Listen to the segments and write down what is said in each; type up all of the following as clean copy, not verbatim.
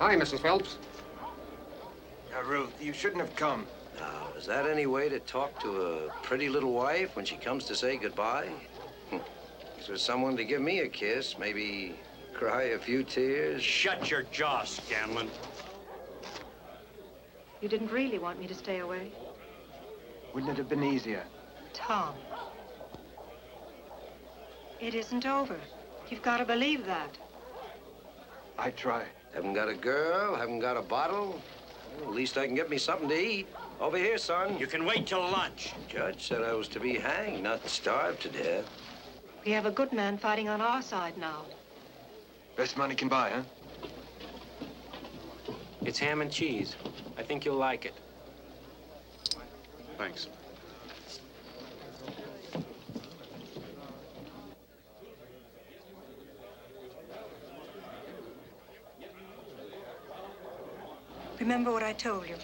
Hi, Mrs. Phelps. Ruth, you shouldn't have come. Now, is that any way to talk to a pretty little wife when she comes to say goodbye? Is there someone to give me a kiss? Maybe cry a few tears? Shut your jaw, Scanlon. You didn't really want me to stay away? Wouldn't it have been easier? Tom. It isn't over. You've got to believe that. I tried. Haven't got a girl, haven't got a bottle. Well, at least I can get me something to eat. Over here, son. You can wait till lunch. Judge said I was to be hanged, not starved to death. We have a good man fighting on our side now. Best money can buy, huh? It's ham and cheese. I think you'll like it. Thanks. Remember what I told you,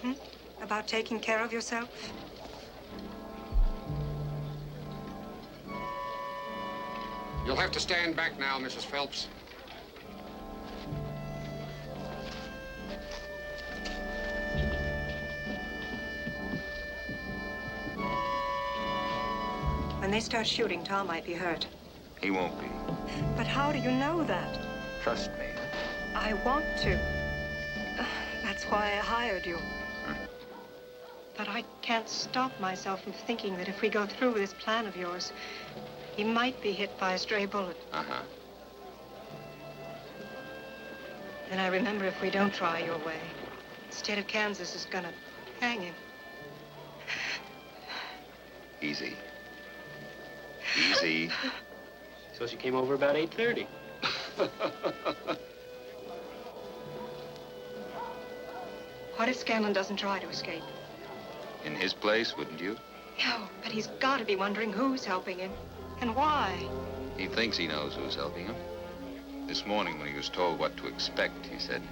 about taking care of yourself? You'll have to stand back now, Mrs. Phelps. When they start shooting, Tom might be hurt. He won't be. But how do you know that? Trust me. I want to. That's why I hired you. But I can't stop myself from thinking that if we go through with this plan of yours, he might be hit by a stray bullet. Uh-huh. Then I remember if we don't try your way, the state of Kansas is gonna hang him. Easy. Easy. So she came over about 8:30. What if Scanlon doesn't try to escape? In his place, wouldn't you? No, but he's got to be wondering who's helping him and why. He thinks he knows who's helping him. This morning, when he was told what to expect, he said,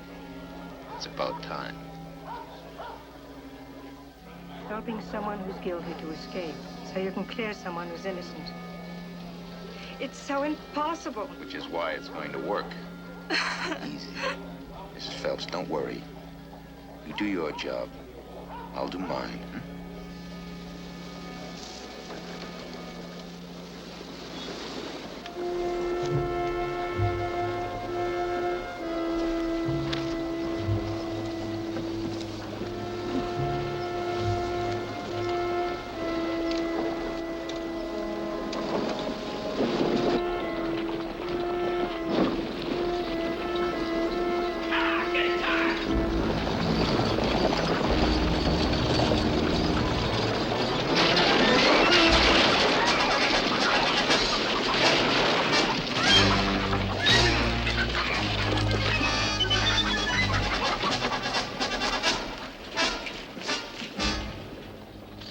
"It's about time." Helping someone who's guilty to escape so you can clear someone who's innocent. It's so impossible. Which is why it's going to work. Easy. Mrs. Phelps, don't worry. You do your job. I'll do mine.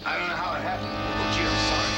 I don't know how it happened. Oh, gee, I'm sorry.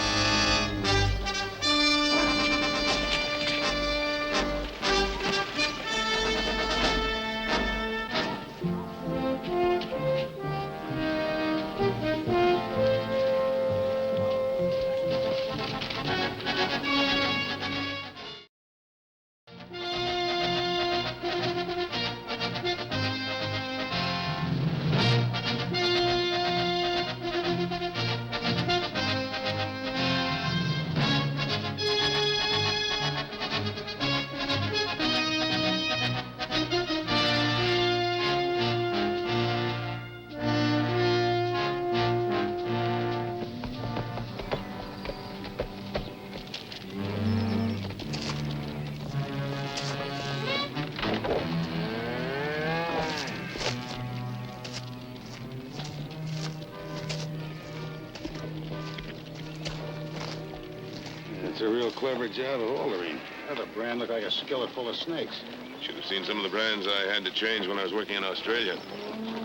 It's a real clever job of altering. That brand looked like a skillet full of snakes. Should have seen some of the brands I had to change when I was working in Australia.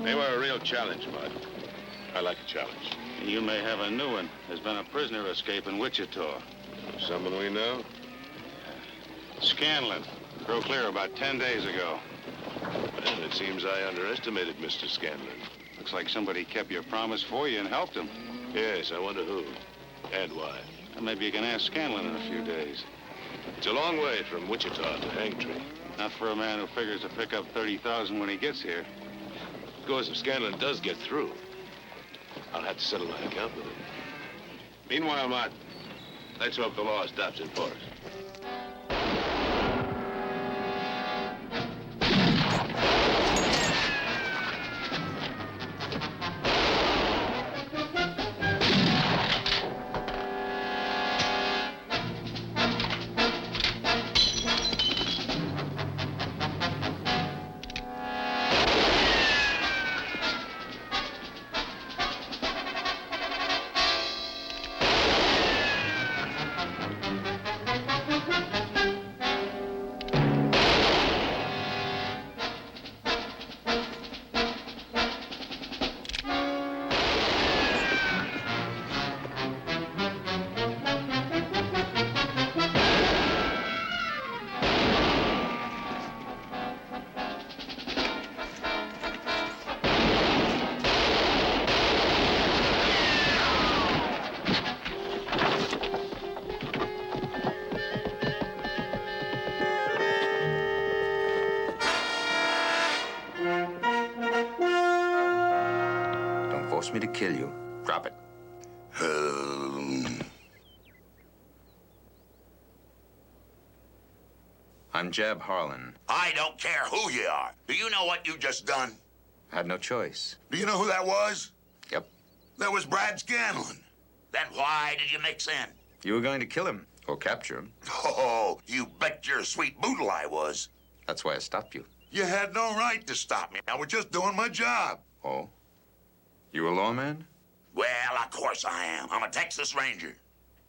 They were a real challenge, Bud. I like a challenge. You may have a new one. There's been a prisoner escape in Wichita. Someone we know? Scanlon. Broke clear about 10 days ago. Well, it seems I underestimated Mr. Scanlon. Looks like somebody kept your promise for you and helped him. Yes, I wonder who and why. Maybe you can ask Scanlon in a few days. It's a long way from Wichita to Hangtree. Not for a man who figures to pick up 30,000 when he gets here. Of course, if Scanlon does get through, I'll have to settle my account with him. Meanwhile, Mart, let's hope the law stops it for us. Force me to kill you. Drop it. I'm Jab Harlan. I don't care who you are. Do you know what you just done? I had no choice. Do you know who that was? Yep. That was Brad Scanlon. Then why did you mix in? You were going to kill him or capture him. Oh, you bet your sweet boodle I was. That's why I stopped you. You had no right to stop me. I was just doing my job. Oh? You a lawman? Well, of course I am. I'm a Texas Ranger.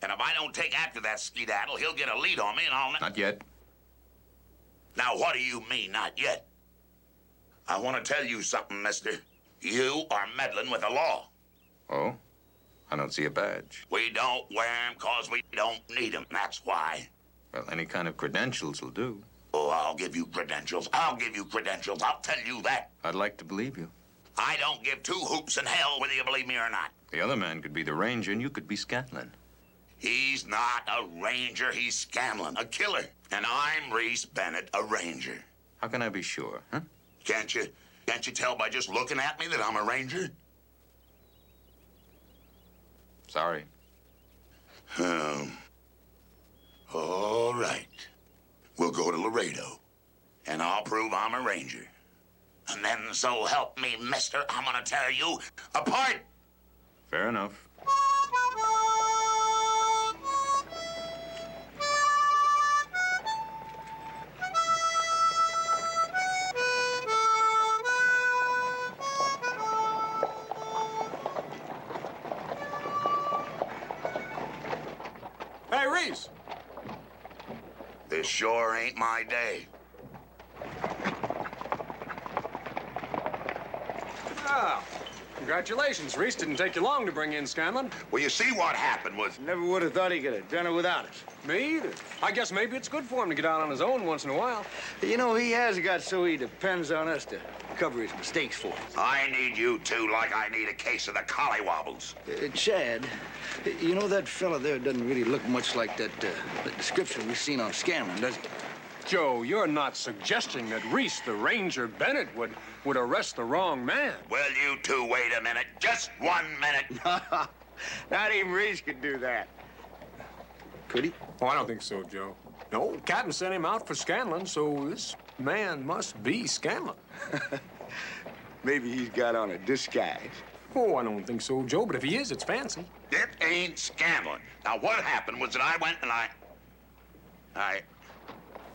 And if I don't take after that skedaddle, he'll get a lead on me and I'll... Not yet. Now, what do you mean, not yet? I want to tell you something, mister. You are meddling with the law. Oh? I don't see a badge. We don't wear 'em 'cause we don't need 'em. That's why. Well, any kind of credentials will do. Oh, I'll give you credentials. I'll give you credentials. I'll tell you that. I'd like to believe you. I don't give two hoops in hell whether you believe me or not. The other man could be the Ranger, and you could be Scanlon. He's not a Ranger. He's Scanlon, a killer. And I'm Reese Bennett, a Ranger. How can I be sure, huh? Can't you tell by just looking at me that I'm a Ranger? Sorry. All right. We'll go to Laredo, and I'll prove I'm a Ranger. And then, so help me, mister, I'm gonna tear you apart. Fair enough. Hey, Reese! This sure ain't my day. Ah, congratulations, Reese. Didn't take you long to bring in Scanlon. Well, you see what happened was... Never would have thought he could have done it without us. Me either. I guess maybe it's good for him to get out on his own once in a while. You know, he has got so he depends on us to cover his mistakes for him. I need you two like I need a case of the collywobbles. Chad, you know that fella there doesn't really look much like that description we've seen on Scanlon, does he? Joe, you're not suggesting that Reese, the Ranger Bennett, would arrest the wrong man. Well, you two wait a minute. Just 1 minute. Not even Reese could do that. Could he? Oh, I don't think so, Joe. No, Captain sent him out for Scanlon, so this man must be Scanlon. Maybe he's got on a disguise. Oh, I don't think so, Joe, but if he is, it's fancy. It ain't Scanlon. Now, what happened was that I went and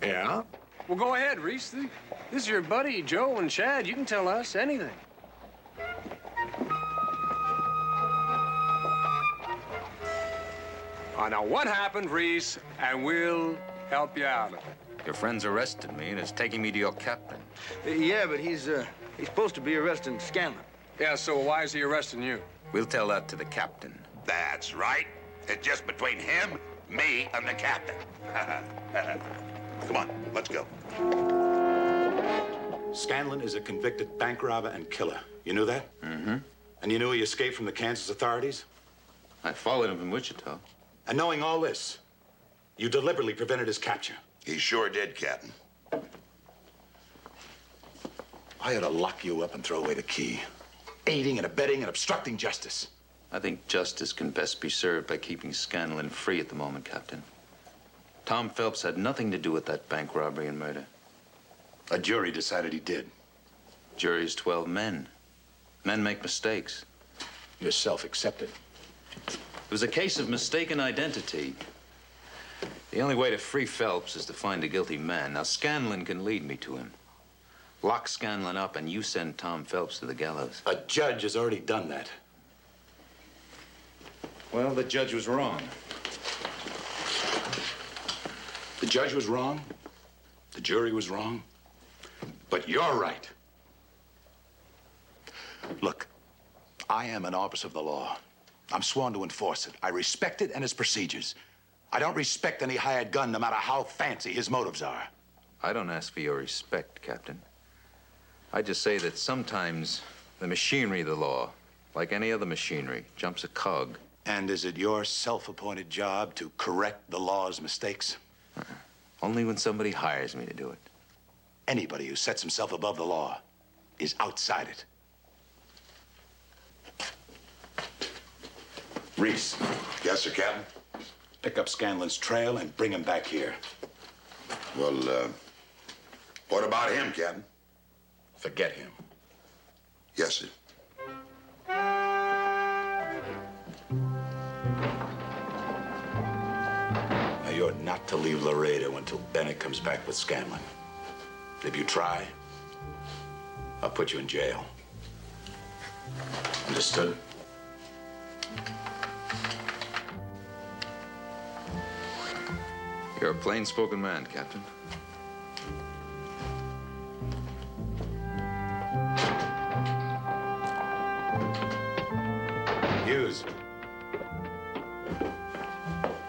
Yeah? Well, go ahead, Reese. This is your buddy, Joe and Chad. You can tell us anything. Now, what happened, Reese? And we'll help you out of it. Your friends arrested me and is taking me to your captain. Yeah, but he's supposed to be arresting Scanlon. Yeah, so why is he arresting you? We'll tell that to the captain. That's right. It's just between him, me, and the captain. Come on, let's go. Scanlon is a convicted bank robber and killer. You knew that? Mm-hmm. And you knew he escaped from the Kansas authorities? I followed him from Wichita. And knowing all this, you deliberately prevented his capture. He sure did, Captain. I ought to lock you up and throw away the key. Aiding and abetting and obstructing justice. I think justice can best be served by keeping Scanlon free at the moment, Captain. Tom Phelps had nothing to do with that bank robbery and murder. A jury decided he did. Jury's 12 men. Men make mistakes. Yourself accepted. It was a case of mistaken identity. The only way to free Phelps is to find a guilty man. Now, Scanlon can lead me to him. Lock Scanlon up, and you send Tom Phelps to the gallows. A judge has already done that. Well, the judge was wrong. The judge was wrong. The jury was wrong. But you're right. Look, I am an officer of the law. I'm sworn to enforce it. I respect it and its procedures. I don't respect any hired gun, no matter how fancy his motives are. I don't ask for your respect, Captain. I just say that sometimes the machinery of the law, like any other machinery, jumps a cog. And is it your self-appointed job to correct the law's mistakes? Only when somebody hires me to do it. Anybody who sets himself above the law is outside it. Reese. Yes, sir, Captain. Pick up Scanlon's trail and bring him back here. Well, what about him, Captain? Forget him. Yes, sir. Now, you're not to leave Laredo until Bennett comes back with Scanlon. If you try, I'll put you in jail. Understood? You're a plain-spoken man, Captain. Hughes.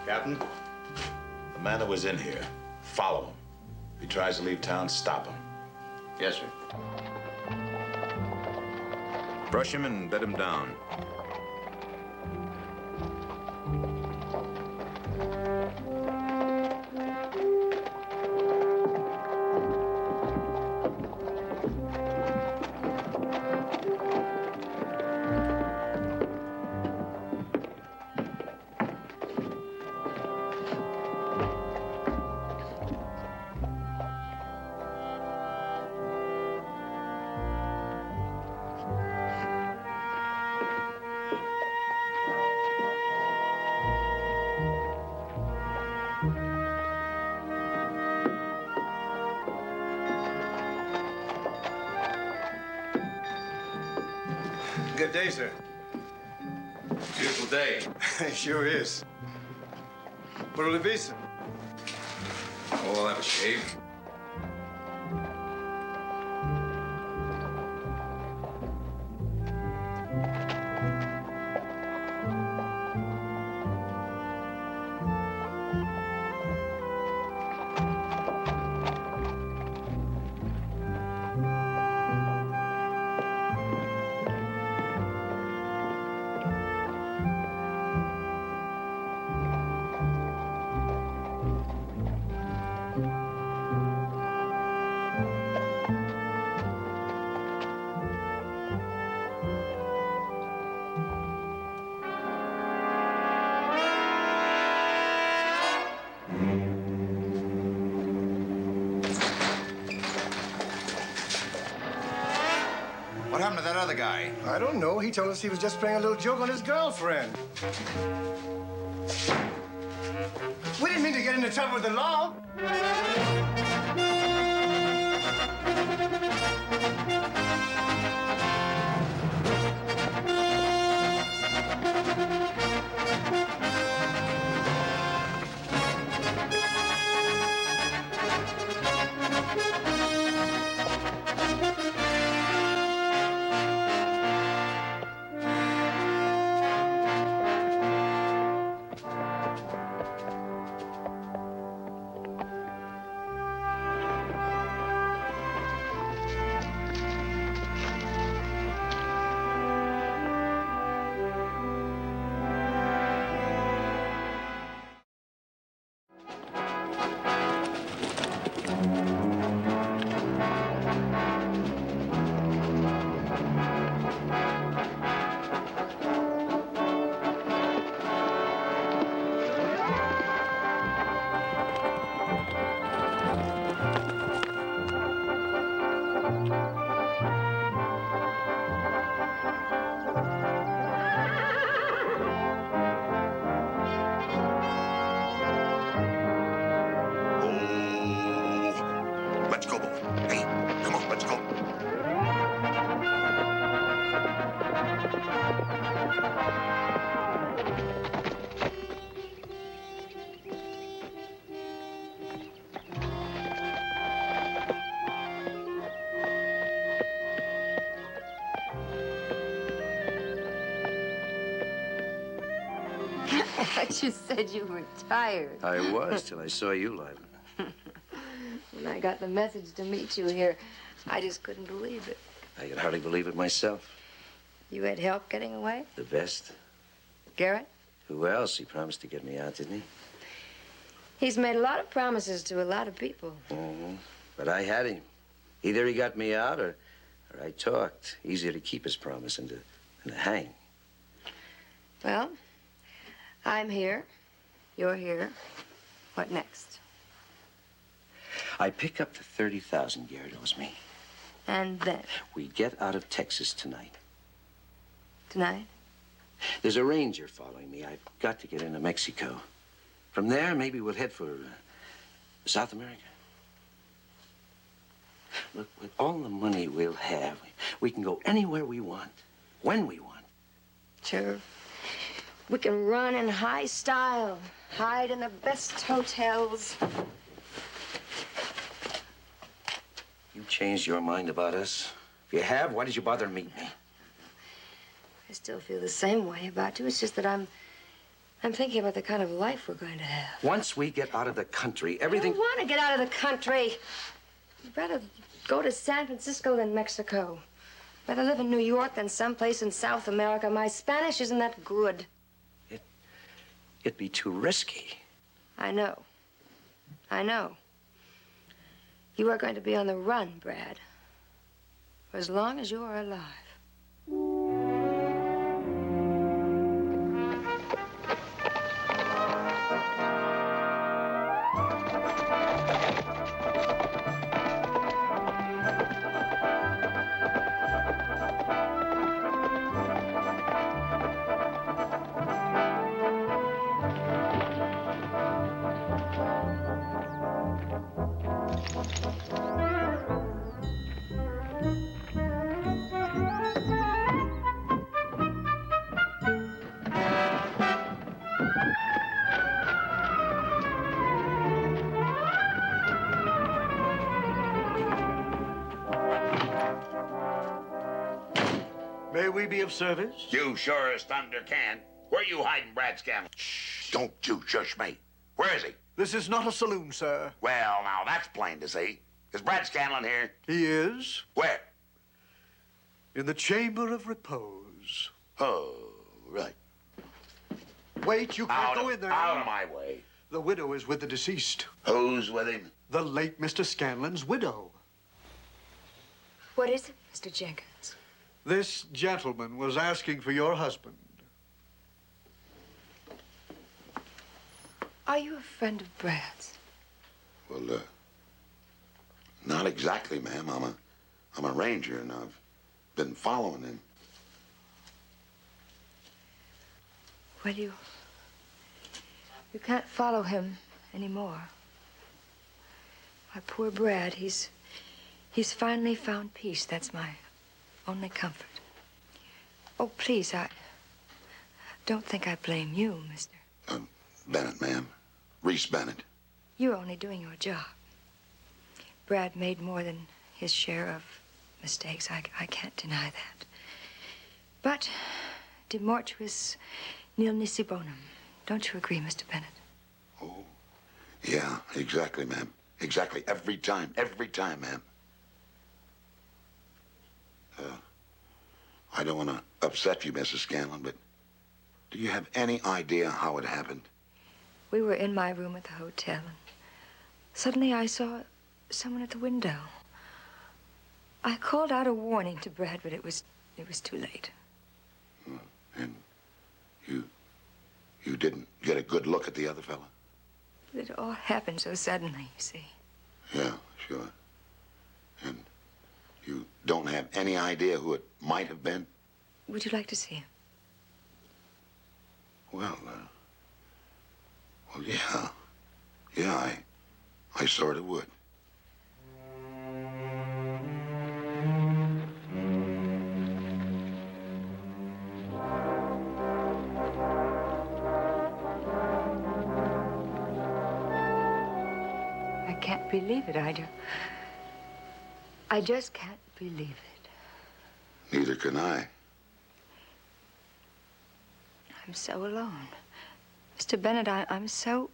Captain, the man that was in here, follow him. If he tries to leave town, stop him. Yes, sir. Brush him and bed him down. Good day, sir. Beautiful day. It sure is. What'll it be, sir? Oh, I'll have a shave. What happened to that other guy? I don't know. He told us he was just playing a little joke on his girlfriend. We didn't mean to get into trouble with the law. thought you said you were tired. I was till I saw you, Lyman. When I got the message to meet you here, I just couldn't believe it. I could hardly believe it myself. You had help getting away? The best. Garrett? Who else? He promised to get me out, didn't he? He's made a lot of promises to a lot of people. Mm-hmm. But I had him. Either he got me out or I talked. Easier to keep his promise than to hang. Well, I'm here. You're here. What next? I pick up the 30,000 Garrett owes me. And then? We get out of Texas tonight. Tonight? There's a ranger following me. I've got to get into Mexico. From there, maybe we'll head for South America. Look, with all the money we'll have, we can go anywhere we want, when we want. Sure. We can run in high style, hide in the best hotels. You changed your mind about us? If you have, why did you bother to meet me? I still feel the same way about you. It's just that I'm thinking about the kind of life we're going to have. Once we get out of the country, everything... I don't want to get out of the country. I'd rather go to San Francisco than Mexico. Rather live in New York than someplace in South America. My Spanish isn't that good. It'd be too risky. I know. I know. You are going to be on the run, Brad, for as long as you are alive. May we be of service? You sure as thunder can. Where you hiding Brad Scanlon? Shh, don't you shush me. Where is he? This is not a saloon, sir. Well, now, that's plain to see. Is Brad Scanlon here? He is. Where? In the chamber of repose. Oh, right. Wait, you can't go in there. Out of my way. The widow is with the deceased. Who's with him? The late Mr. Scanlon's widow. What is it, Mr. Jenkins? This gentleman was asking for your husband. Are you a friend of Brad's? Well, not exactly, ma'am. I'm a ranger, and I've been following him. Well, you can't follow him anymore. My poor Brad, he's finally found peace. That's my only comfort. Oh, please, I don't think I blame you, Mr. Bennett, ma'am. Reese Bennett. You're only doing your job. Brad made more than his share of mistakes. I can't deny that. But de mortuis nil nisi bonum. Don't you agree, Mr. Bennett? Oh, yeah, exactly, ma'am. Exactly. Every time, ma'am. I don't want to upset you, Mrs. Scanlon, but do you have any idea how it happened? We were in my room at the hotel, and suddenly I saw someone at the window. I called out a warning to Brad, but it was too late. And you didn't get a good look at the other fella? It all happened so suddenly, you see. Yeah, sure. And you don't have any idea who it might have been? Would you like to see him? Well, yeah. Yeah, I sort of would. I can't believe it, I just can't believe it. Neither can I. I'm so alone. Mr. Bennett, I'm so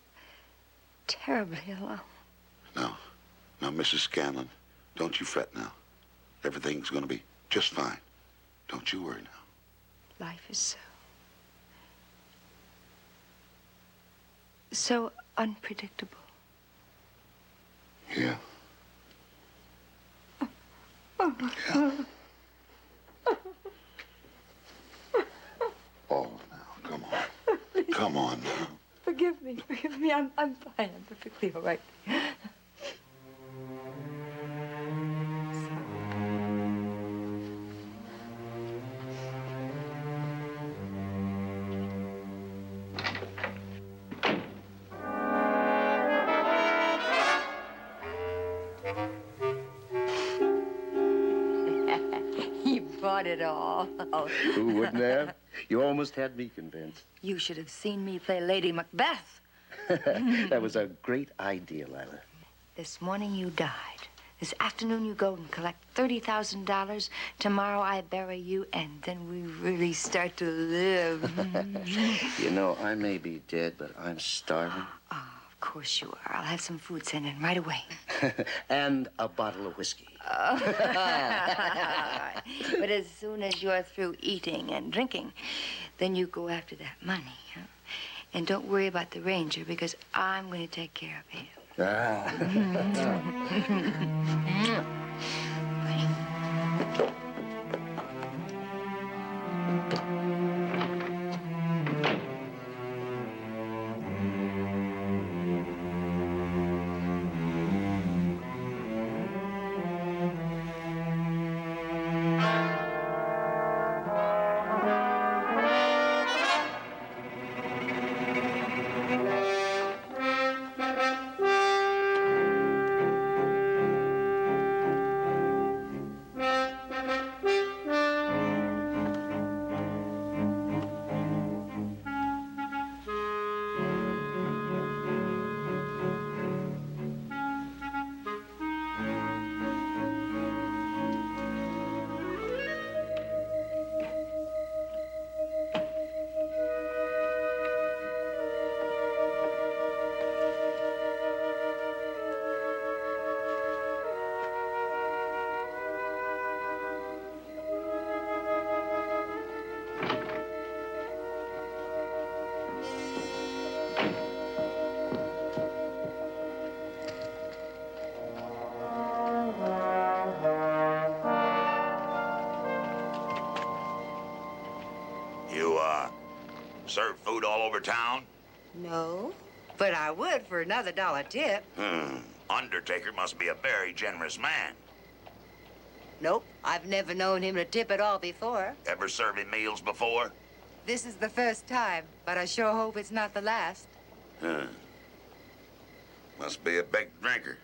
terribly alone. No. Now, Mrs. Scanlon, don't you fret now. Everything's gonna be just fine. Don't you worry now. Life is so unpredictable. Yeah. Yeah. Oh, now, come on. Come on now. Forgive me. I'm fine. I'm perfectly all right. He bought it all. Who wouldn't have? You almost had me convinced. You should have seen me play Lady Macbeth. That was a great idea, Lila. This morning you died. This afternoon you go and collect $30,000. Tomorrow I bury you, and then we really start to live. You know, I may be dead, but I'm starving. Of course you are. I'll have some food sent in right away. And a bottle of whiskey. But as soon as you're through eating and drinking, then you go after that money, huh? And don't worry about the ranger, because I'm going to take care of him. Serve food all over town? No, but I would for another $1 tip. Undertaker must be a very generous man. Nope, I've never known him to tip at all before. Ever serve him meals before? This is the first time, but I sure hope it's not the last. Must be a big drinker.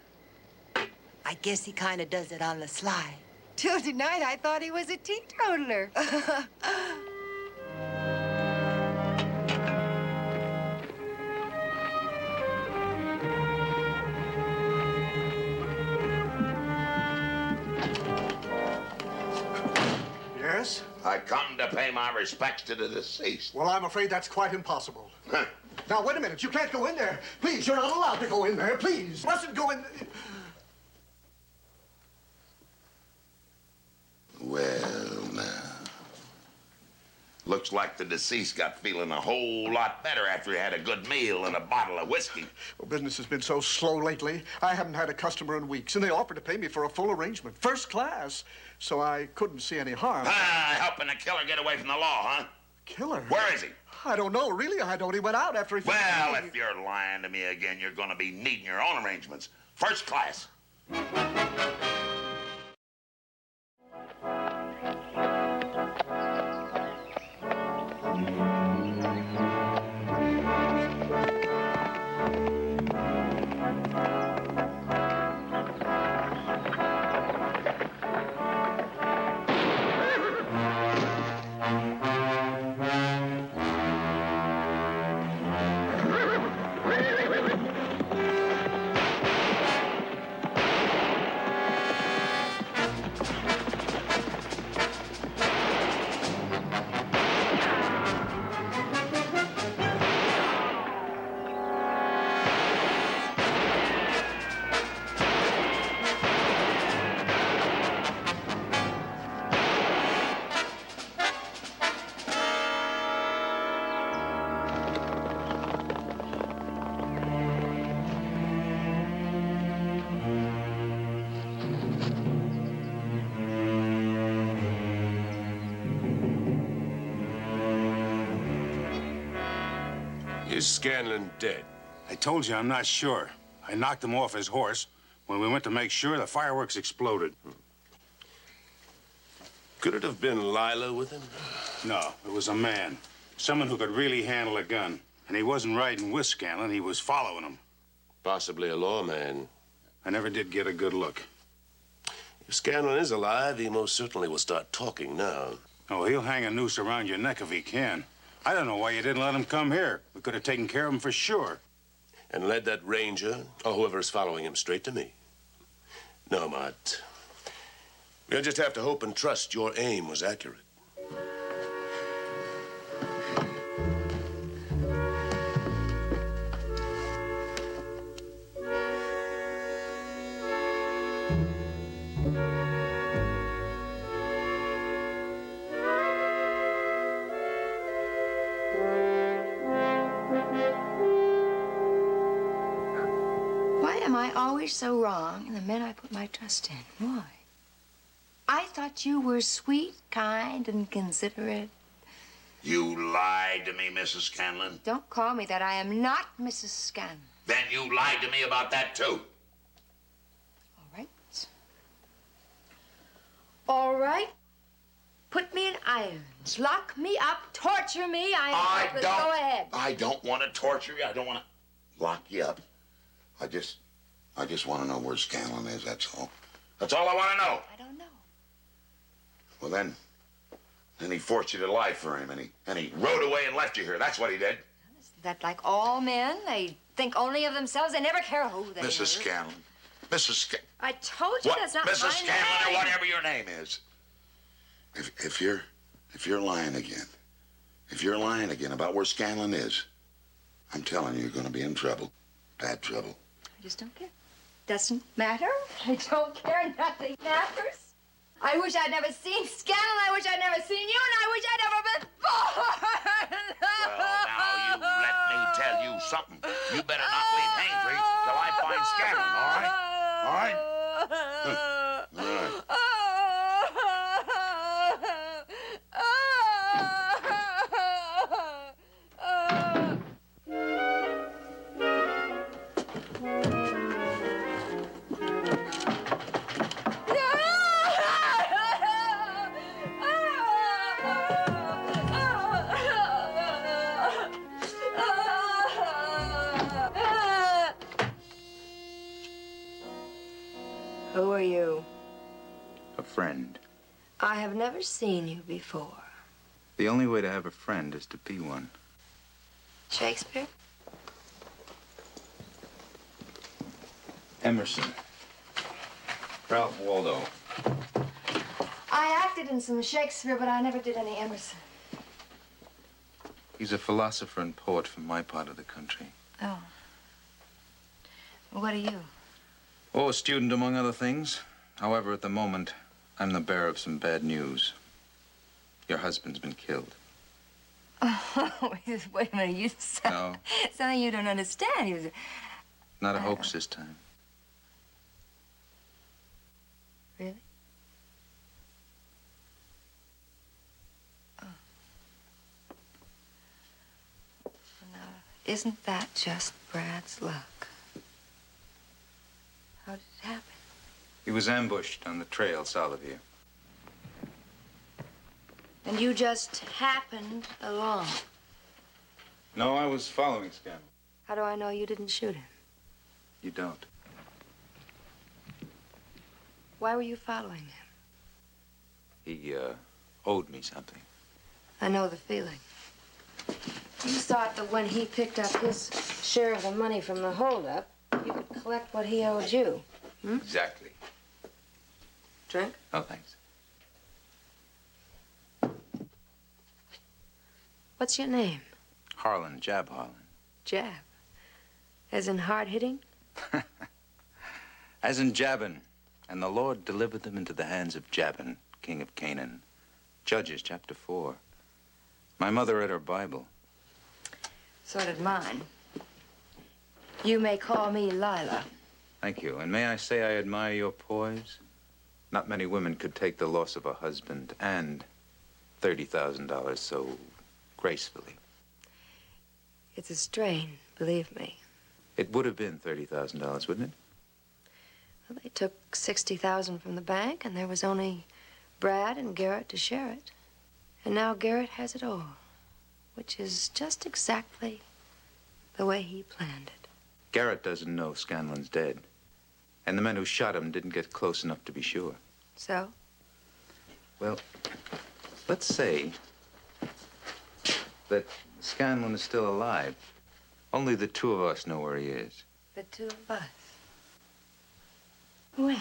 I guess he kind of does it on the sly. Till tonight, I thought he was a teetotaler. Yes? I come to pay my respects to the deceased. Well, I'm afraid that's quite impossible. Now, wait a minute. You can't go in there. Please, you're not allowed to go in there. Please. You mustn't go in. Well, now. Looks like the deceased got feeling a whole lot better after he had a good meal and a bottle of whiskey. Well, business has been so slow lately. I haven't had a customer in weeks, and they offered to pay me for a full arrangement, first class. So I couldn't see any harm. Helping a killer get away from the law, huh? Killer? Where is he? I don't know, really. I don't. He went out after he... Well, if you're lying to me again, you're going to be needing your own arrangements. First class. Is Scanlon dead? I told you I'm not sure. I knocked him off his horse. When we went to make sure, the fireworks exploded. Could it have been Lila with him? No, it was a man. Someone who could really handle a gun. And he wasn't riding with Scanlon, he was following him. Possibly a lawman. I never did get a good look. If Scanlon is alive, he most certainly will start talking now. Oh, he'll hang a noose around your neck if he can. I don't know why you didn't let him come here. We could have taken care of him for sure. And led that ranger, or whoever is following him, straight to me. No, Mart. We'll just have to hope and trust your aim was accurate. Why am I always so wrong in the men I put my trust in? Why? I thought you were sweet, kind, and considerate. You lied to me, Mrs. Scanlon. Don't call me that. I am not Mrs. Scanlon. Then you lied to me about that, too. All right. All right. Put me in irons. Lock me up. Torture me. Go ahead. I don't want to torture you. I don't want to lock you up. I just want to know where Scanlon is, that's all. That's all I want to know. I don't know. Well, then he forced you to lie for him, and he rode away and left you here. That's what he did. Isn't that like all men? They think only of themselves. They never care who they Mrs. are. Scanlon. Mrs. Scanlon. I told you that's not Mrs. my Scanlon, name. or whatever your name is. If you're lying again about where Scanlon is, I'm telling you, you're going to be in trouble. Bad trouble. I just don't care. Doesn't matter. I don't care. Nothing matters. I wish I'd never seen Scanlon. I wish I'd never seen you, and I wish I'd never been born. Well, now, you let me tell you something. You better not leave Aintree till I find Scanlon, all right? All right? All right. Who are you? A friend. I have never seen you before. The only way to have a friend is to be one. Shakespeare? Emerson. Ralph Waldo. I acted in some Shakespeare, but I never did any Emerson. He's a philosopher and poet from my part of the country. Oh. What are you? Oh, a student, among other things. However, at the moment, I'm the bearer of some bad news. Your husband's been killed. Oh, wait a minute. You sound... No. Something you don't understand. You... Not a hoax this time. Really? Oh. Now, isn't that just Brad's luck? How did it happen? He was ambushed on the trail south of here. And you just happened along. No, I was following Scanlon. How do I know you didn't shoot him? You don't. Why were you following him? He, owed me something. I know the feeling. You thought that when he picked up his share of the money from the holdup, you could collect what he owed you. Hmm? Exactly. Drink? Oh, thanks. What's your name? Harlan, Jab Harlan. Jab. As in hard-hitting? As in Jabin. And the Lord delivered them into the hands of Jabin, king of Canaan. Judges, chapter 4. My mother read her Bible. So did mine. You may call me Lila. Thank you. And may I say I admire your poise? Not many women could take the loss of a husband and $30,000 so gracefully. It's a strain, believe me. It would have been $30,000, wouldn't it? Well, they took $60,000 from the bank, and there was only Brad and Garrett to share it. And now Garrett has it all, which is just exactly the way he planned it. Garrett doesn't know Scanlon's dead. And the men who shot him didn't get close enough to be sure. So? Well, let's say that Scanlon is still alive. Only the two of us know where he is. The two of us. Well,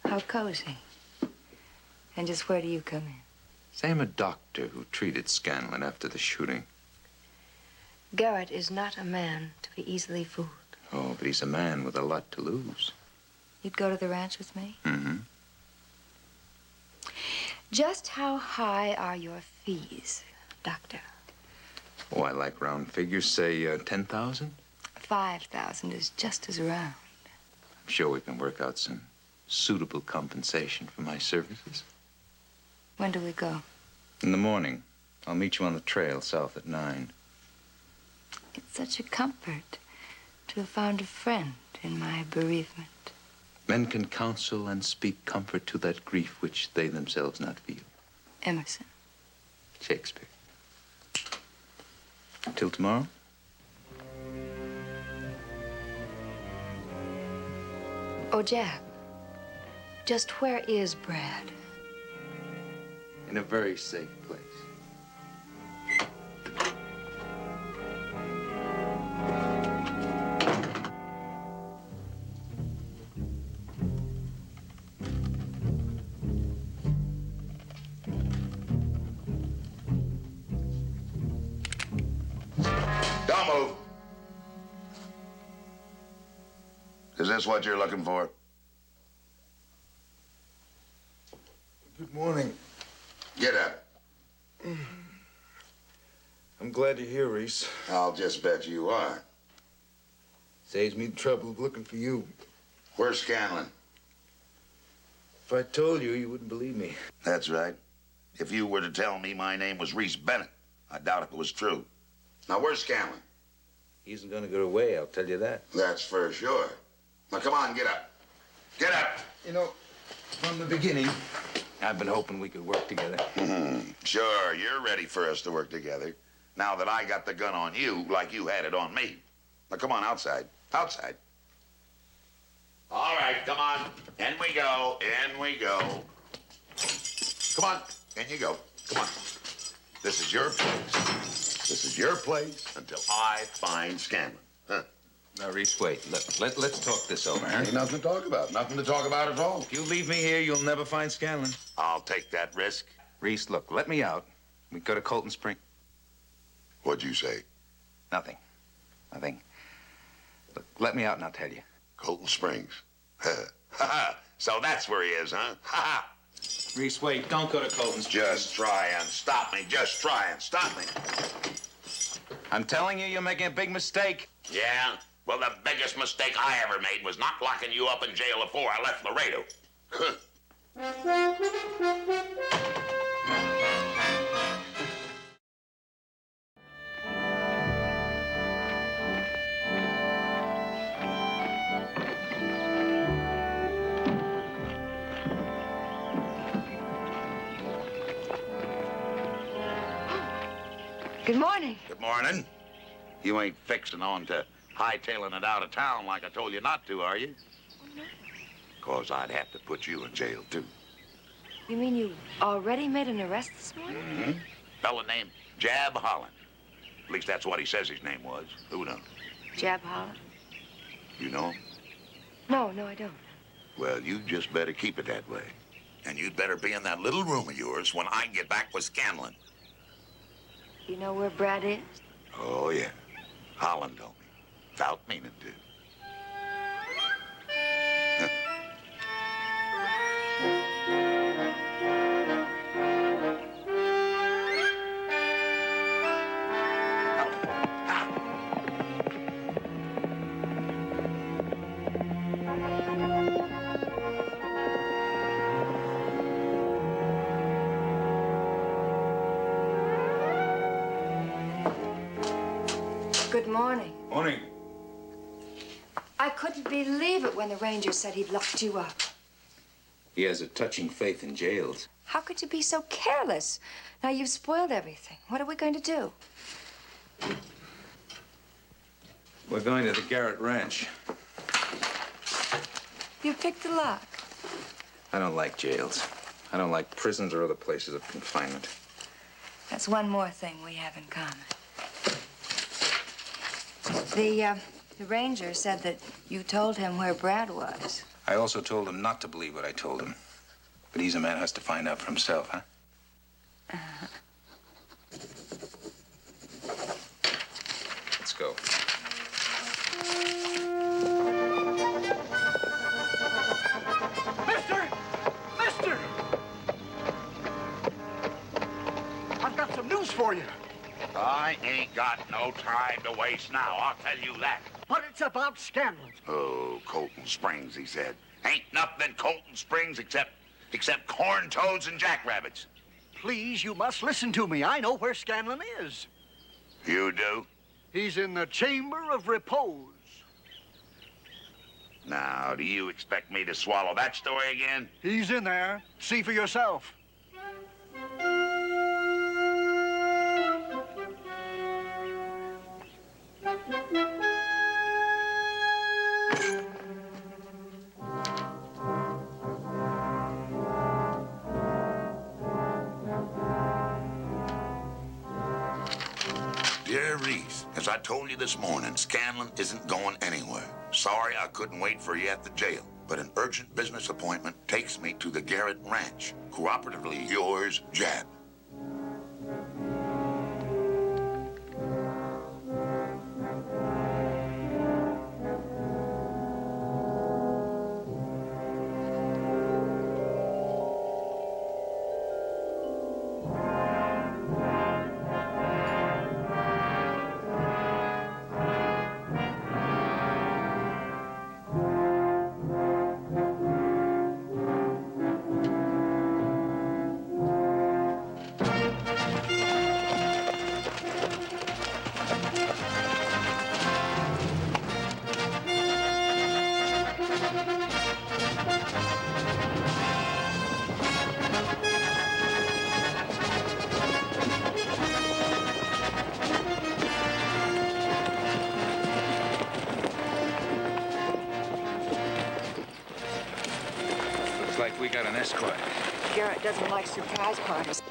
how cozy. And just where do you come in? Say I'm a doctor who treated Scanlon after the shooting. Garrett is not a man to be easily fooled. Oh, but he's a man with a lot to lose. You'd go to the ranch with me? Mm-hmm. Just how high are your fees, Doctor? Oh, I like round figures. Say 10,000? 5,000 is just as round. I'm sure we can work out some suitable compensation for my services. When do we go? In the morning. I'll meet you on the trail south at 9. It's such a comfort to have found a friend in my bereavement. Men can counsel and speak comfort to that grief which they themselves not feel. Emerson. Shakespeare. Till tomorrow? Oh, Jab, just where is Brad? In a very safe place. Don't move. Is this what you're looking for? Good morning. Get up. I'm glad you're here, Reese. I'll just bet you are. Saves me the trouble of looking for you. Where's Scanlon? If I told you, you wouldn't believe me. That's right. If you were to tell me my name was Reese Bennett, I doubt if it was true. Now, where's Scanlon? He isn't going to get away, I'll tell you that. That's for sure. Now, come on, get up. Get up. You know, from the beginning, I've been hoping we could work together. Sure, you're ready for us to work together. Now that I got the gun on you like you had it on me. Now, come on, outside. Outside. All right, come on. In we go. In we go. Come on. In you go. Come on. This is your place. This is your place until I find Scanlon. Huh? Now, Reese, wait. Let's talk this over, huh? Ain't nothing to talk about. Nothing to talk about at all. If you leave me here, you'll never find Scanlon. I'll take that risk. Reese, look, let me out. We go to Colton Spring. What'd you say? Nothing. Nothing. Look, let me out and I'll tell you. Colton Springs. So that's where he is, huh? Ha Reese, wait. Don't go to Colton Springs. Just try and stop me. Just try and stop me. I'm telling you, you're making a big mistake. Yeah? Well, the biggest mistake I ever made was not locking you up in jail before I left Laredo. Good morning. Good morning. You ain't fixing on to hightailing it out of town like I told you not to, are you? No. 'Cause I'd have to put you in jail, too. You mean you already made an arrest this morning? Mm-hmm. Fella named Jab Holland. At least that's what he says his name was. Who knows? Jab Holland? You know him? No, I don't. Well, you just better keep it that way. And you'd better be in that little room of yours when I get back with Scanlon. You know where Brad is? Oh, yeah. Holland told me. Without meaning to. morning. Morning. I couldn't believe it when the ranger said he'd locked you up. He has a touching faith in jails. How could you be so careless? Now you've spoiled everything. What are we going to do? We're going to the Garrett Ranch. You picked the lock. I don't like jails. I don't like prisons or other places of confinement. That's one more thing we have in common. The ranger said that you told him where Brad was. I also told him not to believe what I told him. But he's a man who has to find out for himself, huh? Uh-huh. Let's go. Mister! I've got some news for you. I ain't got no time to waste now, I'll tell you that. But it's about Scanlon. Oh, Colton Springs, he said. Ain't nothing in Colton Springs except corn toads and jackrabbits. Please, you must listen to me. I know where Scanlon is. You do? He's in the Chamber of Repose. Now, do you expect me to swallow that story again? He's in there. See for yourself. Dear Reese, as I told you this morning, Scanlon isn't going anywhere. Sorry I couldn't wait for you at the jail, but an urgent business appointment takes me to the Garrett Ranch. Cooperatively yours, Jab. Looks like we got an escort. Garrett doesn't like surprise parties.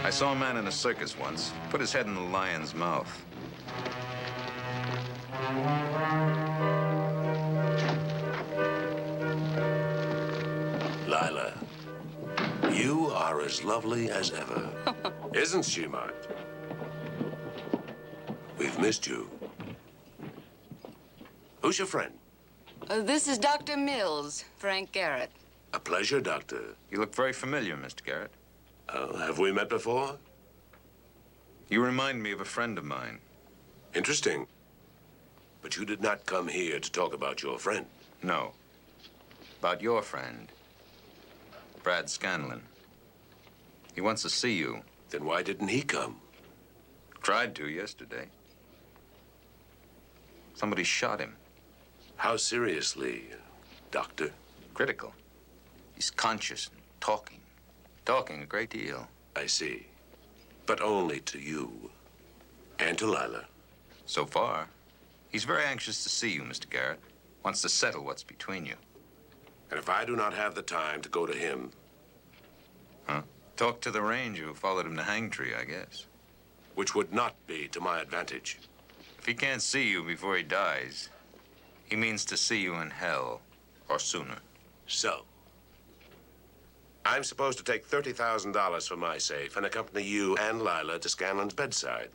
I saw a man in a circus once. Put his head in the lion's mouth. Lila, you are as lovely as ever. Isn't she, Mart? We've missed you. Who's your friend? This is Dr. Mills, Frank Garrett. A pleasure, Doctor. You look very familiar, Mr. Garrett. Have we met before? You remind me of a friend of mine. Interesting. But you did not come here to talk about your friend. No. About your friend, Brad Scanlon. He wants to see you. Then why didn't he come? Tried to yesterday. Somebody shot him. How seriously, Doctor? Critical. He's conscious and talking. Talking a great deal. I see. But only to you and to Lila. So far. He's very anxious to see you, Mr. Garrett. Wants to settle what's between you. And if I do not have the time to go to him... Huh? Talk to the ranger who followed him to Hangtree, I guess. Which would not be to my advantage. If he can't see you before he dies, he means to see you in hell, or sooner. So, I'm supposed to take $30,000 from my safe and accompany you and Lila to Scanlon's bedside.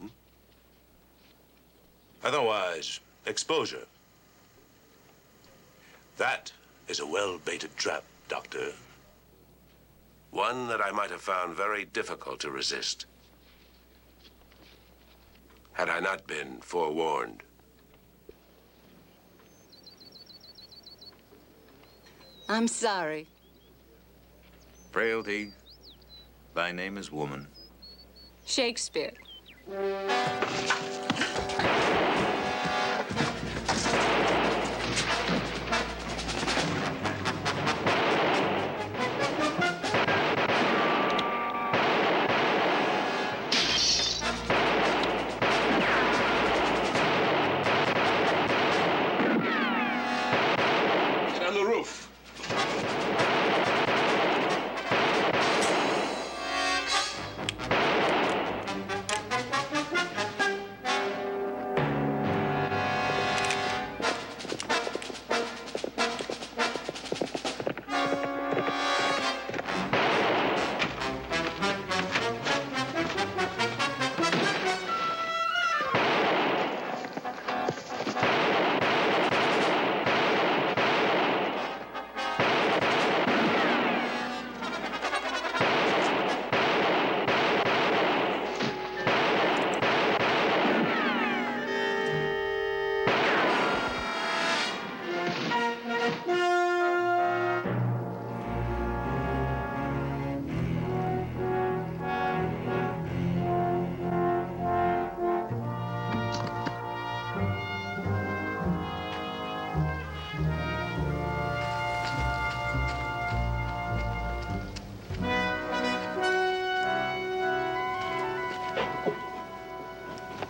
Otherwise, exposure. That is a well-baited trap, Doctor. One that I might have found very difficult to resist, had I not been forewarned. I'm sorry. Frailty, thy name is woman. Shakespeare. Get on the roof.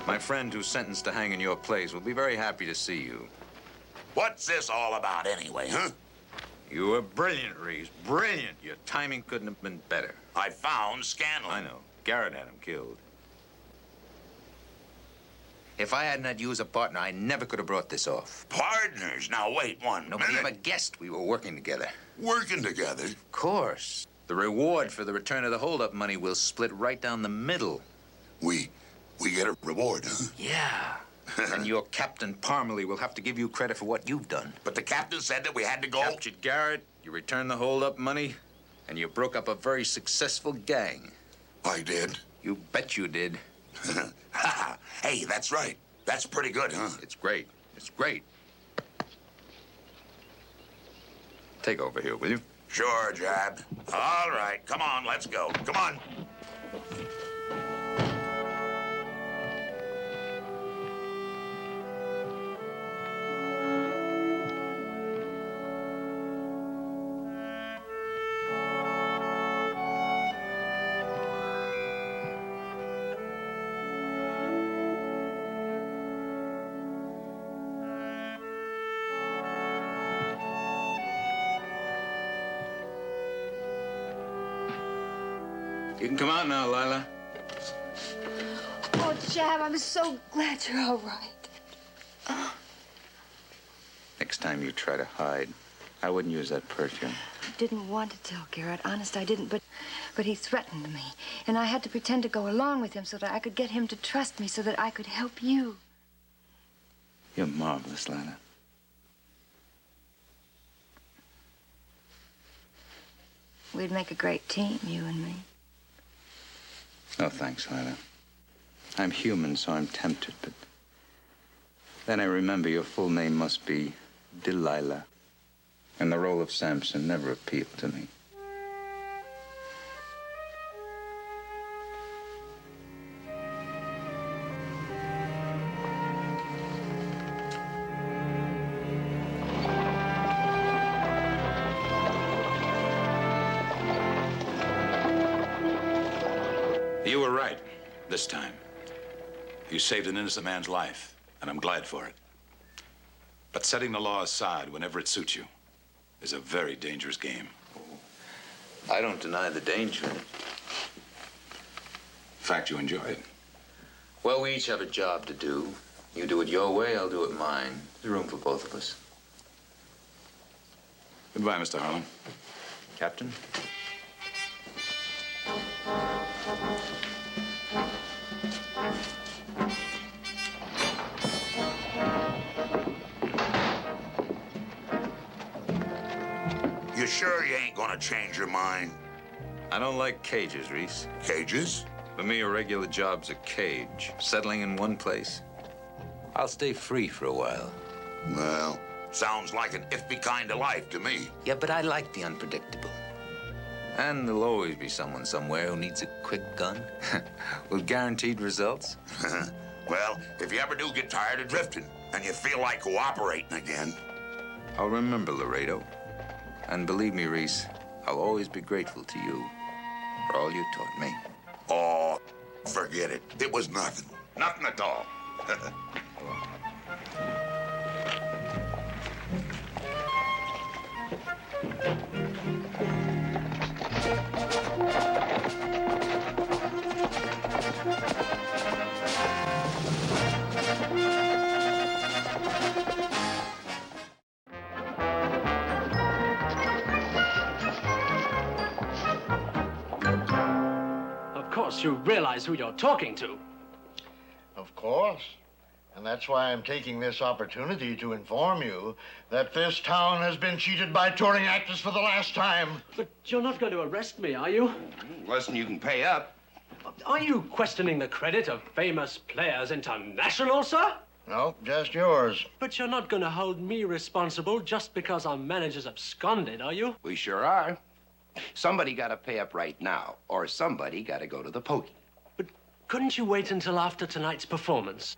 My friend who's sentenced to hang in your place will be very happy to see you. What's this all about anyway, huh? You were brilliant, Reeves. Brilliant. Your timing couldn't have been better. I found Scanlon. I know. Garrett had him killed. If I hadn't had you as a partner, I never could have brought this off. Partners? Now, wait one Nobody minute. ever guessed we were working together. Working together? Of course. The reward for the return of the holdup money will split right down the middle. We get a reward, huh? Yeah. And your Captain Parmalee will have to give you credit for what you've done. But the captain said that we had to go. Captured Garrett, you returned the holdup money, and you broke up a very successful gang. I did? You bet you did. Hey, that's right. That's pretty good, huh? It's great. It's great. Take over here, will you? Sure, Jab. All right, come on, let's go. Come on. You can come out now, Lila. Oh, Jab, I'm so glad you're all right. Next time you try to hide, I wouldn't use that perfume. I didn't want to tell Garrett, honest I didn't, but he threatened me. And I had to pretend to go along with him so that I could get him to trust me, so that I could help you. You're marvelous, Lila. We'd make a great team, you and me. No, thanks, Lila. I'm human, so I'm tempted, but then I remember your full name must be Delilah. And the role of Samson never appealed to me. You were right this time. You saved an innocent man's life, and I'm glad for it. But setting the law aside whenever it suits you is a very dangerous game. I don't deny the danger in it. In fact, you enjoy it. Well, we each have a job to do. You do it your way, I'll do it mine. There's room for both of us. Goodbye, Mr. Harlan. Captain? sure you ain't gonna change your mind? I don't like cages, Reese. Cages? For me, a regular job's a cage. Settling in one place. I'll stay free for a while. Well, sounds like an iffy kind of life to me. Yeah, but I like the unpredictable. And there'll always be someone somewhere who needs a quick gun with guaranteed results. Well, if you ever do get tired of drifting and you feel like cooperating again. I'll remember Laredo. And believe me, Reese, I'll always be grateful to you for all you taught me. Oh, forget it. It was nothing. Nothing at all. Of course, you realize who you're talking to. Of course. And that's why I'm taking this opportunity to inform you that this town has been cheated by touring actors for the last time. But you're not going to arrest me, are you? Less than you can pay up. Are you questioning the credit of famous players international, sir? No, just yours. But you're not going to hold me responsible just because our manager's absconded, are you? We sure are. Somebody got to pay up right now, or somebody got to go to the pokey. But couldn't you wait until after tonight's performance?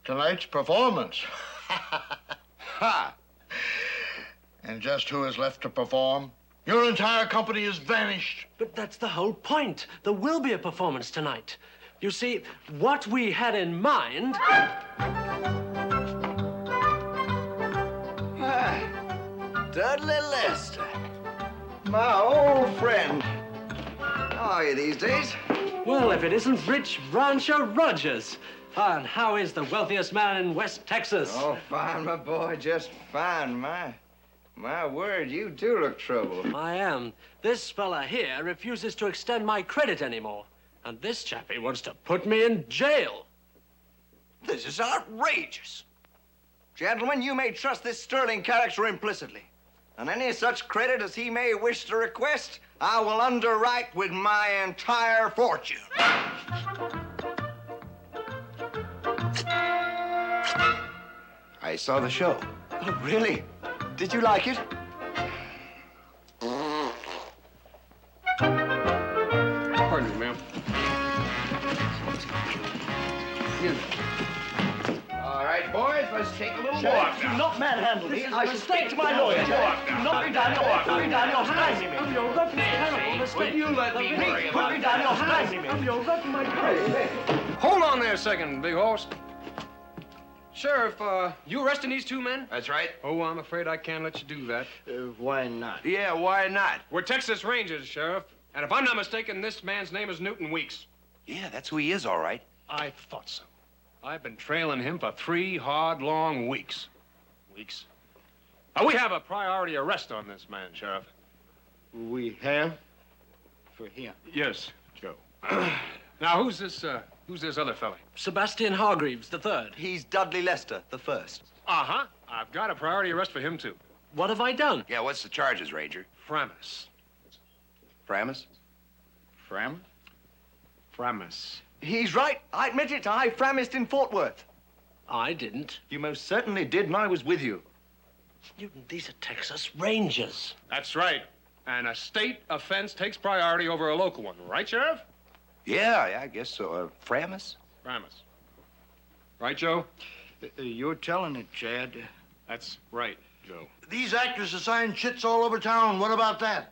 Tonight's performance? Ha! And just who is left to perform? Your entire company is vanished. But that's the whole point. There will be a performance tonight. You see, what we had in mind... Dudley Lester, my old friend. How are you these days? Well, if it isn't Rich Rancher Rogers. And how is the wealthiest man in West Texas? Oh, fine, my boy, just fine. My word, you do look troubled. I am. This fella here refuses to extend my credit anymore. And this chappie wants to put me in jail. This is outrageous. Gentlemen, you may trust this sterling character implicitly. And any such credit as he may wish to request, I will underwrite with my entire fortune. I saw the show. Oh, really? Did you like it? Pardon me, ma'am. All right, boys, let's take a little walk Do now. not manhandle me. I shall speak to my lawyer. Do not be down your hands. You're wrecking my terrible mistake. Will you let me worry about Put me down your hands. You're wrecking my credit. Hold on there a second, big horse. Sheriff, you arresting these two men? That's right. Oh, I'm afraid I can't let you do that. Why not? Yeah, why not? We're Texas Rangers, Sheriff. And if I'm not mistaken, this man's name is Newton Weeks. Yeah, that's who he is, all right. I thought so. I've been trailing him for 3 hard, long weeks. We have a priority arrest on this man, Sheriff. We have? For him? Yes, Joe. Now, who's this other fella? Sebastian Hargreaves, the third. He's Dudley Lester, the first. Uh-huh. I've got a priority arrest for him, too. What have I done? Yeah, what's the charges, Ranger? Framus. Framus? Framus. He's right. I admit it. I frammed in Fort Worth. I didn't. You most certainly did, and I was with you. Newton, these are Texas Rangers. That's right. And a state offense takes priority over a local one, right, Sheriff? Yeah, I guess so. Framus? Framus. Right, Joe? You're telling it, Chad. That's right, Joe. These actors assign chits all over town. What about that?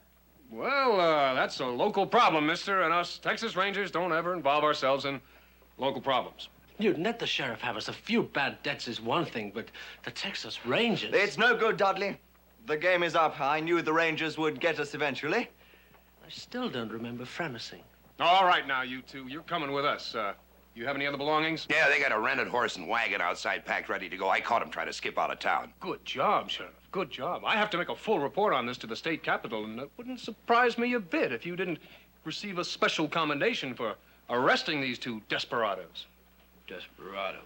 Well, that's a local problem, mister, and us Texas Rangers don't ever involve ourselves in local problems. Newton, let the sheriff have us. A few bad debts is one thing, but the Texas Rangers... It's no good, Dudley. The game is up. I knew the Rangers would get us eventually. I still don't remember Framusing. All right, now, you two, you're coming with us. You have any other belongings? Yeah, they got a rented horse and wagon outside packed ready to go. I caught him trying to skip out of town. Good job, Sheriff. Good job. I have to make a full report on this to the state capitol, and it wouldn't surprise me a bit if you didn't receive a special commendation for arresting these two desperados. Desperados?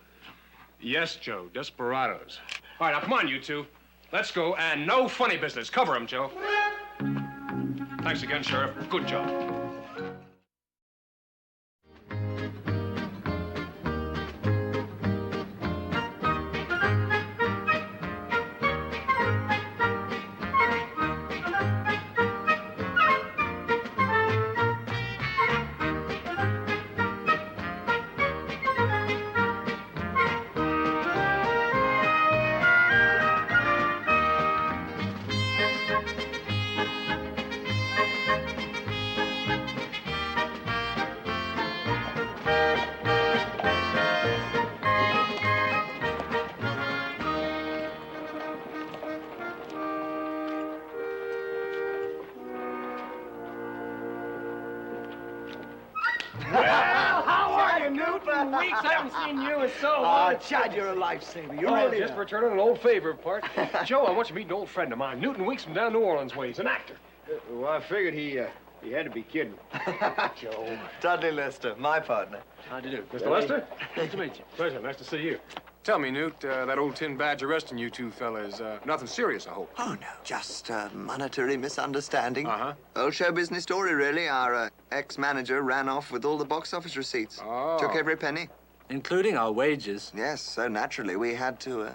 Yes, Joe, desperados. All right, now, come on, you two. Let's go, and no funny business. Cover them, Joe. Thanks again, Sheriff. Good job. Well, how are you, Newton? Weeks I haven't seen you in so long. Chad, you're a lifesaver. You really just are. returning an old favor, Part. Joe, I want you to meet an old friend of mine, Newton Weeks from down New Orleans way. He's an actor. Well, I figured he had to be kidding. Joe. Dudley Lester, my partner. How do you do? Mr. Lester? Nice to meet you. Pleasure. Nice to see you. Tell me, Newt, that old tin badge arresting you two fellas, nothing serious, I hope. Oh, no, just a monetary misunderstanding. Uh-huh. Old show business story, really. Our ex-manager ran off with all the box office receipts. Oh. Took every penny. Including our wages. Yes, so naturally, we had to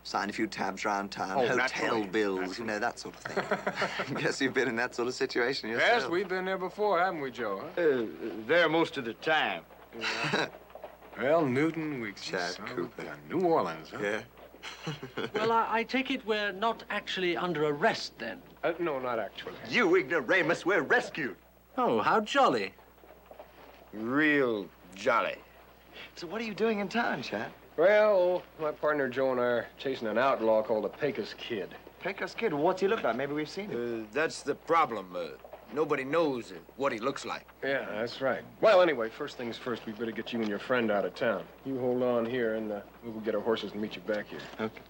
sign a few tabs around town. Oh, Hotel naturally. bills, you know, that sort of thing. Guess you've been in that sort of situation yourself. Yes, we've been there before, haven't we, Joe? Huh? There most of the time. Well, Newton Weeks. Chad Cooper. New Orleans, huh? Yeah. Well, I take it we're not actually under arrest then. No, not actually. You ignoramus, we're rescued. Oh, how jolly. Real jolly. So what are you doing in town, Chad? Well, my partner Joe and I are chasing an outlaw called the Pecos Kid. Pecos Kid, what's he look like? Maybe we've seen him. That's the problem. Nobody knows what he looks like. Yeah, that's right. Well, anyway, first things first, we better get you and your friend out of town. You hold on here, and we'll go get our horses and meet you back here. Okay.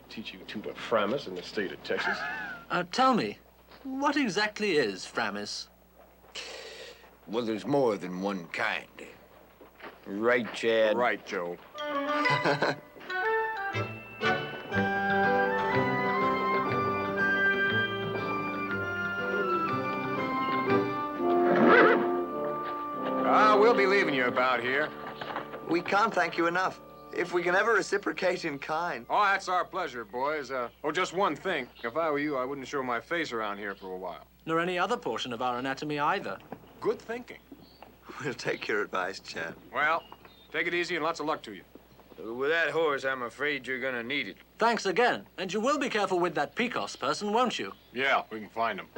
Teach you two to Framis in the state of Texas. Tell me, what exactly is Framis? Well, there's more than one kind. Right, Chad? Right, Joe. We'll be leaving you about here. We can't thank you enough. If we can ever reciprocate in kind. Oh, that's our pleasure, boys. Just one thing. If I were you, I wouldn't show my face around here for a while. Nor any other portion of our anatomy either. Good thinking. We'll take your advice, Chad. Well, take it easy and lots of luck to you. With that horse, I'm afraid you're gonna need it. Thanks again. And you will be careful with that Pecos person, won't you? Yeah, we can find him.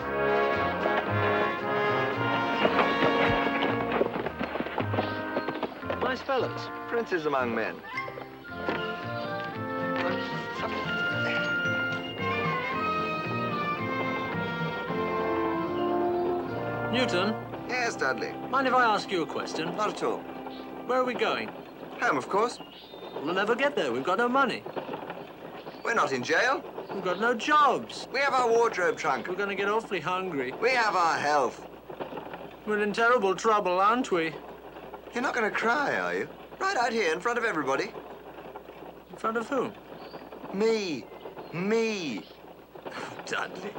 Nice fellows. Princes among men. Newton? Yes, Dudley. Mind if I ask you a question? Not at all. Where are we going? Home, of course. We'll never get there. We've got no money. We're not in jail. We've got no jobs. We have our wardrobe trunk. We're going to get awfully hungry. We have our health. We're in terrible trouble, aren't we? You're not going to cry, are you? Right out here in front of everybody. In front of whom? Me. Me. Oh, Dudley.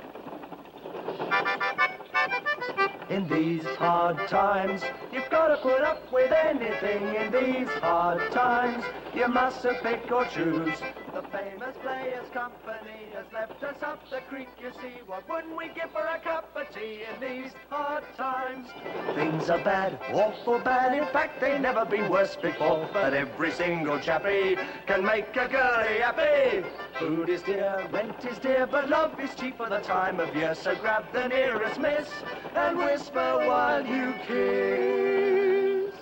In these hard times, you've got to put up with anything. In these hard times, you mustn't pick or choose. The famous Players Company has left us up the creek, you see. What wouldn't we give for a cup of tea in these hard times? Things are bad, awful bad. In fact, they've never been worse before. But every single chappie can make a girlie happy. Food is dear, rent is dear, but love is cheap for the time of year. So grab the nearest miss and whisper while you kiss.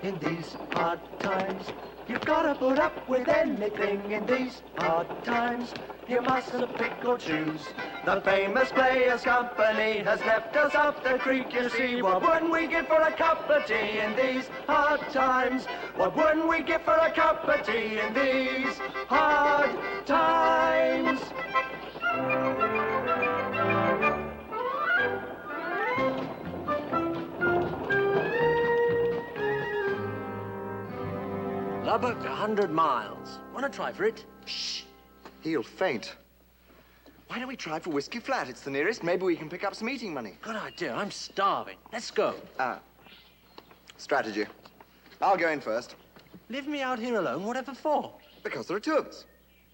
In these hard times, you've got to put up with anything. In these hard times, you mustn't pick or choose. The famous Players Company has left us up the creek, you see. What wouldn't we give for a cup of tea in these hard times? What wouldn't we give for a cup of tea in these hard times? Lubbock, 100 miles. Want to try for it? Shh. He'll faint. Why don't we try for Whiskey Flat? It's the nearest. Maybe we can pick up some eating money. Good idea. I'm starving. Let's go. Strategy. I'll go in first. Leave me out here alone? Whatever for? Because there are two of us.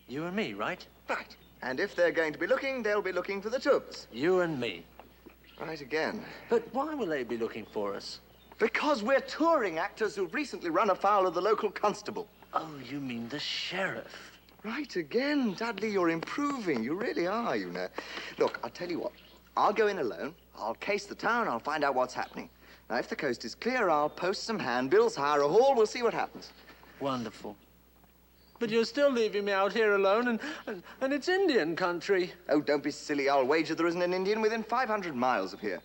You and me, right? Right. And if they're going to be looking, they'll be looking for the two of us. You and me. Right again. But why will they be looking for us? Because we're touring actors who've recently run afoul of the local constable. Oh, you mean the sheriff? Right again. Dudley, you're improving. You really are, you know. Look, I'll tell you what. I'll go in alone. I'll case the town. I'll find out what's happening. Now, if the coast is clear, I'll post some handbills, hire a hall. We'll see what happens. Wonderful. But you're still leaving me out here alone, and it's Indian country. Oh, don't be silly. I'll wager there isn't an Indian within 500 miles of here.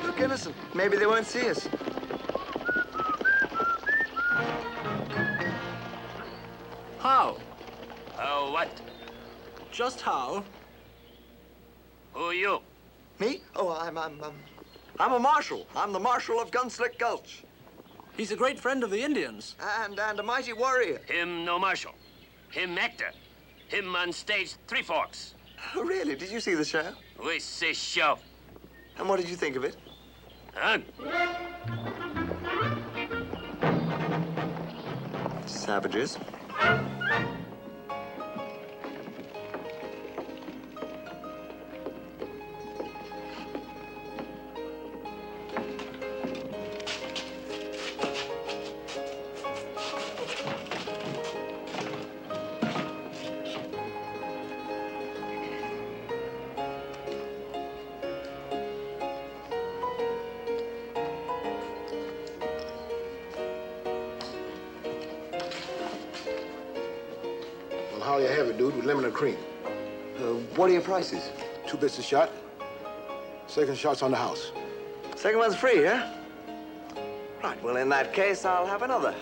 Look, innocent. Maybe they won't see us. How? Oh, what? Just how? Who are you? Me? Oh, I'm a marshal. I'm the Marshal of Gunslick Gulch. He's a great friend of the Indians. And a mighty warrior. Him no marshal. Him actor. Him on stage Three Forks. Oh, really? Did you see the show? We see show. And what did you think of it? Huh? Savages. How you have it, dude, with lemon and cream? What are your prices? 2 bits a shot. Second shot's on the house. Second one's free, huh? Right, well, in that case, I'll have another.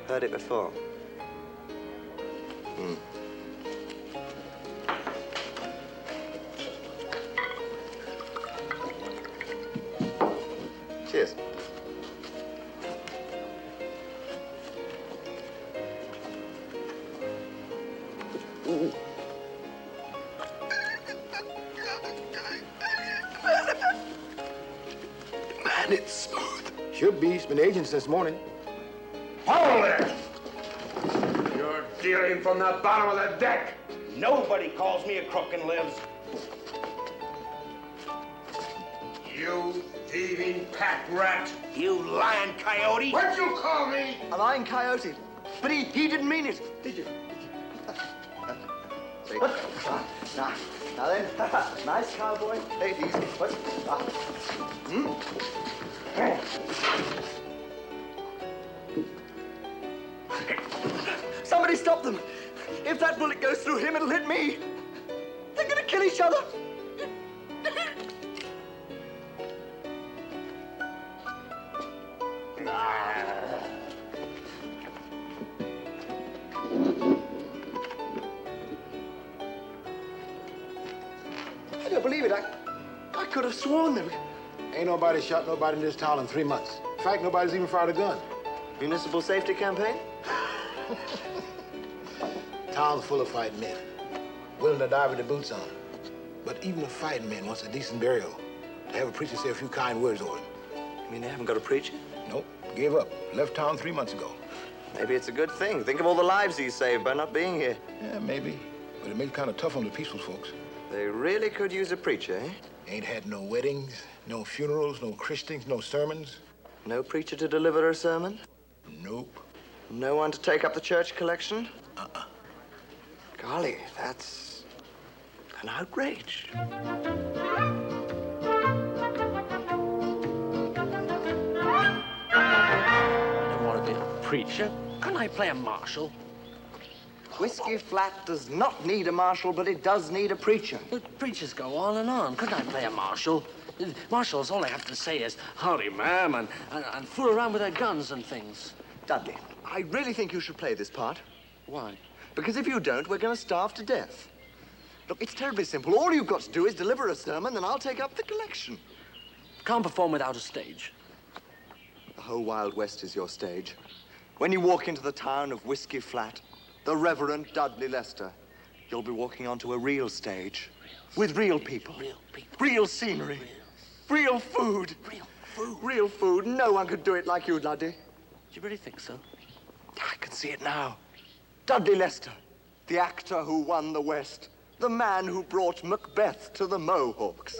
Heard it before. Cheers. Man, it's smooth. Should be. It's been aging since morning. Hold it! You're dealing from the bottom of the deck. Nobody calls me a crook and lives. You thieving pack rat. You lying coyote. What'd you call me? A lying coyote. But he didn't mean it, did you? See? Now then, nice cowboy. Take it easy. What? Somebody stop them. If that bullet goes through him, it'll hit me. They're gonna kill each other. I don't believe it. I could have sworn them. Ain't nobody shot nobody in this town in 3 months. In fact, nobody's even fired a gun. Municipal safety campaign? Town's full of fighting men, willing to die with their boots on. But even a fighting man wants a decent burial. To have a preacher say a few kind words over him. You mean they haven't got a preacher? Nope, gave up. Left town 3 months ago. Maybe it's a good thing. Think of all the lives he saved by not being here. Yeah, maybe. But it makes it kind of tough on the peaceful folks. They really could use a preacher, eh? Ain't had no weddings, no funerals, no christenings, no sermons. No preacher to deliver a sermon? Nope. No one to take up the church collection? Golly, that's an outrage. I don't want to be a preacher. Couldn't I play a marshal? Whiskey Flat does not need a marshal, but it does need a preacher. But preachers go on and on. Couldn't I play a marshal? Marshals, all they have to say is, howdy, ma'am, and fool around with their guns and things. Dudley, I really think you should play this part. Why? Because if you don't, we're going to starve to death. Look, it's terribly simple. All you've got to do is deliver a sermon, then I'll take up the collection. Can't perform without a stage. The whole Wild West is your stage. When you walk into the town of Whiskey Flat, the Reverend Dudley Lester, you'll be walking onto a real stage. With real people. Real scenery. Real food. Real food. No one could do it like you, Dudley. Do you really think so? I can see it now. Dudley Lester, the actor who won the West. The man who brought Macbeth to the Mohawks.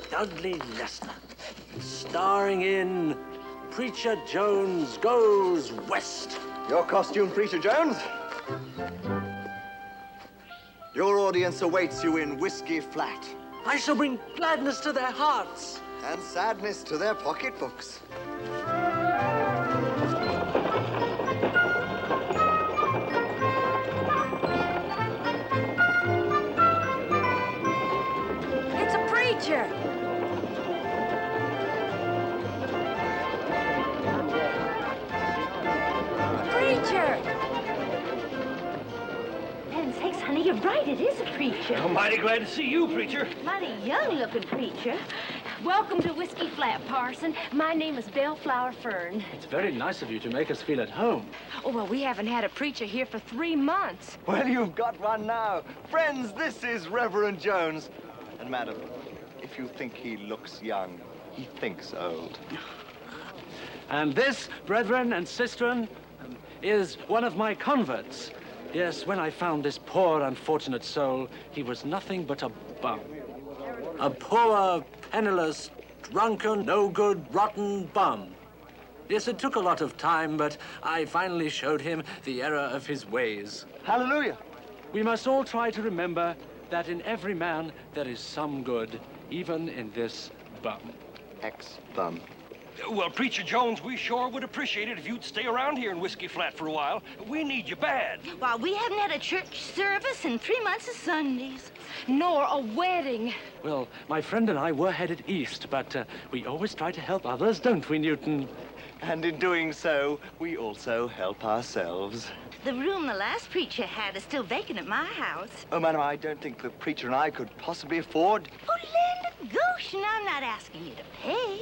Dudley Lester, starring in Preacher Jones Goes West. Your costume, Preacher Jones. Your audience awaits you in Whiskey Flat. I shall bring gladness to their hearts. And sadness to their pocketbooks. It's a preacher. Preacher! Heaven's sakes, honey, you're right. It is a preacher. I'm mighty glad to see you, preacher. Mighty young-looking preacher. Welcome to Whiskey Flat, Parson. My name is Bellflower Fern. It's very nice of you to make us feel at home. Oh, well, we haven't had a preacher here for 3 months. Well, you've got one now. Friends, this is Reverend Jones. And, madam, if you think he looks young, he thinks old. And this, brethren and sistren, is one of my converts. Yes, when I found this poor, unfortunate soul, he was nothing but a bum. A poor, penniless, drunken, no-good, rotten bum. Yes, it took a lot of time, but I finally showed him the error of his ways. Hallelujah. We must all try to remember that in every man there is some good, even in this bum. Ex-bum. Well, Preacher Jones, we sure would appreciate it if you'd stay around here in Whiskey Flat for a while. We need you bad. Well, we haven't had a church service in 3 months of Sundays. Nor a wedding. Well, my friend and I were headed east, but we always try to help others, don't we, Newton? And in doing so, we also help ourselves. The room the last preacher had is still vacant at my house. Oh, madam, I don't think the preacher and I could possibly afford... Oh, Linda Goshen, I'm not asking you to pay.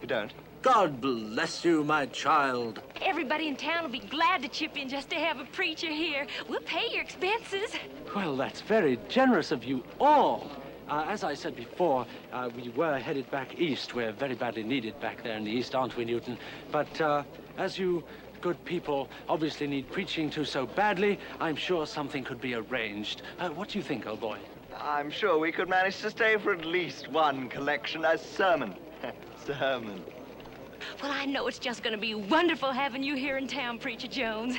You don't? God bless you, my child. Everybody in town will be glad to chip in just to have a preacher here. We'll pay your expenses. Well, that's very generous of you all. As I said before, we were headed back east. We're very badly needed back there in the east, aren't we, Newton? But as you good people obviously need preaching to so badly, I'm sure something could be arranged. What do you think, old boy? I'm sure we could manage to stay for at least one collection as sermon. Sermon. Well, I know it's just going to be wonderful having you here in town, Preacher Jones.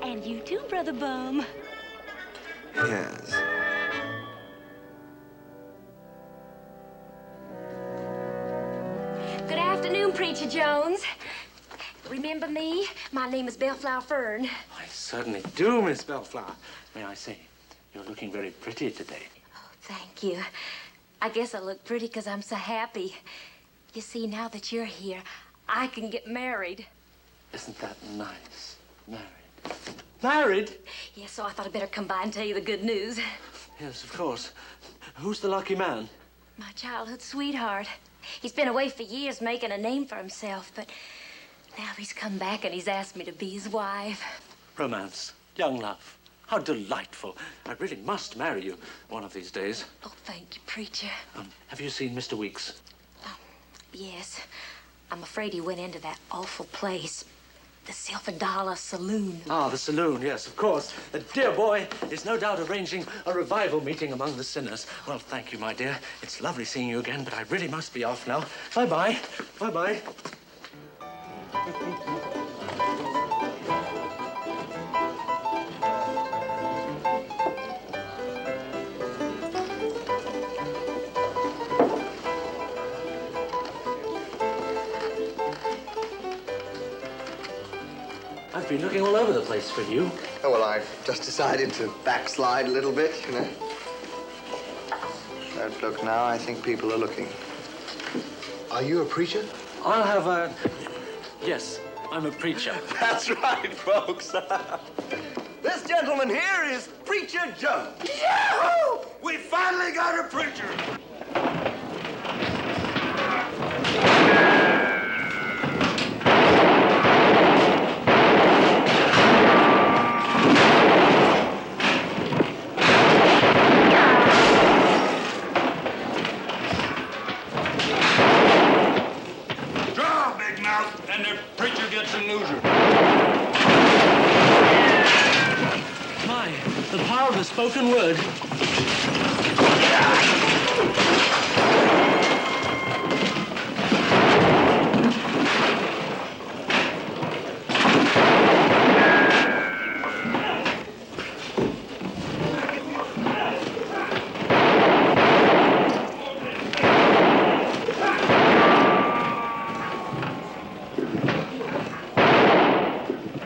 And you too, Brother Bum. Yes. Good afternoon, Preacher Jones. Remember me? My name is Bellflower Fern. I certainly do, Miss Bellflower. May I say, you're looking very pretty today. Oh, thank you. I guess I look pretty because I'm so happy. You see, now that you're here, I can get married. Isn't that nice? Married. Married? Yes, so I thought I'd better come by and tell you the good news. Yes, of course. Who's the lucky man? My childhood sweetheart. He's been away for years making a name for himself, but now he's come back and he's asked me to be his wife. Romance. Young love. How delightful. I really must marry you one of these days. Oh, thank you, Preacher. Have you seen Mr. Weeks? Yes. I'm afraid he went into that awful place. The Silver Dollar Saloon. Ah, the saloon, yes, of course. The dear boy is no doubt arranging a revival meeting among the sinners. Well, thank you, my dear. It's lovely seeing you again, but I really must be off now. Bye-bye. Bye-bye. I've been looking all over the place for you. Oh, well, I just decided to backslide a little bit, you know. Don't look now. I think people are looking. Are you a preacher? I'll have a... Yes, I'm a preacher. That's right, folks. This gentleman here is Preacher Jones. Yahoo! We finally got a preacher. Draw, big mouth, and the preacher gets a loser. My, the power of the spoken word.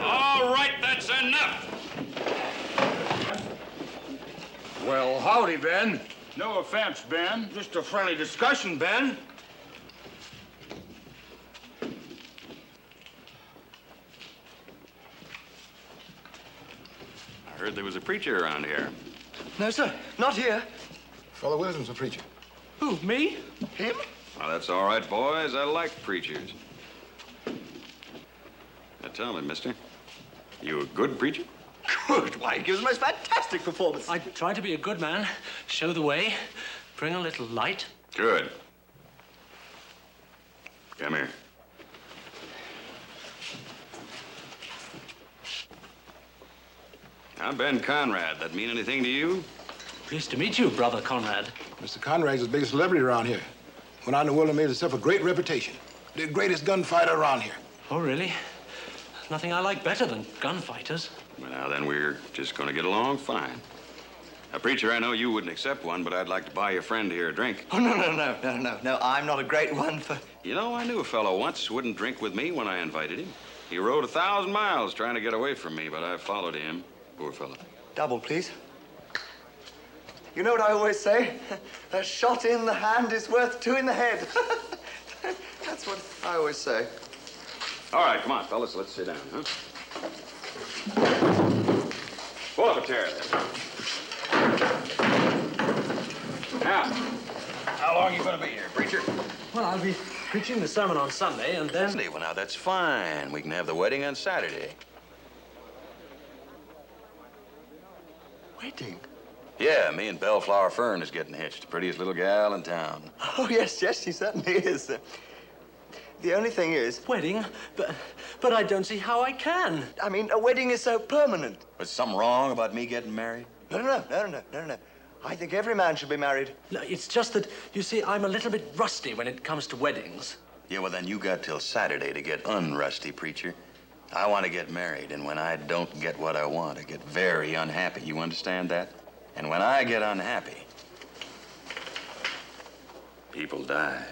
All right, that's enough. Well, howdy, Ben. No offense, Ben. Just a friendly discussion, Ben. I heard there was a preacher around here. No, sir, not here. Fellow Wisdom's a preacher. Who, me? Him? Well, that's all right, boys. I like preachers. Now tell me, mister, you a good preacher? Good. Why, he gives the most fantastic performance. I try to be a good man, show the way, bring a little light. Good. Come here. I'm Ben Conrad. That mean anything to you? Pleased to meet you, Brother Conrad. Mr. Conrad's the biggest celebrity around here. Went out in the world and made himself a great reputation. The greatest gunfighter around here. Oh, really? Nothing I like better than gunfighters. Well, now then, we're just gonna get along fine. Now, preacher, I know you wouldn't accept one, but I'd like to buy your friend here a drink. Oh, no. I'm not a great one for... You know, I knew a fellow once wouldn't drink with me when I invited him. He rode 1,000 miles trying to get away from me, but I followed him. Poor fellow. Double, please. You know what I always say? A shot in the hand is worth 2 in the head. That's what I always say. All right, come on, fellas, let's sit down, huh? Pull up a chair there. Now, how long are you going to be here, preacher? Well, I'll be preaching the sermon on Sunday, and then... Well, now, that's fine. We can have the wedding on Saturday. Wedding? Yeah, me and Bellflower Fern is getting hitched. Prettiest little gal in town. Oh, yes, she certainly is. The only thing is... Wedding? But I don't see how I can. I mean, a wedding is so permanent. Was something wrong about me getting married? No. I think every man should be married. No, it's just that, you see, I'm a little bit rusty when it comes to weddings. Yeah, well, then you got till Saturday to get unrusty, preacher. I want to get married, and when I don't get what I want, I get very unhappy. You understand that? And when I get unhappy, people die.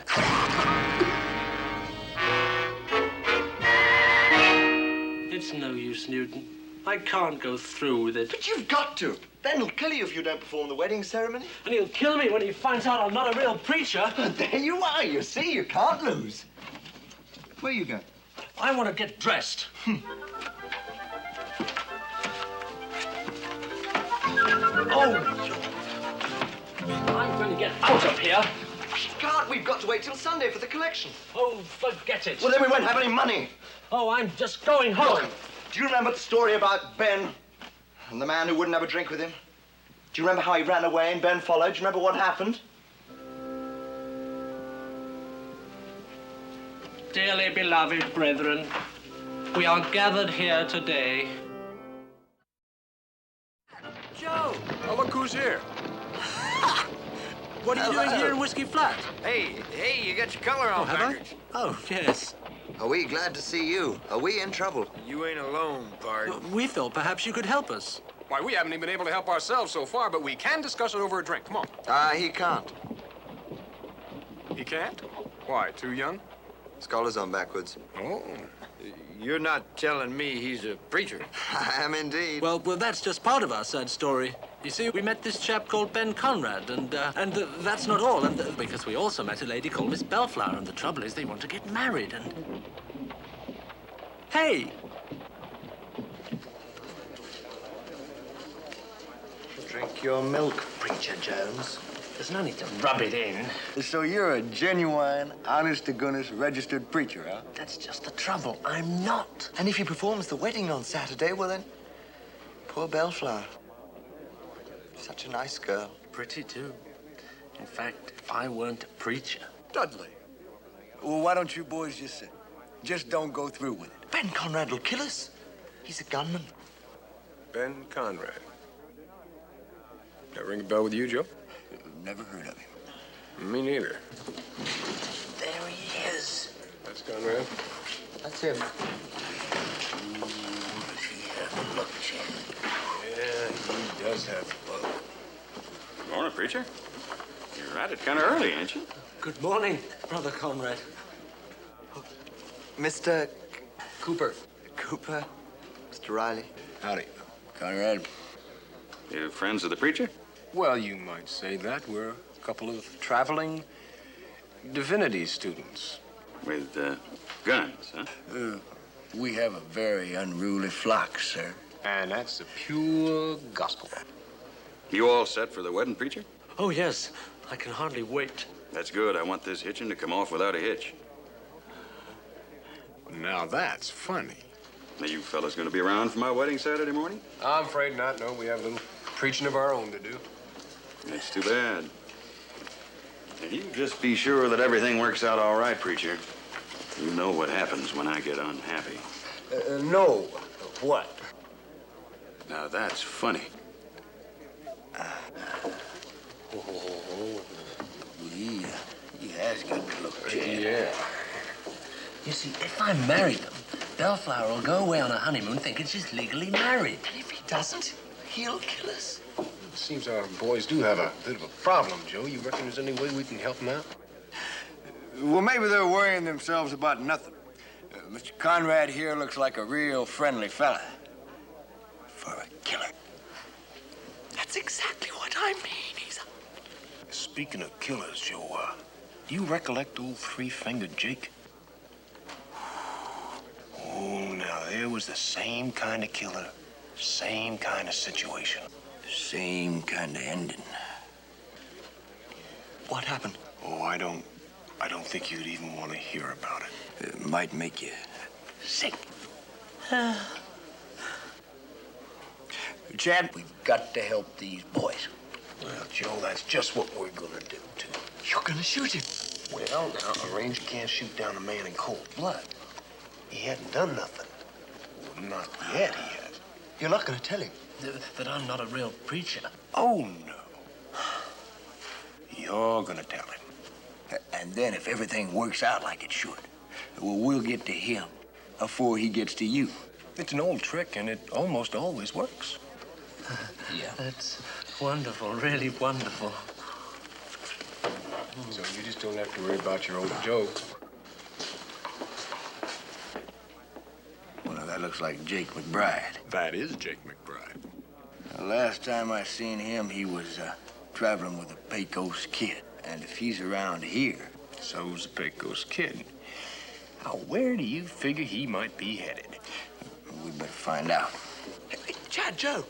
It's no use, Newton. I can't go through with it. But you've got to. Ben will kill you if you don't perform the wedding ceremony. And he'll kill me when he finds out I'm not a real preacher. There you are. You see, you can't lose. Where are you going? I want to get dressed. Oh! I'm going to get out of here. We can't. We've got to wait till Sunday for the collection. Oh, forget it. Well, then we won't have any money. Oh, I'm just going home. Look, do you remember the story about Ben and the man who wouldn't have a drink with him? Do you remember how he ran away and Ben followed? Do you remember what happened? Dearly beloved brethren, we are gathered here today. Joe! Oh, look who's here. What are you doing here in Whiskey Flat? Hey, you got your color on, have I? Oh, yes. Are we glad to see you? Are we in trouble? You ain't alone, Bart. We thought perhaps you could help us. Why, we haven't even been able to help ourselves so far, but we can discuss it over a drink. Come on. He can't. He can't? Why, too young? Scholars on backwards. Oh. You're not telling me he's a preacher. I am indeed. Well, that's just part of our sad story. You see, we met this chap called Ben Conrad, and that's not all. And because we also met a lady called Miss Bellflower, and the trouble is they want to get married, and... Hey! Drink your milk, Preacher Jones. There's no need to rub it in. So you're a genuine, honest-to-goodness registered preacher, huh? That's just the trouble. I'm not. And if he performs the wedding on Saturday, well then, poor Bellflower. Such a nice girl. Pretty, too. In fact, if I weren't a preacher... Dudley. Well, why don't you boys just don't go through with it? Ben Conrad will kill us. He's a gunman. Ben Conrad. That ring a bell with you, Joe? Never heard of him. Me neither. There he is. That's Conrad? That's him. Does he have a look, Chad? Yeah, he does have a look. Morning, preacher. You're at it kind of early, ain't you? Good morning, Brother Conrad. Oh, Mr. Cooper. Cooper. Mr. Riley. Howdy, Conrad. You friends of the preacher? Well, you might say that. We're a couple of traveling divinity students. With guns, huh? We have a very unruly flock, sir. And that's the pure gospel. You all set for the wedding, preacher? Oh, yes. I can hardly wait. That's good. I want this hitching to come off without a hitch. Now that's funny. Are you fellas going to be around for my wedding Saturday morning? I'm afraid not. No, we have a little preaching of our own to do. That's too bad. Now, you just be sure that everything works out all right, preacher. You know what happens when I get unhappy. No. What? Now that's funny. He has got the look, Chad. Yeah. You see, if I marry them, Bellflower will go away on a honeymoon thinking she's legally married. And if he doesn't, he'll kill us. It seems our boys do have a bit of a problem, Joe. You reckon there's any way we can help them out? Well, maybe they're worrying themselves about nothing. Mr. Conrad here looks like a real friendly fella. For a killer. That's exactly what I mean. Speaking of killers, Joe, do you recollect old three-fingered Jake? Oh, now, there was the same kind of killer, same kind of situation. Same kind of ending. What happened? Oh, I don't think you'd even want to hear about it. It might make you sick. Chad, we've got to help these boys. Well, Joe, that's just what we're gonna do, too. You're gonna shoot him? Well, now, a ranger can't shoot down a man in cold blood. He hadn't done nothing. Well, not yet, he had. You're not gonna tell him? That I'm not a real preacher. Oh, no. You're gonna tell him. And then if everything works out like it should, well, we'll get to him before he gets to you. It's an old trick, and it almost always works. Yeah. That's wonderful, really wonderful. So you just don't have to worry about your old joke. Well, that looks like Jake McBride. That is Jake McBride. The last time I seen him, he was traveling with a Pecos kid. And if he's around here... So's the Pecos kid. Now, where do you figure he might be headed? We better find out. Hey, Chad, Joe,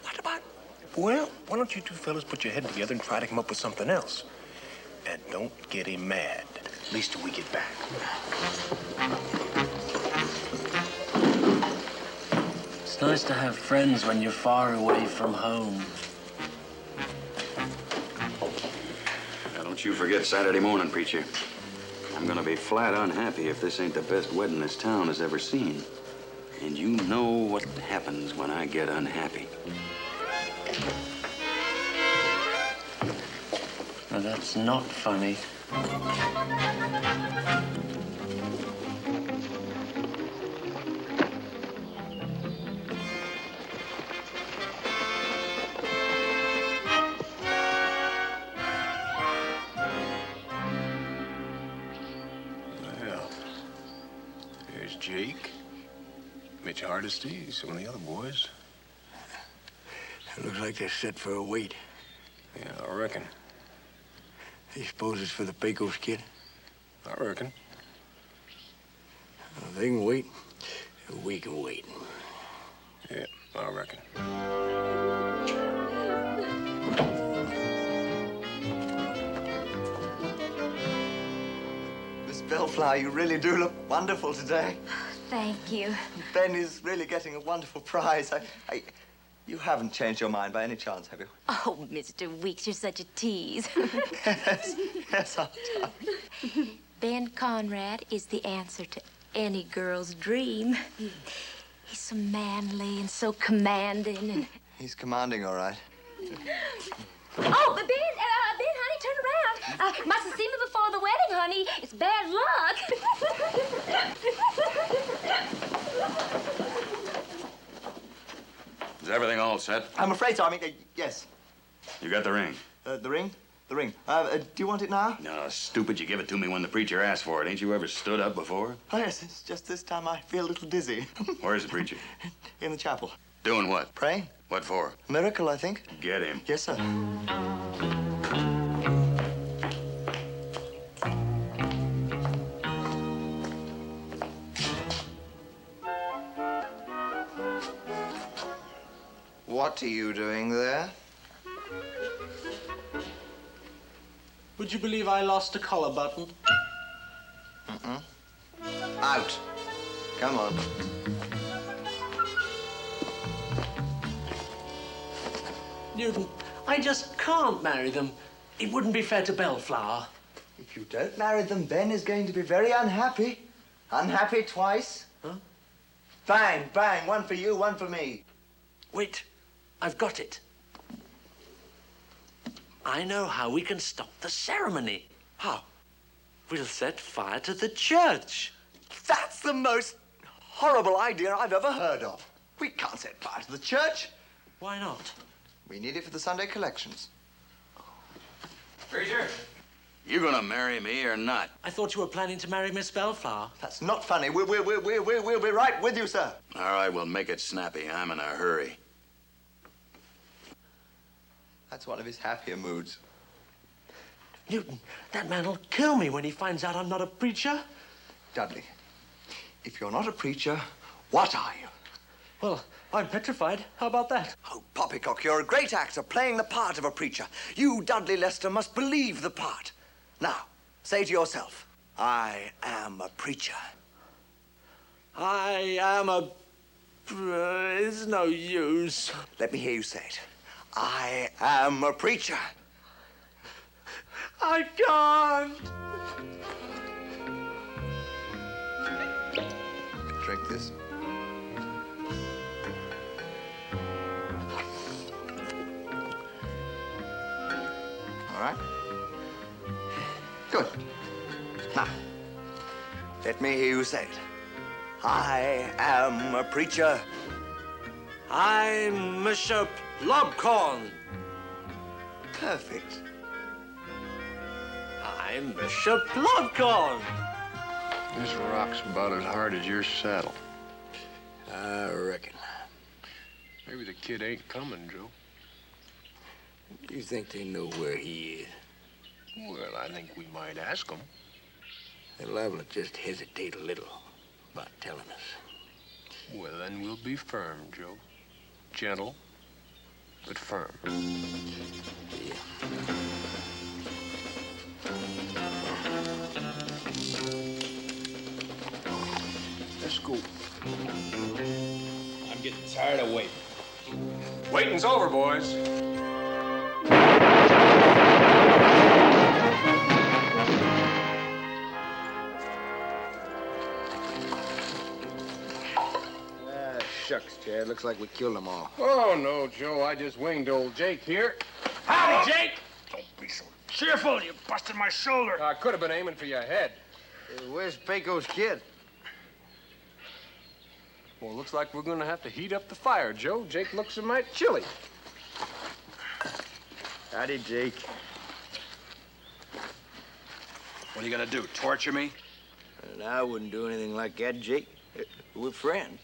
what about... Well, why don't you two fellas put your head together and try to come up with something else? And don't get him mad, at least till we get back. It's nice to have friends when you're far away from home. Now, don't you forget Saturday morning, preacher. I'm gonna be flat unhappy if this ain't the best wedding this town has ever seen. And you know what happens when I get unhappy. Now, that's not funny. Well, there's Jake, Mitch Hardesty, some of the other boys. It looks like they're set for a wait. Yeah, I reckon. You suppose it's for the Pecos kid? I reckon. Well, they can wait. We can wait. Yeah, I reckon. Miss Bellflower, you really do look wonderful today. Thank you. Ben is really getting a wonderful prize. You haven't changed your mind by any chance, have you? Oh, Mr. Weeks, you're such a tease. Yes, I'm done. Ben Conrad is the answer to any girl's dream. He's so manly and so commanding. And... He's commanding, all right. Oh, but Ben, honey, turn around. Must have seen me before the wedding, honey. It's bad luck. Is everything all set? I'm afraid so. I mean, yes. You got the ring? The ring? The ring. Do you want it now? No, stupid. You give it to me when the preacher asked for it. Ain't you ever stood up before? Oh, yes. It's just this time I feel a little dizzy. Where's the preacher? In the chapel. Doing what? Praying. What for? A miracle, I think. Get him. Yes, sir. What are you doing there? Would you believe I lost a collar button? Out. Come on. Newton, I just can't marry them. It wouldn't be fair to Bellflower. If you don't marry them, Ben is going to be very unhappy. Unhappy twice. Huh? Bang, bang. One for you, one for me. Wait, I've got it. I know how we can stop the ceremony. How? We'll set fire to the church. That's the most horrible idea I've ever heard of. We can't set fire to the church. Why not? We need it for the Sunday collections. Preacher, you gonna marry me or not? I thought you were planning to marry Miss Bellflower. That's not funny. We'll be right with you, sir. All right, we'll make it snappy. I'm in a hurry. That's one of his happier moods. Newton, that man will kill me when he finds out I'm not a preacher. Dudley, if you're not a preacher, what are you? Well, I'm petrified. How about that? Oh, Poppycock, you're a great actor playing the part of a preacher. You, Dudley Lester, must believe the part. Now, say to yourself, I am a preacher. I am a... It's no use. Let me hear you say it. I am a preacher. I can't. Drink this. All right. Good. Now, let me hear you say it. I am a preacher. I'm Bishop Lobcorn. Perfect. I'm Bishop Lobcorn. This rock's about as hard as your saddle. I reckon. Maybe the kid ain't coming, Joe. You think they know where he is? Well, I think we might ask him. They're liable to just hesitate a little about telling us. Well, then we'll be firm, Joe. Gentle, but firm. Yeah. Let's go. I'm getting tired of waiting. Waiting's over, boys. Shucks, Chad. Looks like we killed them all. Oh, no, Joe. I just winged old Jake here. Howdy, Jake! Don't be so cheerful. You busted my shoulder. I could have been aiming for your head. Where's Paco's kid? Well, looks like we're going to have to heat up the fire, Joe. Jake looks a mite chilly. Howdy, Jake. What are you gonna do, torture me? And I wouldn't do anything like that, Jake. We're friends.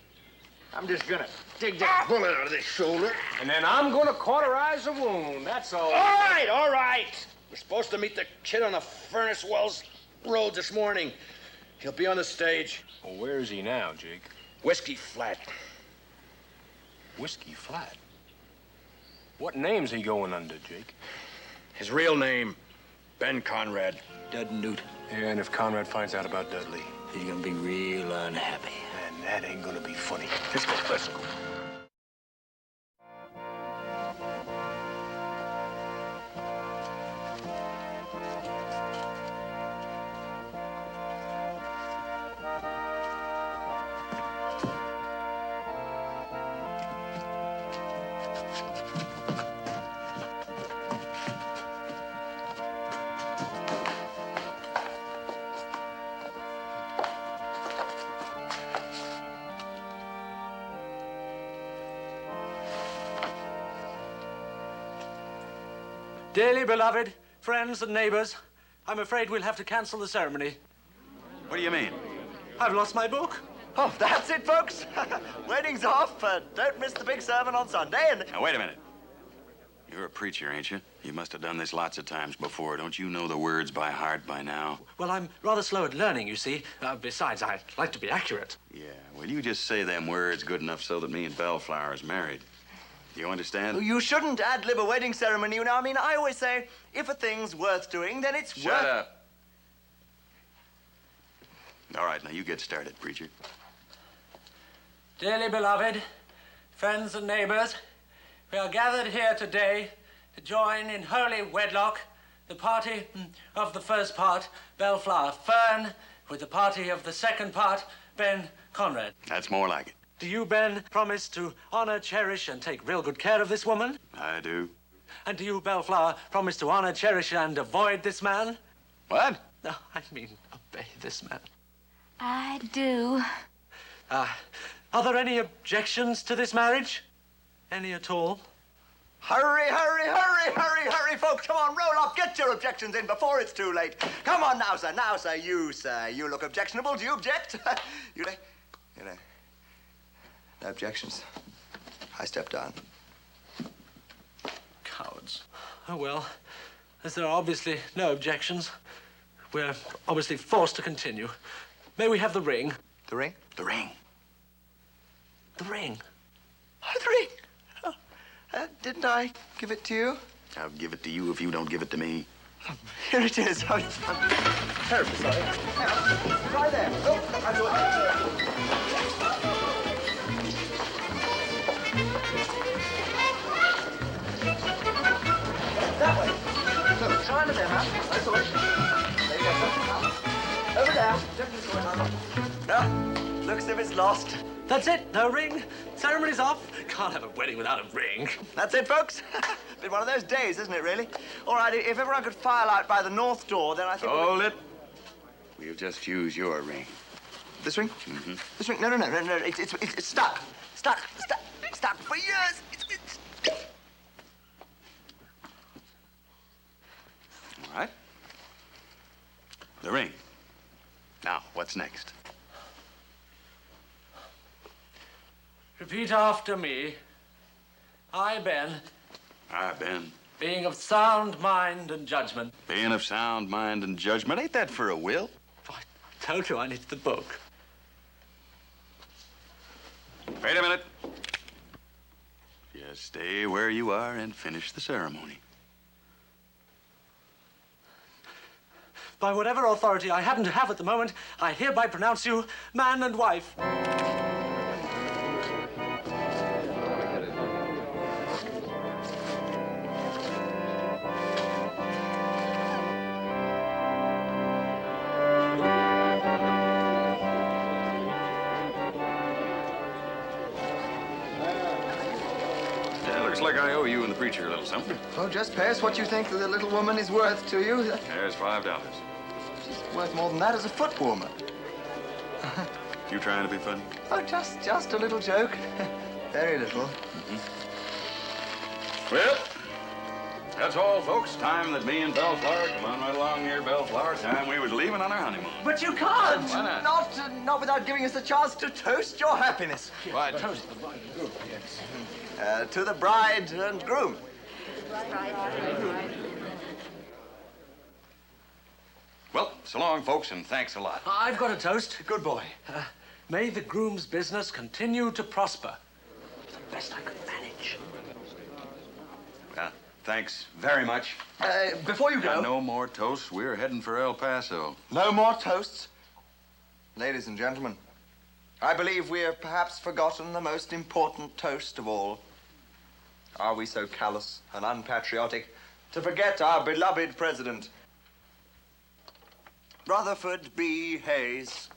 I'm just gonna dig that bullet out of this shoulder. And then I'm going to cauterize the wound. That's all. All right. We're supposed to meet the kid on the Furnace Wells Road this morning. He'll be on the stage. Well, where is he now, Jake? Whiskey Flat. Whiskey Flat? What name's he going under, Jake? His real name, Ben Conrad. Dud Newton. Yeah, and if Conrad finds out about Dudley, He's gonna be real unhappy. man, that ain't gonna be funny. Let's go, let's go. Dearly beloved friends and neighbors, I'm afraid we'll have to cancel the ceremony. What do you mean? I've lost my book. Oh, that's it, folks. Wedding's off. Don't miss the big sermon on Sunday. And Now, wait a minute. You're a preacher, ain't you? You must have done this lots of times before. Don't you know the words by heart by now? Well, I'm rather slow at learning, you see. Besides, I like to be accurate. Yeah, well, you just say them words good enough so that me and Bellflower's married. You understand? you shouldn't ad-lib a wedding ceremony, you know. I mean, I always say, if a thing's worth doing, then it's worth... Shut up. All right, now you get started, preacher. Dearly beloved friends and neighbors, we are gathered here today to join in holy wedlock the party of the first part, Bellflower Fern, with the party of the second part, Ben Conrad. That's more like it. Do you, Ben, promise to honor, cherish, and take real good care of this woman? I do. And do you, Bellflower, promise to honor, cherish, and avoid this man? What? No, I mean obey this man. I do. Are there any objections to this marriage? Any at all? Hurry, hurry, hurry, hurry, hurry, folks. Come on, roll up. Get your objections in before it's too late. Come on now, sir. Now, sir. You look objectionable. Do you object? You know. No objections. I step down. Cowards. Oh, well, as there are obviously no objections, we're obviously forced to continue. May we have the ring? The ring? The ring. The ring. Oh, the ring. Oh, didn't I give it to you? I'll give it to you if you don't give it to me. Here it is. I'm terribly sorry. Right there. Oh, I thought... That way. So, try under there, man. That's all right. There you go, sir. Over there. Gently going on. No, looks as if it's lost. That's it. No ring. Ceremony's off. Can't have a wedding without a ring. That's it, folks. Been one of those days, isn't it, really? All right, if everyone could file out by the north door, then I think... Hold it. We'll just use your ring. This ring? Mm-hmm. This ring? No. It's stuck. Stuck for years. All right. The ring. Now, what's next? Repeat after me. I, Ben. I, Ben. Being of sound mind and judgment. Being of sound mind and judgment. Ain't that for a will? I told you I needed the book. Wait a minute. Just stay where you are and finish the ceremony. By whatever authority I happen to have at the moment, I hereby pronounce you man and wife. Looks like I owe you and the preacher a little something. Oh, just pay us what you think the little woman is worth to you. There's $5. She's worth more than that as a foot warmer. You trying to be funny? Oh, just a little joke. Very little. Well, that's all, folks. Time that me and Bellflower, come on right along here, Bellflower, time we was leaving on our honeymoon. But you can't. Why not? Not without giving us the chance to toast your happiness. Why? Toast the bride and groom, yes. To the bride and groom. Well, so long, folks, and thanks a lot. I've got a toast. Good boy. May the groom's business continue to prosper. It's the best I could manage. Thanks very much. Before you go... No more toasts. We're heading for El Paso. No more toasts? Ladies and gentlemen, I believe we have perhaps forgotten the most important toast of all. Are we so callous and unpatriotic to forget our beloved president, Rutherford B. Hayes?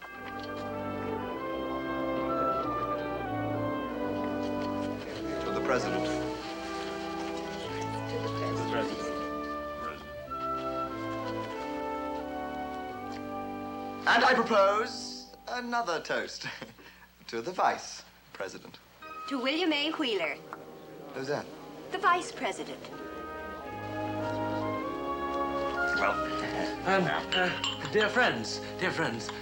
To the president. And I propose another toast to the vice president. To William A. Wheeler, Who's that? the vice president. Dear friends,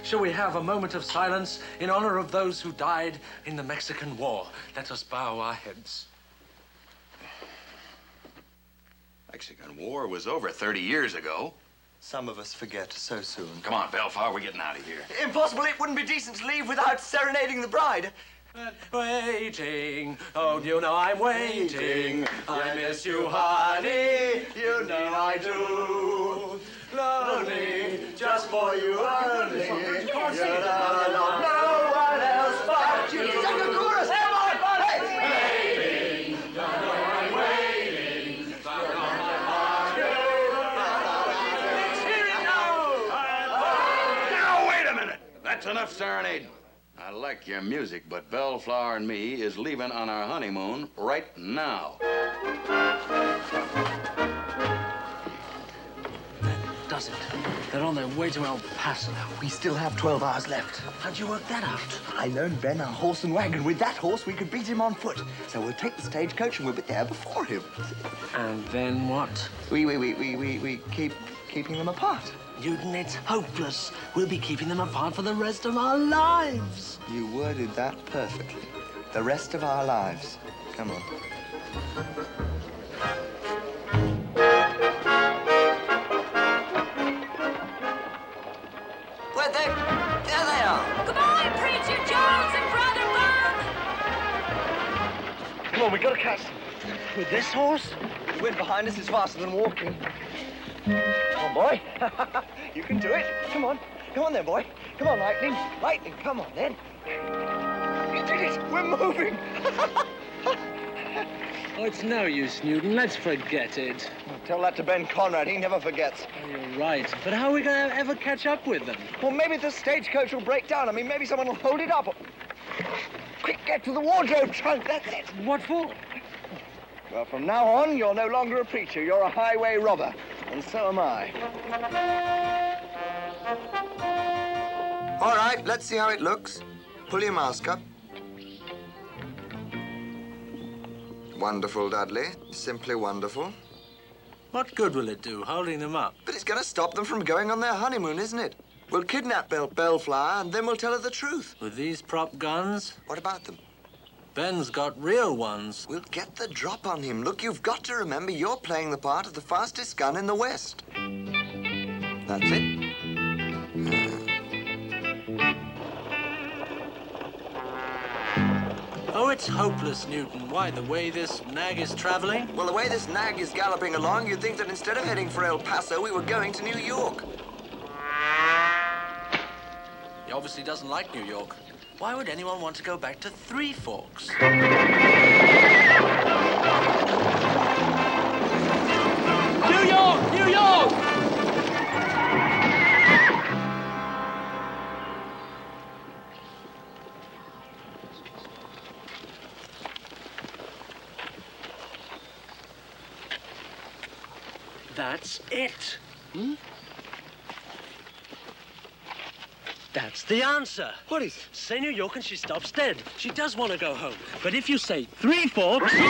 shall we have a moment of silence in honor of those who died in the Mexican War? Let us bow our heads. Mexican War was over 30 years ago. Some of us forget so soon. Come on, Belfast, we're getting out of here. Impossible. It wouldn't be decent to leave without serenading the bride. Waiting, oh, you know I'm waiting. I miss you, honey, you know I do. Lonely, just for you only. You're not alone, no one else but you. It's like a chorus. Hey, waiting, you know I'm waiting. Now, wait a minute. That's enough serenade. I like your music, but Bellflower and me is leaving on our honeymoon right now. That does it. They're on their way to El Paso. We still have 12 hours left. How'd you work that out? I loaned Ben a horse and wagon. With that horse, we could beat him on foot. So we'll take the stagecoach and we'll be there before him. And then what? We keep keeping them apart. Newton, it's hopeless. We'll be keeping them apart for the rest of our lives. You worded that perfectly. The rest of our lives. Come on. Where they? There they are. Goodbye, Preacher Jones and Brother Bob. Come on, we gotta catch them. With this horse? The wind behind us is faster than walking. Come on, boy. You can do it. Come on. Come on then, boy. Come on, Lightning. Lightning, come on then. You did it. We're moving. Oh, it's no use, Newton. Let's forget it. Tell that to Ben Conrad. He never forgets. Oh, you're right. But how are we going to ever catch up with them? Well, maybe the stagecoach will break down. I mean, maybe someone will hold it up. Quick, get to the wardrobe trunk. That's it. What for? Well, from now on, you're no longer a preacher. You're a highway robber. And so am I. All right, let's see how it looks. Pull your mask up. Wonderful, Dudley. Simply wonderful. What good will it do, holding them up? But it's going to stop them from going on their honeymoon, isn't it? We'll kidnap Bellflower, and then we'll tell her the truth. With these prop guns? What about them? Ben's got real ones. We'll get the drop on him. Look, you've got to remember you're playing the part of the fastest gun in the West. That's it. Oh, it's hopeless, Newton. Why, the way this nag is traveling? Well, the way this nag is galloping along, you'd think that instead of heading for El Paso, we were going to New York. He obviously doesn't like New York. Why would anyone want to go back to Three Forks? New York! New York! That's it. That's the answer. What is? Say New York and she stops dead. She does want to go home. But if you say Three Forks... Hey,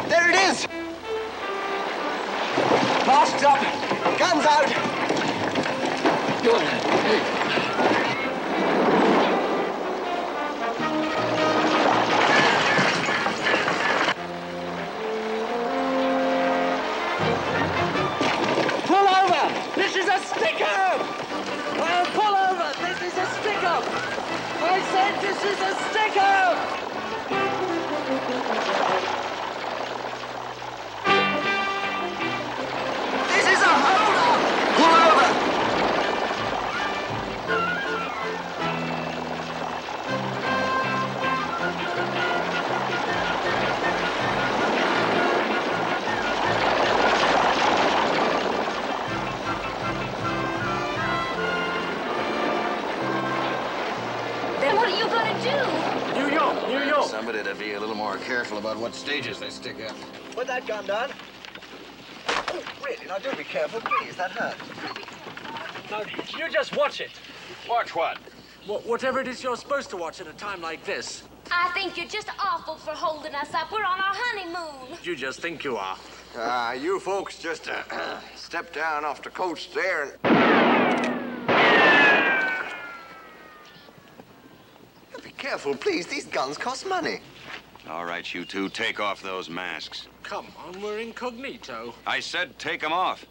there it is! Masks up, guns out. Good. somebody to be a little more careful about what stages they stick up. Put that gun down. Oh, really? Now, do be careful, please. That hurt. Now, you just watch it. Watch what? Whatever it is you're supposed to watch at a time like this. I think you're just awful for holding us up. We're on our honeymoon. You just think you are. You folks just step down off the coach there and... Be careful, please. These guns cost money. All right, you two, take off those masks. Come on, we're incognito. I said take them off.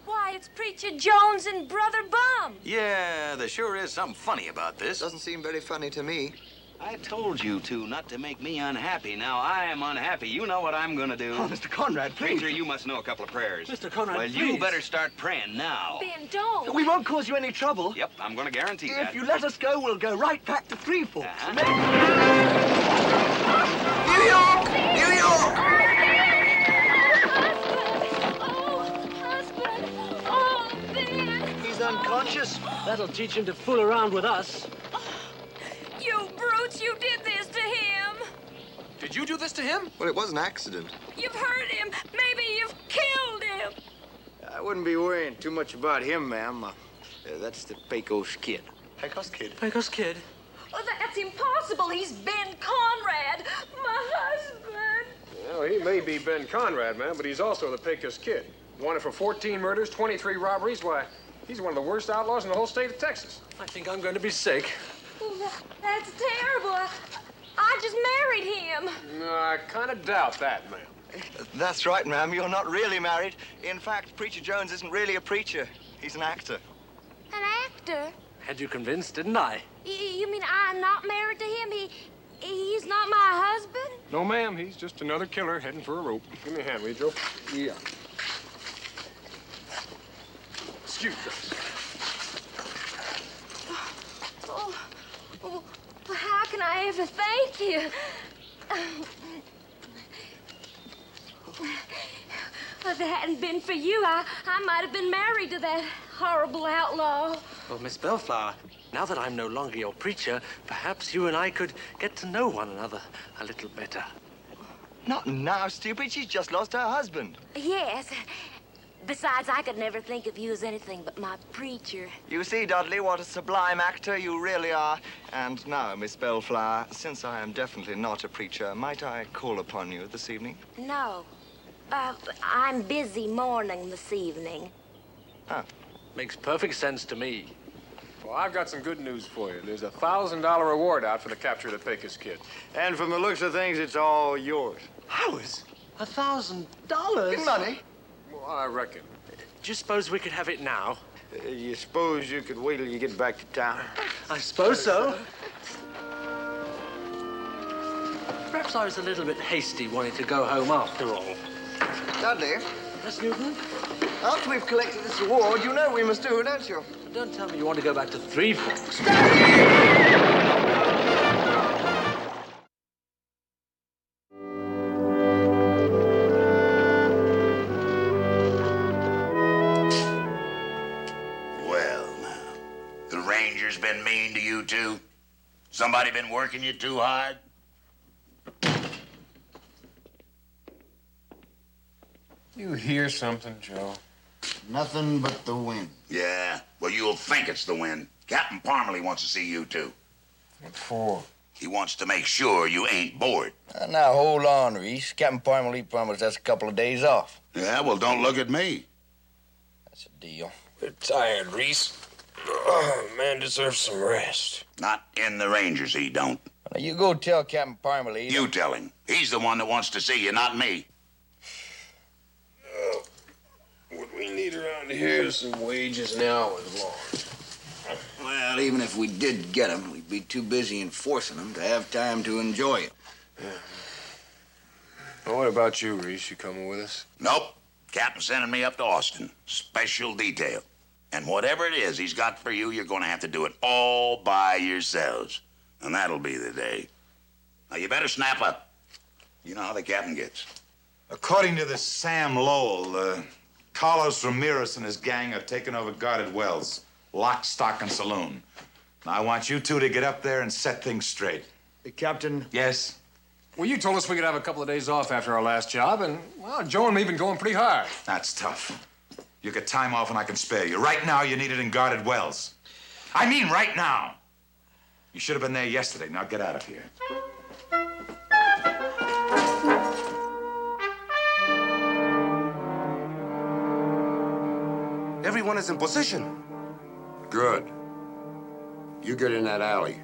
Why, it's Preacher Jones and Brother Bum. Yeah, there sure is something funny about this. Doesn't seem very funny to me. I told you two not to make me unhappy. Now I am unhappy. You know what I'm gonna do. Oh, Mr. Conrad, please. Preacher, you must know a couple of prayers. Mr. Conrad, well, please. you better start praying now. Ben, don't. We won't cause you any trouble. Yep, I'm gonna guarantee that. If you let us go, we'll go right back to Three Forks. Uh-huh. New York! New York! He's unconscious. That'll teach him to fool around with us. You brutes, you did this to him. Did you do this to him? Well, it was an accident. You've hurt him. Maybe you've killed him. I wouldn't be worrying too much about him, ma'am. That's the Pecos kid. Pecos kid? Pecos kid? Oh, that's impossible. He's Ben Conrad, my husband. Well, he may be Ben Conrad, man, but he's also the Pecos kid. Wanted for 14 murders, 23 robberies. Why, he's one of the worst outlaws in the whole state of Texas. I think I'm going to be sick. Oh, that's terrible. I just married him. No, I kind of doubt that, ma'am. That's right, ma'am. You're not really married. In fact, Preacher Jones isn't really a preacher. He's an actor. An actor? Had you convinced, didn't I? You mean I'm not married to him? He's not my husband? No, ma'am. He's just another killer heading for a rope. Give me a hand, will you, Joe? Yeah. Excuse us. Well, how can I ever thank you? If it hadn't been for you, I might have been married to that horrible outlaw. Well, Miss Bellflower, now that I'm no longer your preacher, perhaps you and I could get to know one another a little better. Not now, stupid. She's just lost her husband. Yes. Besides, I could never think of you as anything but my preacher. You see, Dudley, what a sublime actor you really are. And now, Miss Bellflower, since I am definitely not a preacher, might I call upon you this evening? No. I'm busy mourning this evening. Oh. Makes perfect sense to me. Well, I've got some good news for you. There's a $1,000 reward out for the capture of the Pecos kid. And from the looks of things, it's all yours. Ours? $1,000? In money? Well, I reckon. Do you suppose we could have it now? You suppose you could wait till you get back to town? I suppose so. Perhaps I was a little bit hasty wanting to go home after all. Dudley? Yes, Newton? After we've collected this reward, you know what we must do, don't you? Don't tell me you want to go back to Three Forks. Well, now, the Ranger's been mean to you two? Somebody been working you too hard? You hear something, Joe? Nothing but the wind. Yeah, well, you'll think it's the wind. Captain Parmalee wants to see you two. What for? He wants to make sure you ain't bored. Now, hold on, Reese. Captain Parmalee promised us a couple of days off. Yeah, well, don't look at me. That's a deal. We're tired, Reese. Man deserves some rest. Not in the Rangers, he don't. Now, you go tell Captain Parmalee. You tell him. He's the one that wants to see you, not me. What we need around here is some wages and hours long. Well, even if we did get them, we'd be too busy enforcing them to have time to enjoy it. Yeah. Well, what about you, Reese? You coming with us? Nope. Captain's sending me up to Austin. Special detail. And whatever it is he's got for you, you're going to have to do it all by yourselves. And that'll be the day. Now, you better snap up. You know how the captain gets. According to this Sam Lowell, Carlos Ramirez and his gang have taken over guarded wells, lock, stock, and saloon. I want you two to get up there and set things straight. Captain. Yes? Well, you told us we could have a couple of days off after our last job, and, well, Joe and me have been going pretty hard. That's tough. You get time off and I can spare you. Right now, you need it in guarded wells. I mean right now. You should have been there yesterday. Now get out of here. Everyone is in position. Good. You get in that alley.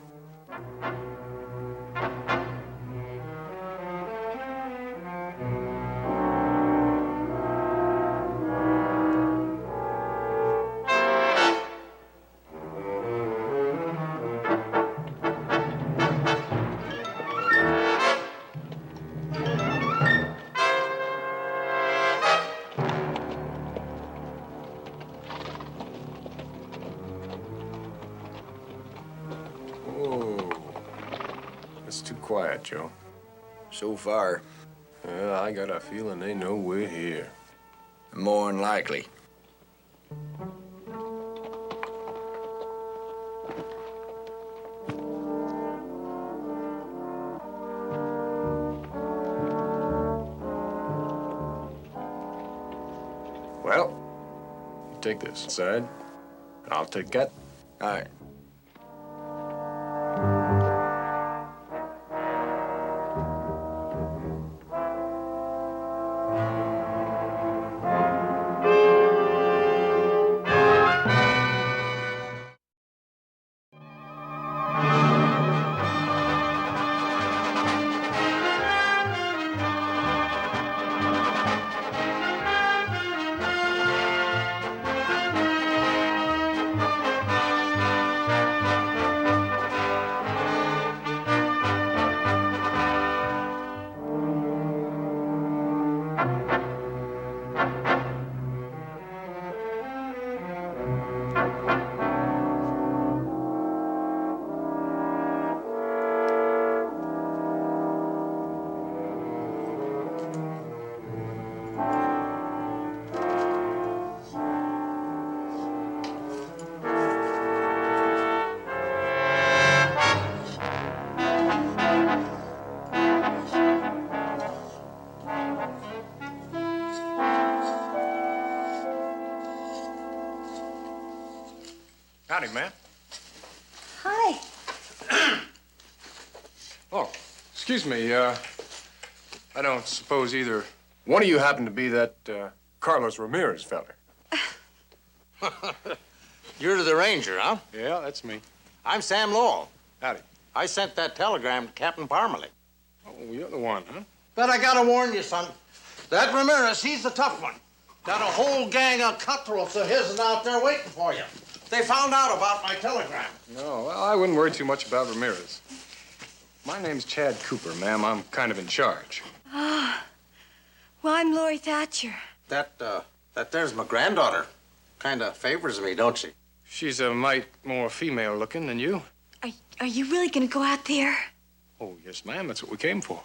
It's too quiet, Joe. So far. Well, I got a feeling they know we're here. More than likely. Well, you take this side. I'll take that. All right. Howdy, man. Hi. Oh, excuse me. I don't suppose either one of you happen to be that Carlos Ramirez feller. You're the ranger, huh? Yeah, that's me. I'm Sam Lowell. Howdy. I sent that telegram to Captain Parmalee. Oh, you're the one, huh? But I gotta warn you, son. That Ramirez, he's the tough one. Got a whole gang of cutthroats of his out there waiting for you. They found out about my telegram. No, well, I wouldn't worry too much about Ramirez. My name's Chad Cooper, ma'am. I'm kind of in charge. Ah. Well, I'm Lori Thatcher. That there's my granddaughter. Kind of favors me, don't she? She's a mite more female-looking than you. Are you really gonna go out there? Oh, yes, ma'am. That's what we came for.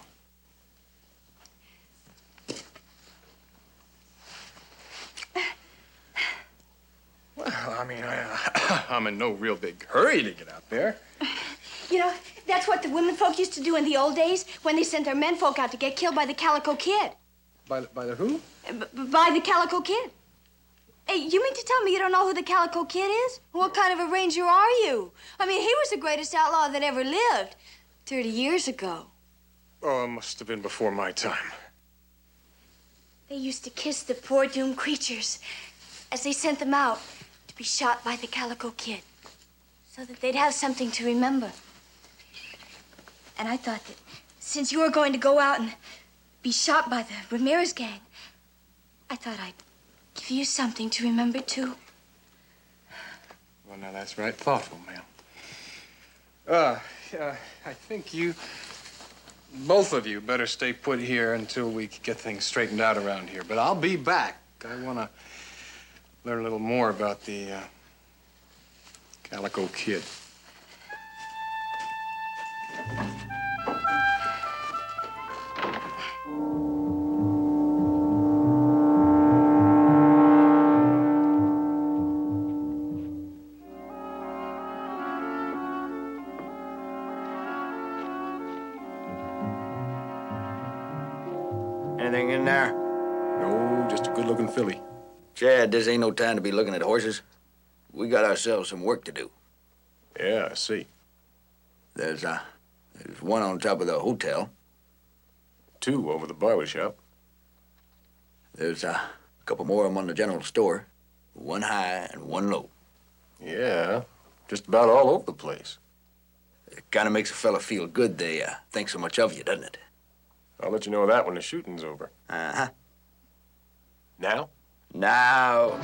Well, I mean, I'm in no real big hurry to get out there. You know, that's what the women folk used to do in the old days when they sent their men folk out to get killed by the Calico Kid. By the who? By the Calico Kid. Hey, you mean to tell me you don't know who the Calico Kid is? What kind of a ranger are you? I mean, he was the greatest outlaw that ever lived 30 years ago. Oh, it must have been before my time. They used to kiss the poor doomed creatures as they sent them out to be shot by the Calico Kid so that they'd have something to remember. And I thought that since you were going to go out and be shot by the Ramirez gang, I thought I'd give you something to remember, too. Well, now, that's right thoughtful, ma'am. I think you, both of you, better stay put here until we get things straightened out around here. But I'll be back. I want to learn a little more about the Calico Kid. anything in there? No, just a good-looking filly. Chad, this ain't no time to be looking at horses. We got ourselves some work to do. Yeah, I see. There's one on top of the hotel. 2 over the barber shop. There's a couple more of them on the general store. 1 high and 1 low. Yeah, just about all over the place. It kind of makes a fella feel good they think so much of you, doesn't it? I'll let you know that when the shooting's over. Uh-huh. Now? Now.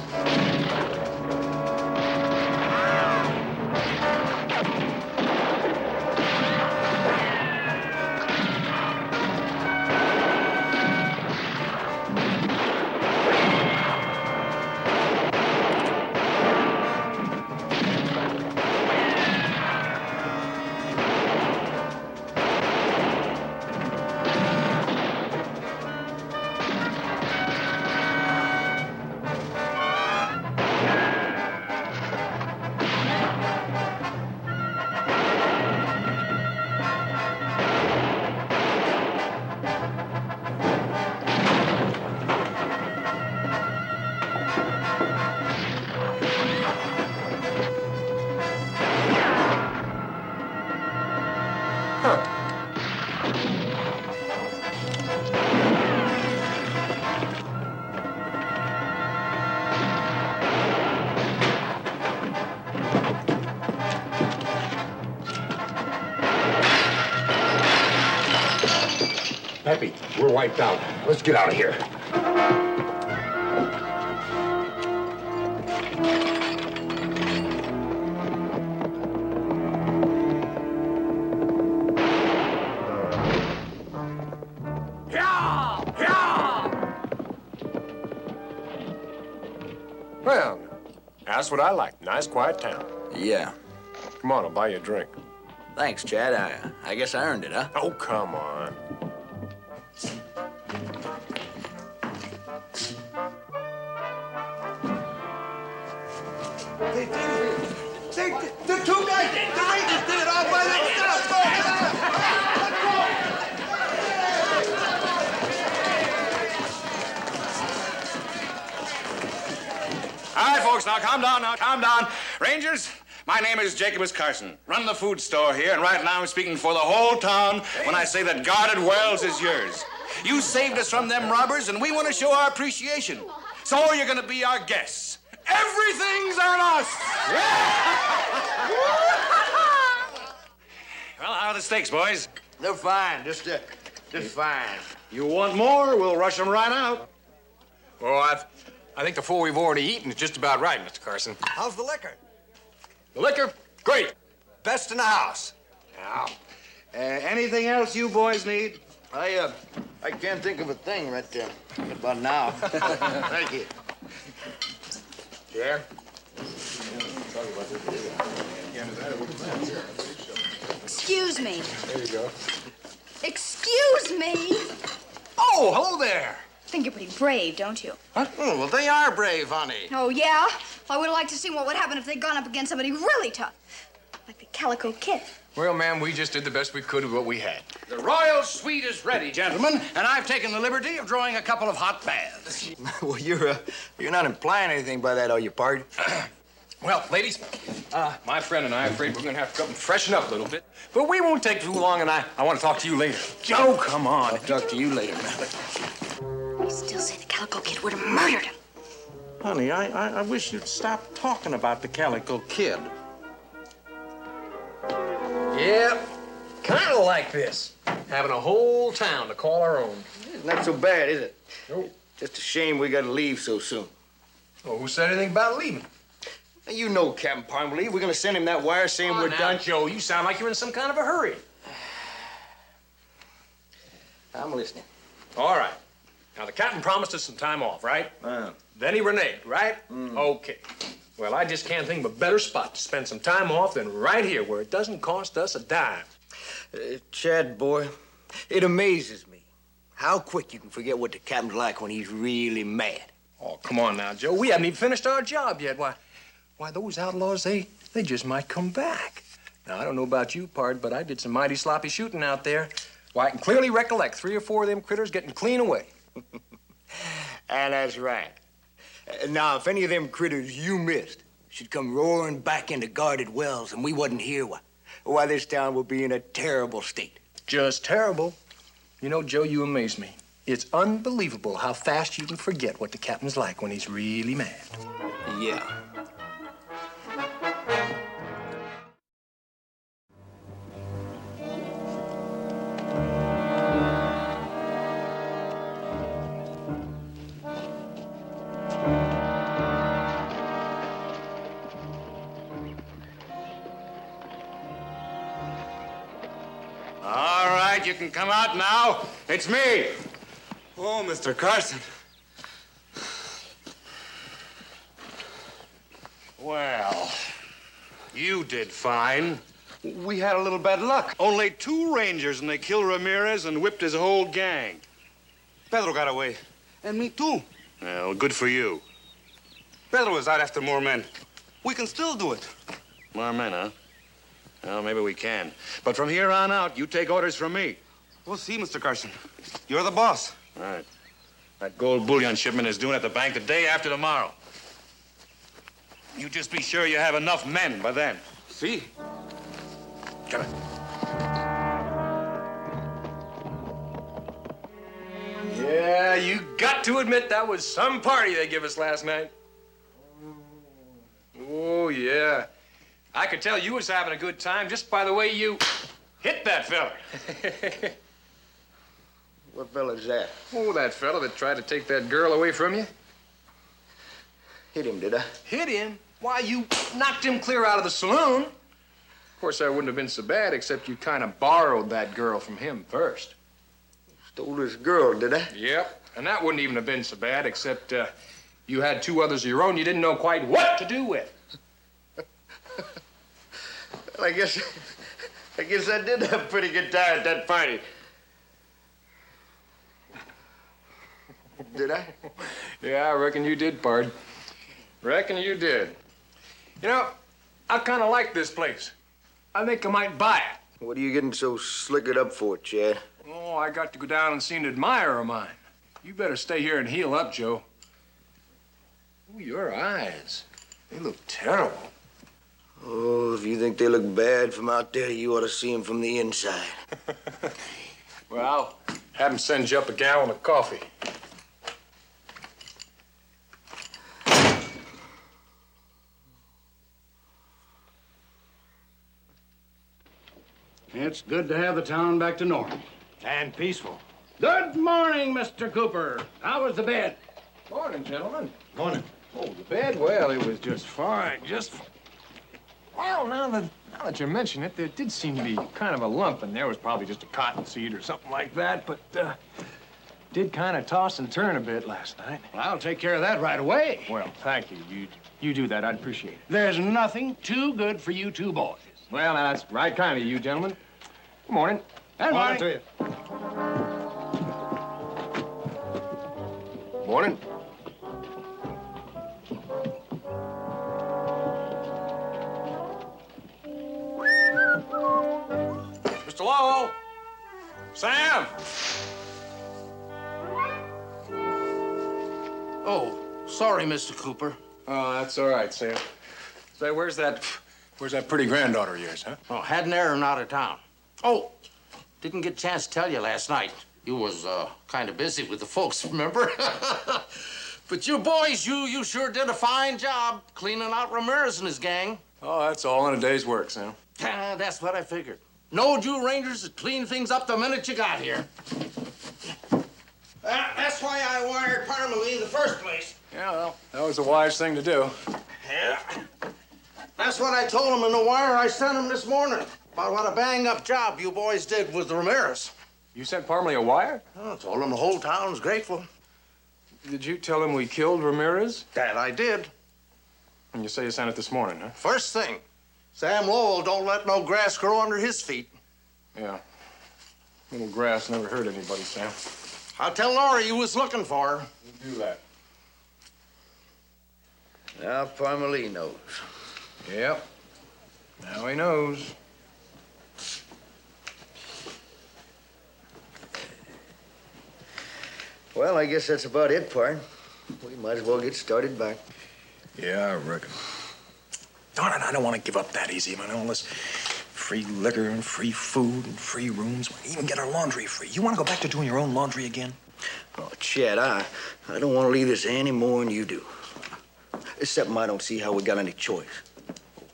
Peppy, we're wiped out. Let's get out of here. Well, that's what I like. Nice, quiet town. Yeah. Come on, I'll buy you a drink. Thanks, Chad. I guess I earned it, huh? Oh, come on. The 2 guys, the Rangers did it all by themselves. All right, folks, now calm down. Rangers, my name is Jacobus Carson. Run the food store here, and right now I'm speaking for the whole town when I say that guarded wells is yours. You saved us from them robbers, and we want to show our appreciation. So you're going to be our guests. Everything's on us. Well, how are the steaks, boys? They're fine, just fine. You want more? We'll rush them right out. Well, I think the 4 we've already eaten is just about right, Mr. Carson. How's the liquor? The liquor? Great. Best in the house. Now, anything else you boys need? I can't think of a thing right about now. Thank you. Yeah? Excuse me. There you go. Excuse me. Oh, hello there. Think you're pretty brave, don't you? Huh? Oh, well, they are brave, honey. Oh, yeah? I would have liked to see what would happen if they'd gone up against somebody really tough. Like the Calico Kid. Well, ma'am, we just did the best we could with what we had. The royal suite is ready, gentlemen, and I've taken the liberty of drawing a couple of hot baths. Well, you're not implying anything by that, are you, Pard? Well, ladies, my friend and I are afraid we're going to have to come and freshen up a little bit. But we won't take too long, and I want to talk to you later. Joe, come on. I'll talk to you later, man. I still say the Calico Kid would have murdered him. Honey, I wish you'd stop talking about the Calico Kid. Yeah, kind of like this. Having a whole town to call our own. It's not so bad, is it? Nope. Just a shame we got to leave so soon. Well, who said anything about leaving? Now, you know Captain Parmalee. We're going to send him that wire saying we're now, done. Joe, you sound like you're in some kind of a hurry. I'm listening. All right. Now, the captain promised us some time off, right? Then he reneged, right? Okay. Well, I just can't think of a better spot to spend some time off than right here, where it doesn't cost us a dime. Chad, boy, it amazes me how quick you can forget what the captain's like when he's really mad. Oh, come on now, Joe. We haven't even finished our job yet. Why, those outlaws, they just might come back. Now, I don't know about you, Pard, but I did some mighty sloppy shooting out there. Why, I can clearly recollect 3 or 4 of them critters getting clean away. And that's right. Now, if any of them critters you missed should come roaring back into guarded wells and we wasn't here, why, this town will be in a terrible state. Just terrible. You know, Joe, you amaze me. It's unbelievable how fast you can forget what the captain's like when he's really mad. Yeah. All right, you can come out now. It's me. Oh, Mr. Carson. Well, you did fine. We had a little bad luck. Only 2 Rangers, and they killed Ramirez and whipped his whole gang. Pedro got away. And me, too. Well, good for you. Pedro is out after more men. We can still do it. More men, huh? Well, maybe we can. But from here on out, you take orders from me. We'll see, Mr. Carson. You're the boss. All right. That gold bullion shipment is due at the bank the day after tomorrow. You just be sure you have enough men by then. See? Come on. Yeah, you got to admit that was some party they give us last night. Oh, yeah. I could tell you was having a good time just by the way you hit that fella. What fella's that? Oh, that fella that tried to take that girl away from you. Hit him, did I? Hit him? Why, you knocked him clear out of the saloon. Of course, that wouldn't have been so bad, except you kind of borrowed that girl from him first. Stole this girl, did I? Yep, and that wouldn't even have been so bad, except you had 2 others of your own you didn't know quite what to do with. Well, I guess I did have a pretty good time at that party. Did I? Yeah, I reckon you did, Pard. Reckon you did. You know, I kind of like this place. I think I might buy it. What are you getting so slickered up for, Chad? Oh, I got to go down and see an admirer of mine. You better stay here and heal up, Joe. Oh, your eyes. They look terrible. Oh, if you think they look bad from out there, you ought to see them from the inside. Well, I'll have him send you up a gallon of coffee. It's good to have the town back to normal. And peaceful. Good morning, Mr. Cooper. How was the bed? Morning, gentlemen. Morning. Oh, the bed? Well, it was just fine. Well, now that you mention it, there did seem to be kind of a lump in there. It was probably just a cotton seed or something like that, but did kind of toss and turn a bit last night. Well, I'll take care of that right away. Well, thank you. You do that. I'd appreciate it. There's nothing too good for you 2 boys. Well, now, that's right kind of you, gentlemen. Good morning. And morning to you. Morning. Mr. Lowell! Sam! Oh, sorry, Mr. Cooper. Oh, that's all right, Sam. Say, where's that pretty granddaughter of yours, huh? Oh, had an errand out of town. Oh, didn't get a chance to tell you last night. You was kind of busy with the folks, remember? But you boys, you sure did a fine job cleaning out Ramirez and his gang. Oh, that's all in a day's work, Sam. That's what I figured. Knowed you Rangers would clean things up the minute you got here. That's why I wired Parmalee in the first place. Yeah, well, that was a wise thing to do. Yeah. That's what I told him in the wire I sent him this morning. About what a bang-up job you boys did with Ramirez. You sent Parmalee a wire? Oh, I told him the whole town's grateful. Did you tell him we killed Ramirez? That I did. And you say you sent it this morning, huh? First thing, Sam Lowell don't let no grass grow under his feet. Yeah. Little grass never hurt anybody, Sam. I'll tell Laura you was looking for her. You do that. Now Parmalee knows. Yep. Now he knows. Well, I guess that's about it, pard. We might as well get started back. Yeah, I reckon. Darn it, I don't want to give up that easy, man. All this free liquor and free food and free rooms. We even get our laundry free. You want to go back to doing your own laundry again? Oh, Chad, I don't want to leave this any more than you do. Except I don't see how we got any choice.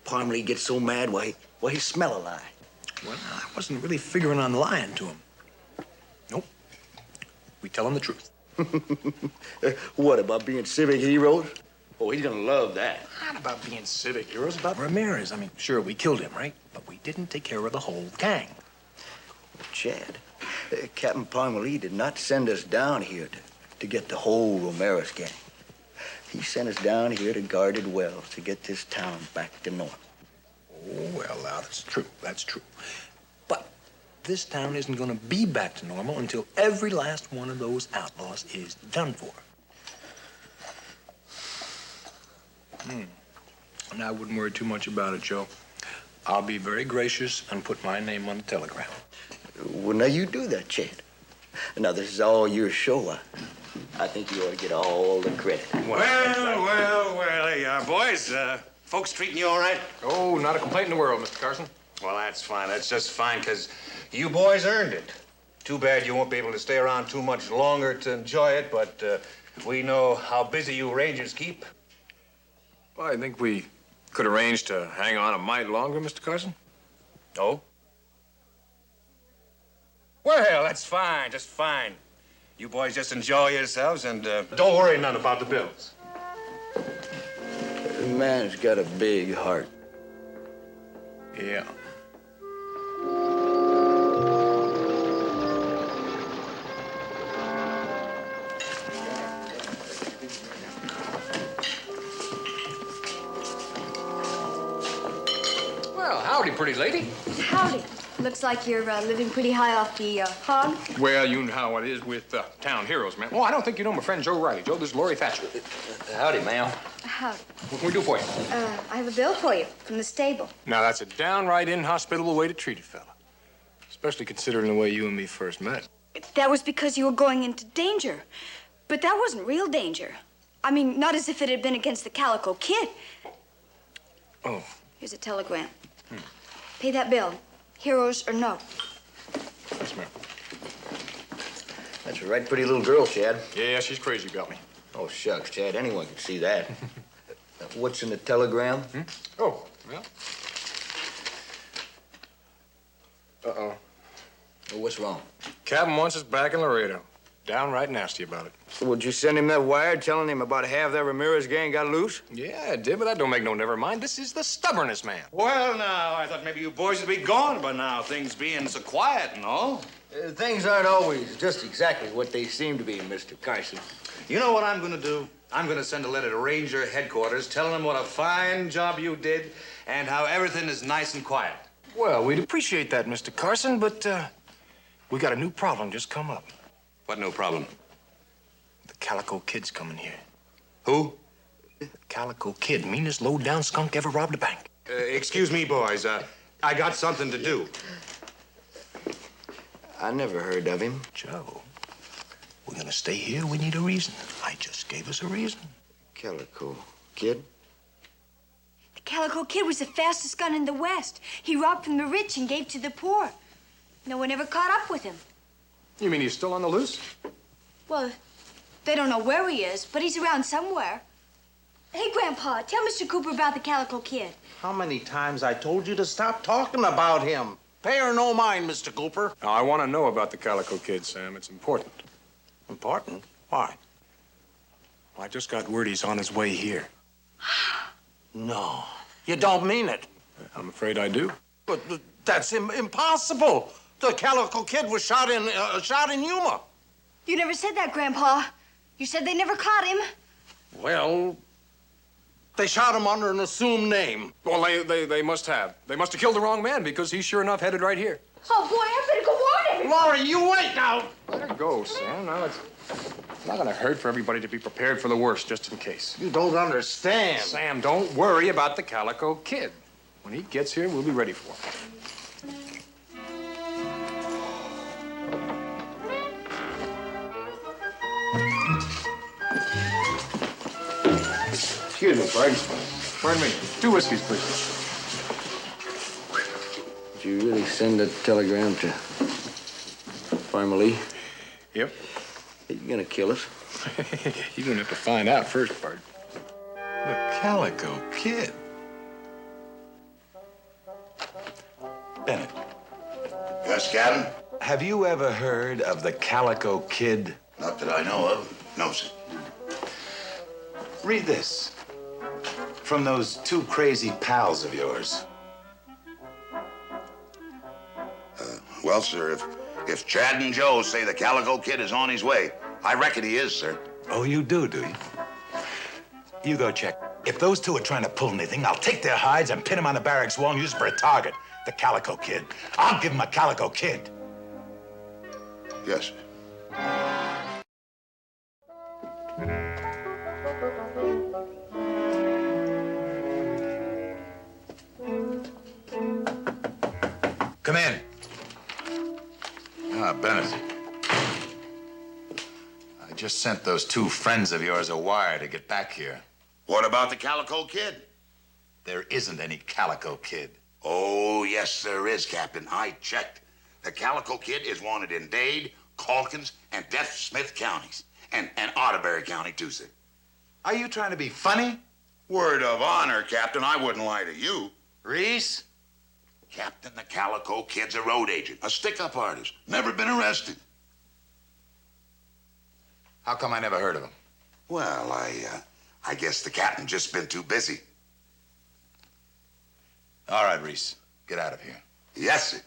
Parmalee gets so mad, why he smell a lie. Well, I wasn't really figuring on lying to him. Nope. We tell him the truth. What, about being civic heroes? Oh, he's gonna love that. Not about being civic heroes, about Ramirez. I mean, sure, we killed him, right? But we didn't take care of the whole gang. Chad, Captain Parmalee did not send us down here to get the whole Ramirez gang. He sent us down here to guarded wells to get this town back to normal. Oh, well, now, that's true. That's true. But this town isn't going to be back to normal until every last one of those outlaws is done for. And I wouldn't worry too much about it, Joe. I'll be very gracious and put my name on the telegram. Well, now you do that, Chad. Now, this is all your show. I think you ought to get all the credit. Well, there you are, boys. Folks treating you all right? Oh, not a complaint in the world, Mr. Carson. Well, that's fine. That's just fine, because you boys earned it. Too bad you won't be able to stay around too much longer to enjoy it, but we know how busy you Rangers keep. Well, I think we could arrange to hang on a mite longer, Mr. Carson. Oh? Well, that's fine, just fine. You boys just enjoy yourselves and don't worry none about the bills. The man's got a big heart. Yeah. Well, howdy, pretty lady. Howdy. Looks like you're living pretty high off the hog. Well, you know how it is with town heroes, man. Well, I don't think you know my friend Joe Riley. Joe, this is Lori Thatcher. Howdy, ma'am. Howdy. What can we do for you? I have a bill for you from the stable. Now, that's a downright inhospitable way to treat a fella. Especially considering the way you and me first met. That was because you were going into danger. But that wasn't real danger. I mean, not as if it had been against the Calico Kid. Oh. Here's a telegram. Pay that bill. Heroes or no. Yes, ma'am. That's a right pretty little girl, Chad. Yeah, she's crazy about me. Oh, shucks, Chad. Anyone can see that. What's in the telegram? Oh, well. Uh-oh. Well, what's wrong? Captain wants us back in Laredo. Downright nasty about it. Would you send him that wire telling him about half that Ramirez gang got loose? Yeah, I did, but that don't make no never mind. This is the stubbornest man. Well, now, I thought maybe you boys would be gone by now, things being so quiet and all. Things aren't always just exactly what they seem to be, Mr. Carson. You know what I'm going to do? I'm going to send a letter to Ranger headquarters telling them what a fine job you did and how everything is nice and quiet. Well, we'd appreciate that, Mr. Carson, but we got a new problem just come up. What new problem? The Calico Kid's coming here. Who? The Calico Kid, meanest low-down skunk ever robbed a bank. Excuse me, boys. I got something to do. I never heard of him. Joe, we're gonna stay here. We need a reason. I just gave us a reason. Calico Kid? The Calico Kid was the fastest gun in the West. He robbed from the rich and gave to the poor. No one ever caught up with him. You mean he's still on the loose? Well, they don't know where he is, but he's around somewhere. Hey, Grandpa, tell Mr. Cooper about the Calico Kid. How many times I told you to stop talking about him? Pay her no mind, Mr. Cooper. Now, I want to know about the Calico Kid, Sam. It's important. Important? Why? Well, I just got word he's on his way here. No, you don't mean it. I'm afraid I do. But that's impossible. The Calico Kid was shot in Yuma. You never said that, Grandpa. You said they never caught him. Well, they shot him under an assumed name. Well, they must have. They must have killed the wrong man because he's sure enough headed right here. Oh, boy, I better go warn him. Laurie, you wait now. Let her go, Sam. Now, it's not going to hurt for everybody to be prepared for the worst, just in case. You don't understand. Sam, don't worry about the Calico Kid. When he gets here, we'll be ready for him. Excuse me, Pard. Pardon me. 2 whiskeys, please. Did you really send that telegram to Farmer Lee? Yep. Are you gonna kill us? You're gonna have to find out first, Pard. The Calico Kid. Bennett. Yes, Captain? Have you ever heard of the Calico Kid? Not that I know of. No, sir. Read this. From those 2 crazy pals of yours. Well, sir, if Chad and Joe say the Calico Kid is on his way, I reckon he is, sir. Oh, you do you? You go check. If those 2 are trying to pull anything, I'll take their hides and pin them on the barracks wall and use them for a target. The Calico Kid. I'll give him a Calico Kid. Yes, sir. Come in. Ah, Bennett. I just sent those 2 friends of yours a wire to get back here. What about the Calico Kid? There isn't any Calico Kid. Oh, yes, there is, Captain. I checked. The Calico Kid is wanted in Dade, Calkins, and Deaf Smith counties. And Otterbury County, too, sir. Are you trying to be funny? Word of honor, Captain. I wouldn't lie to you. Reese? Captain, the Calico Kid's a road agent, a stick-up artist. Never been arrested. How come I never heard of him? Well, I guess the captain just been too busy. All right, Reese. Get out of here. Yes, sir.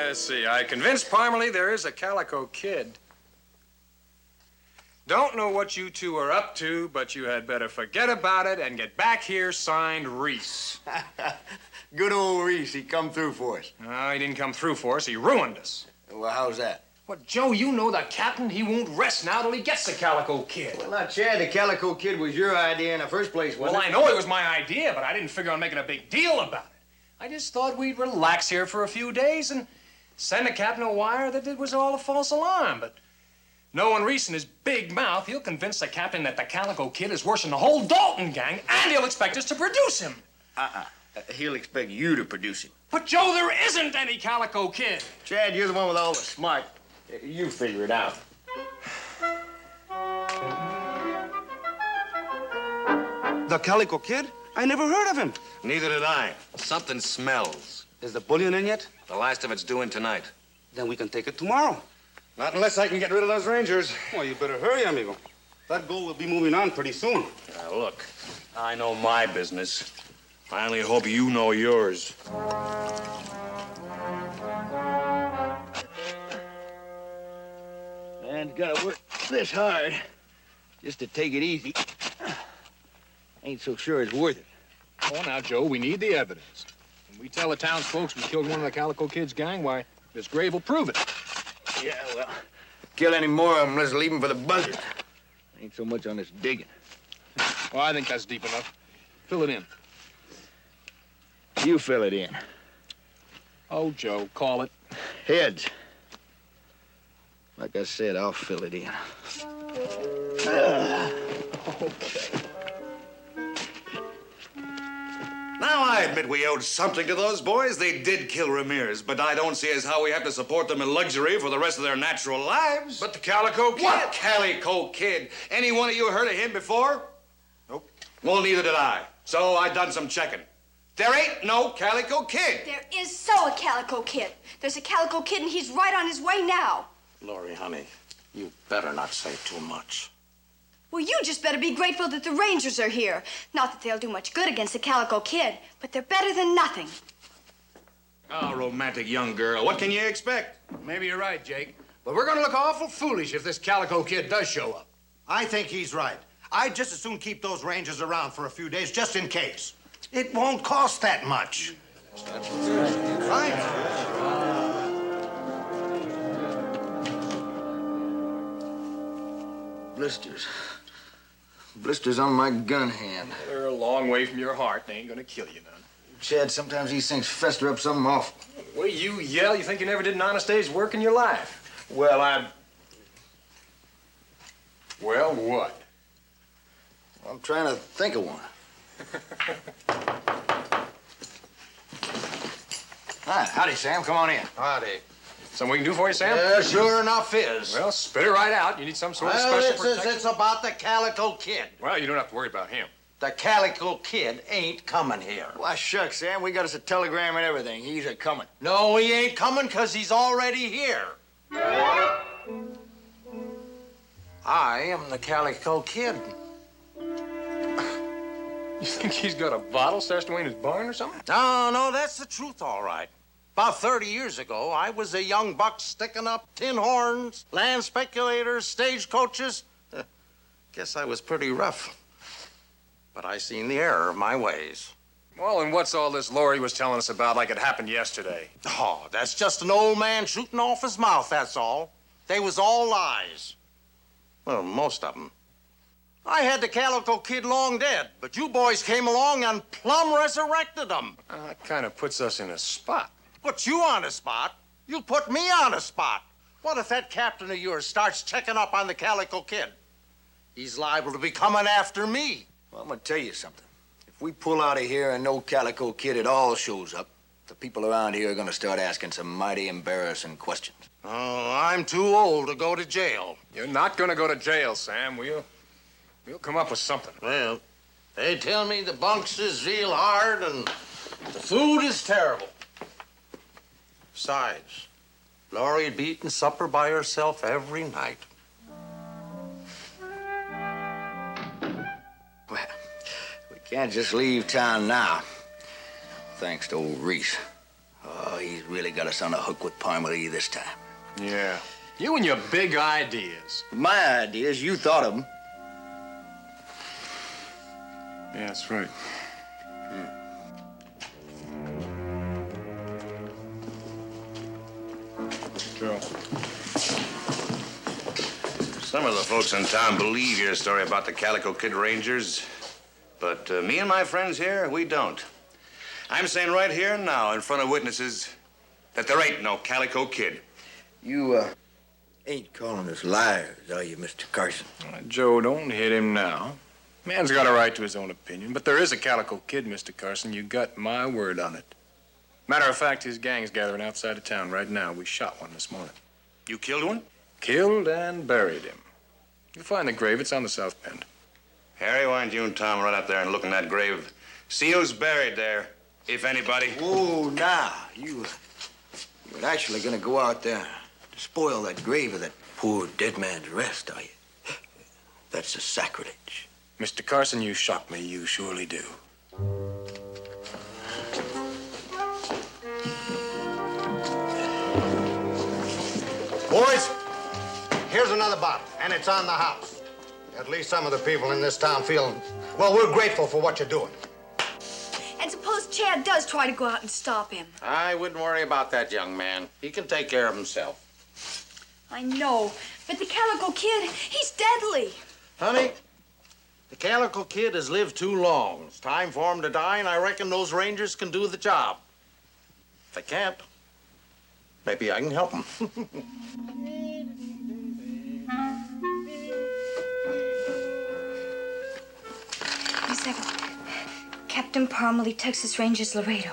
Let's see. I convinced Parmalee there is a Calico Kid. Don't know what you 2 are up to, but you had better forget about it and get back here signed Reese. Good old Reese, he come through for us. No, he didn't come through for us. He ruined us. Well, how's that? Well, Joe, you know the captain. He won't rest now till he gets the Calico Kid. Well, now, Chad, the Calico Kid was your idea in the first place, wasn't Well, I know it was my idea, but I didn't figure on making a big deal about it. I just thought we'd relax here for a few days and send the captain a wire that it was all a false alarm, but knowing Reese and his big mouth, he'll convince the captain that the Calico Kid is worse than the whole Dalton gang, and he'll expect us to produce him. He'll expect you to produce him. But, Joe, there isn't any Calico Kid. Chad, you're the one with all the smart. You figure it out. The Calico Kid? I never heard of him. Neither did I. Something smells. Is the bullion in yet? The last of it's due in tonight. Then we can take it tomorrow. Not unless I can get rid of those Rangers. Well, you better hurry, amigo. That gold will be moving on pretty soon. Now, look, I know my business. I only hope you know yours. Man's gotta work this hard just to take it easy. Ain't so sure it's worth it. Oh, now, Joe, we need the evidence. When we tell the townsfolk we killed one of the Calico Kid's gang, why, this grave will prove it. Yeah, well, kill any more of them, let's leave them for the buzzards. Ain't so much on this digging. Well, I think that's deep enough. Fill it in. You fill it in. Oh, Joe, call it. Heads. Like I said, I'll fill it in. Okay. Now, I admit we owed something to those boys. They did kill Ramirez, but I don't see as how we have to support them in luxury for the rest of their natural lives. But the Calico Kid? What Calico Kid? Any one of you heard of him before? Nope. Well, neither did I. So I done some checking. There ain't no Calico Kid. There is so a Calico Kid. There's a Calico Kid, and he's right on his way now. Laurie, honey, you better not say too much. Well, you just better be grateful that the Rangers are here. Not that they'll do much good against the Calico Kid, but they're better than nothing. Oh, romantic young girl. What can you expect? Maybe you're right, Jake. But we're gonna look awful foolish if this Calico Kid does show up. I think he's right. I'd just as soon keep those Rangers around for a few days, just in case. It won't cost that much. Right? Blisters. blisters on my gun hand. They're a long way from your heart. They ain't gonna kill you none. Chad, sometimes these things fester up something awful. The way you yell, you think you never did an honest day's work in your life. Well, Well, what? I'm trying to think of one. Hi, howdy, Sam. Come on in. Howdy. Something we can do for you, Sam? Yeah, sure enough is. Well, spit it right out. You need some sort of special protection. It's about the Calico Kid. Well, you don't have to worry about him. The Calico Kid ain't coming here. Why, shucks, Sam. We got us a telegram and everything. He's a-coming. No, he ain't coming because he's already here. I am the Calico Kid. You think he's got a bottle stashed away in his barn or something? No, that's the truth, all right. About 30 years ago, I was a young buck sticking up tin horns, land speculators, stagecoaches. Guess I was pretty rough. But I seen the error of my ways. Well, and what's all this Laurie was telling us about like it happened yesterday? Oh, that's just an old man shooting off his mouth, that's all. They was all lies. Well, most of them. I had the Calico Kid long dead, but you boys came along and plumb resurrected him. That kind of puts us in a spot. Put you on a spot? You put me on a spot. What if that captain of yours starts checking up on the Calico Kid? He's liable to be coming after me. Well, I'm gonna tell you something. If we pull out of here and no Calico Kid at all shows up, the people around here are gonna start asking some mighty embarrassing questions. Oh, I'm too old to go to jail. You're not gonna go to jail, Sam. We'll come up with something. Well, they tell me the bunks is real hard and the food is terrible. Besides, Laurie'd be eating supper by herself every night. Well, we can't just leave town now. Thanks to old Reese. Oh, he's really got us on the hook with Parmalee this time. Yeah. You and your big ideas. My ideas, you thought of them. Yeah, that's right. Joe. Some of the folks in town believe your story about the Calico Kid Rangers, but me and my friends here, we don't. I'm saying right here and now, in front of witnesses, that there ain't no Calico Kid. You, ain't calling us liars, are you, Mr. Carson? Joe, don't hit him now. Man's got a right to his own opinion, but there is a Calico Kid, Mr. Carson. You got my word on it. Matter of fact, his gang's gathering outside of town right now. We shot one this morning. You killed one? Killed and buried him. You'll find the grave. It's on the south bend. Harry, why don't you and Tom run out there and look in that grave? See who's buried there, if anybody. Whoa, now, you're actually gonna go out there to spoil that grave of that poor dead man's rest, are you? That's a sacrilege. Mr. Carson, you shock me. You surely do. Boys, here's another bottle, and it's on the house. At least some of the people in this town feel, well, we're grateful for what you're doing. And suppose Chad does try to go out and stop him. I wouldn't worry about that young man. He can take care of himself. I know, but the Calico Kid, he's deadly. Honey, the Calico Kid has lived too long. It's time for him to die, and I reckon those Rangers can do the job. If they can't, maybe I can help them. Wait a second. Captain Parmalee, Texas Rangers, Laredo.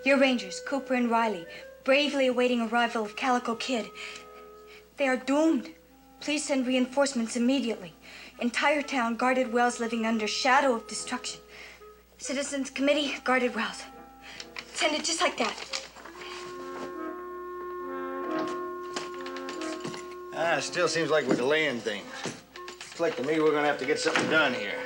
Your Rangers, Cooper and Riley, bravely awaiting arrival of Calico Kid. They are doomed. Please send reinforcements immediately. Entire town guarded wells living under shadow of destruction. Citizens Committee, guarded wells. Send it just like that. It still seems like we're delaying things. Looks like to me we're gonna have to get something done here.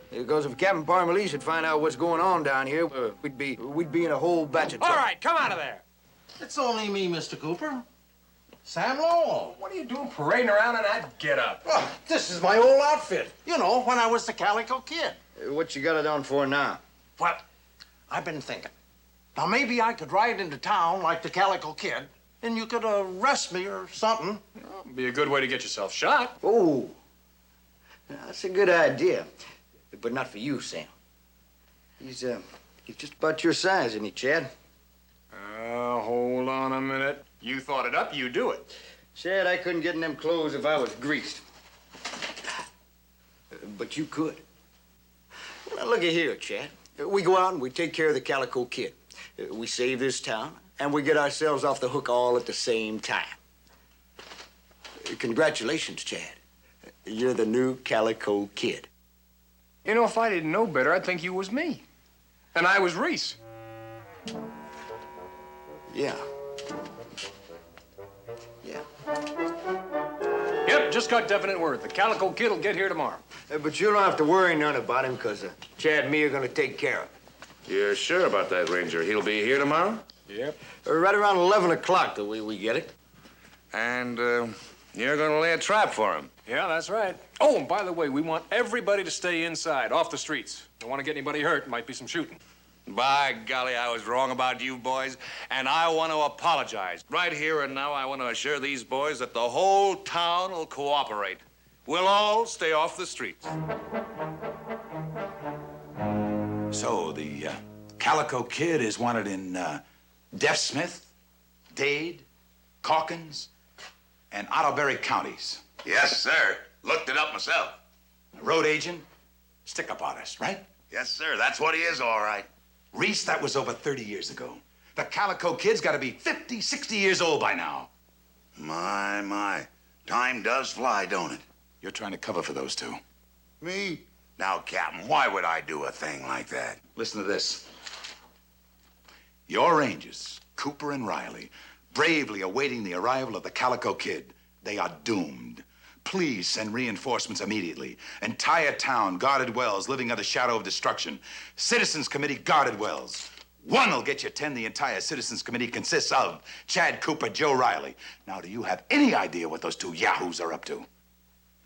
Because if Captain Parmalee should find out what's going on down here, we'd be in a whole batch of trouble. All right, come out of there. It's only me, Mr. Cooper. Sam Lowell. What are you doing parading around in that get-up? Oh, this is my old outfit. You know, when I was the Calico Kid. What you got it on for now? Well, I've been thinking. Now, maybe I could ride into town like the Calico Kid and you could arrest me or something. Be a good way to get yourself shot. Oh, that's a good idea. But not for you, Sam. He's just about your size, isn't he, Chad? Hold on a minute. You thought it up, you do it. Chad, I couldn't get in them clothes if I was greased. But you could. Now, look at here, Chad. We go out and we take care of the Calico Kid. We save this town, and we get ourselves off the hook all at the same time. Congratulations, Chad. You're the new Calico Kid. You know, if I didn't know better, I'd think you was me. And I was Reese. Yeah. Yep, just got definite word. The Calico Kid will get here tomorrow. But you don't have to worry none about him, because Chad and me are going to take care of him. You're sure about that, Ranger? He'll be here tomorrow? Yep. Right around 11 o'clock, the way we get it. And you're going to lay a trap for him? Yeah, that's right. Oh, and by the way, we want everybody to stay inside, off the streets. Don't want to get anybody hurt. Might be some shooting. By golly, I was wrong about you boys, and I want to apologize. Right here and now, I want to assure these boys that the whole town will cooperate. We'll all stay off the streets. So, the Calico Kid is wanted in Deaf Smith, Dade, Calkins, and Ottoberry counties. Yes, sir. Looked it up myself. Road agent, stick-up artist, right? Yes, sir. That's what he is, all right. Reese, that was over 30 years ago. The Calico Kid's got to be 50, 60 years old by now. My. Time does fly, don't it? You're trying to cover for those two. Me? Now, Captain, why would I do a thing like that? Listen to this. Your Rangers, Cooper and Riley, bravely awaiting the arrival of the Calico Kid. They are doomed. Please send reinforcements immediately. Entire town guarded wells living under shadow of destruction. Citizens Committee guarded wells. One will get you 10. The entire Citizens Committee consists of Chad Cooper, Joe Riley. Now, do you have any idea what those two yahoos are up to?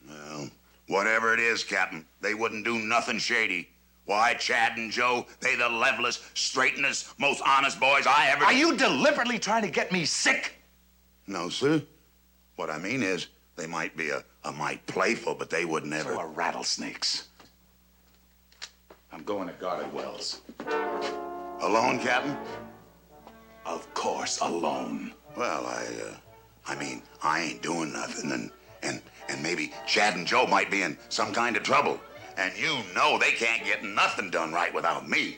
Well, whatever it is, Captain, they wouldn't do nothing shady. Why, Chad and Joe, they the levelest, straightenest, most honest boys I ever... Are you deliberately trying to get me sick? No, sir. What I mean is, they might be a mite playful, but they would never... So are rattlesnakes. I'm going to guarded wells. Alone, Captain? Of course, alone. Well, I mean, I ain't doing nothing, and maybe Chad and Joe might be in some kind of trouble. And you know they can't get nothing done right without me.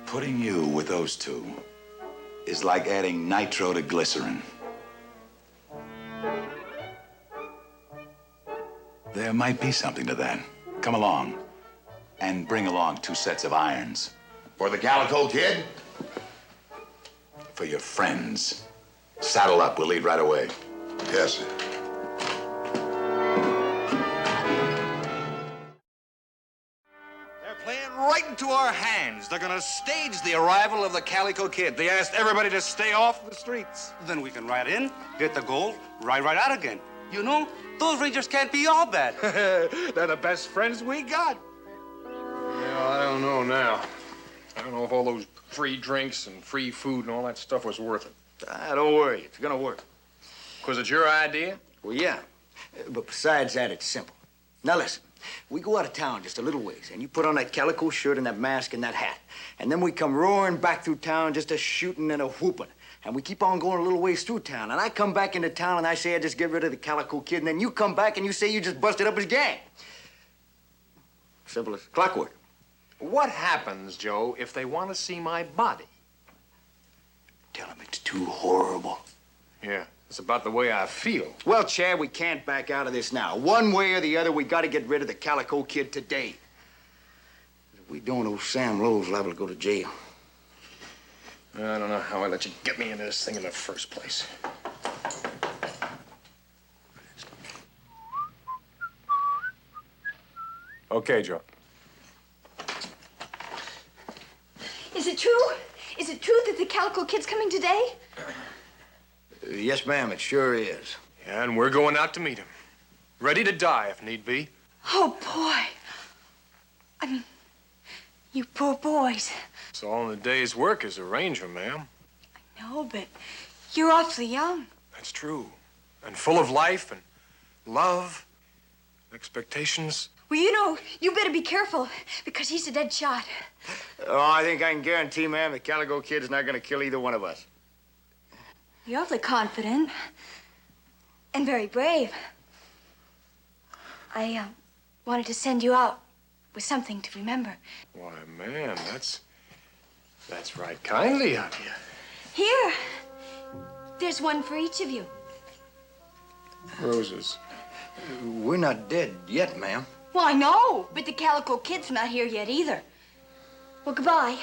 Putting you with those two is like adding nitro to glycerin. There might be something to that. Come along and bring along 2 sets of irons. For the Calico Kid? For your friends. Saddle up. We'll leave right away. Yes, sir. They're playing right into our hands. They're gonna stage the arrival of the Calico Kid. They asked everybody to stay off the streets. Then we can ride in, get the gold, ride right out again. You know, those Rangers can't be all bad. They're the best friends we got. Well, I don't know now. I don't know if all those free drinks and free food and all that stuff was worth it. Don't worry, it's gonna work. 'Cause it's your idea? Well, yeah. But besides that, it's simple. Now listen, we go out of town just a little ways, and you put on that calico shirt and that mask and that hat. And then we come roaring back through town just a shooting and a whooping. And we keep on going a little ways through town. And I come back into town and I say I just get rid of the Calico Kid. And then you come back and you say you just busted up his gang. Simple as clockwork. What happens, Joe, if they want to see my body? Tell him it's too horrible. Yeah, it's about the way I feel. Well, Chad, we can't back out of this now. One way or the other, we got to get rid of the Calico Kid today. If we don't, old Sam Lowe's liable to go to jail. I don't know how I let you get me into this thing in the first place. Okay, Joe. Is it true? Is it true that the Calico Kid's coming today? Yes, ma'am, it sure is. Yeah, and we're going out to meet him. Ready to die if need be. Oh, boy. I mean, you poor boys. It's all in the day's work as a ranger, ma'am. No, but you're awfully young. That's true. And full of life and love, expectations. Well, you know, you better be careful because he's a dead shot. Oh, I think I can guarantee, ma'am, the Calico Kid is not going to kill either one of us. You're awfully confident and very brave. I wanted to send you out with something to remember. Why, man, that's right kindly of you. Here, there's one for each of you. Roses. We're not dead yet, ma'am. Well, I know, but the Calico Kid's not here yet either. Well, goodbye.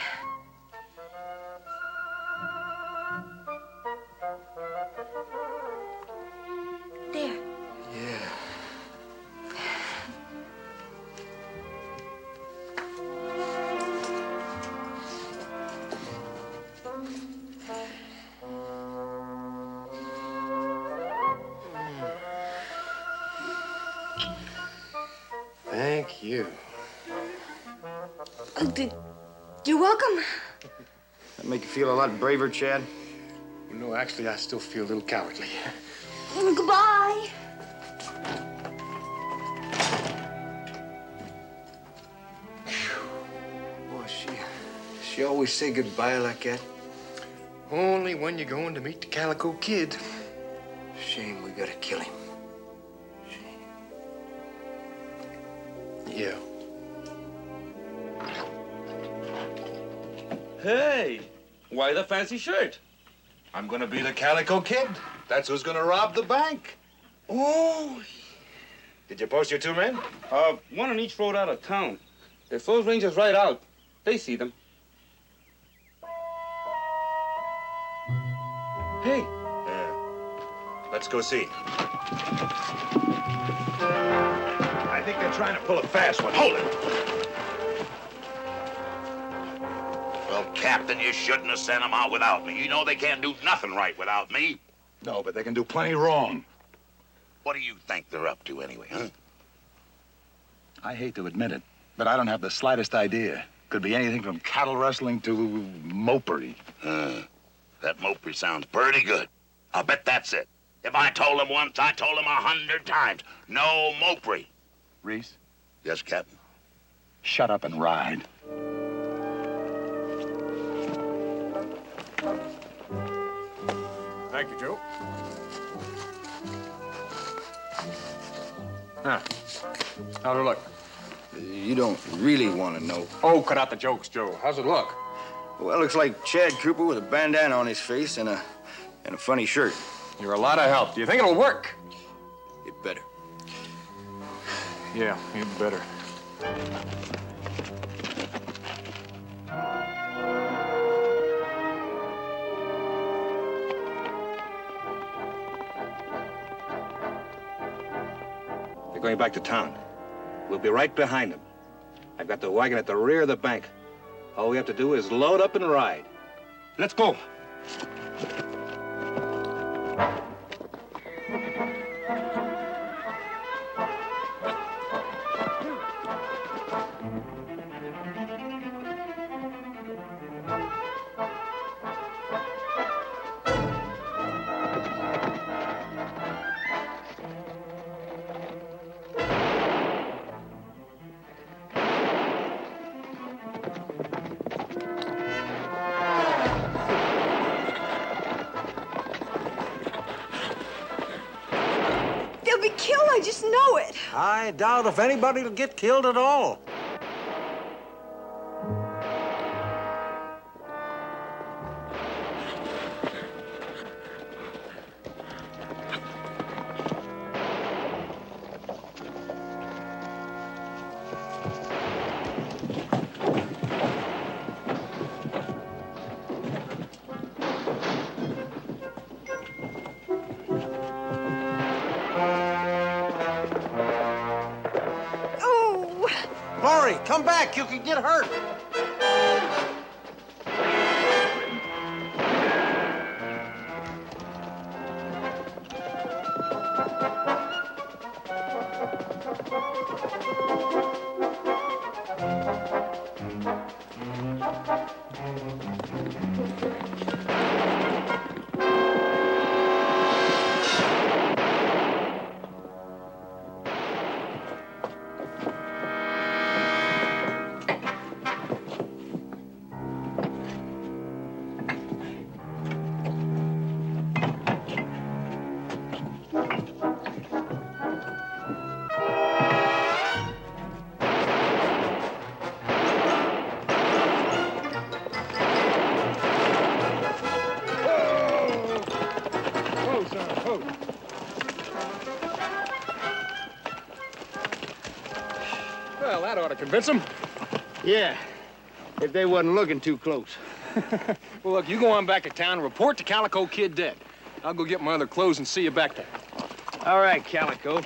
There. Yeah. Thank you. You're welcome. That make you feel a lot braver, Chad? No, actually, I still feel a little cowardly. Goodbye. Boy, she always say goodbye like that. Only when you're going to meet the Calico Kid. Shame we gotta kill him. Yeah. Hey, why the fancy shirt? I'm gonna be the Calico Kid. That's who's gonna rob the bank. Oh. Did you post your 2 men? One on each road out of town. If those rangers ride out, they see them. Hey. Yeah. Let's go see. I think they're trying to pull a fast one. Hold it! Well, Captain, you shouldn't have sent them out without me. You know they can't do nothing right without me. No, but they can do plenty wrong. What do you think they're up to anyway, huh? I hate to admit it, but I don't have the slightest idea. Could be anything from cattle rustling to mopery. That mopery sounds pretty good. I'll bet that's it. If I told them once, I told them 100 times. No mopery. Reese? Yes, Captain? Shut up and ride. Thank you, Joe. Huh. How's it look? You don't really want to know. Oh, cut out the jokes, Joe. How's it look? Well, it looks like Chad Cooper with a bandana on his face and a funny shirt. You're a lot of help. Do you think it'll work? It better. Yeah, you better. They're going back to town. We'll be right behind them. I've got the wagon at the rear of the bank. All we have to do is load up and ride. Let's go. They'll be killed, I just know it. I doubt if anybody will get killed at all. Lori, come back. You could get hurt. Convince them? Yeah, if they wasn't looking too close. Well, look, you go on back to town and report the Calico Kid dead. I'll go get my other clothes and see you back there. All right, Calico.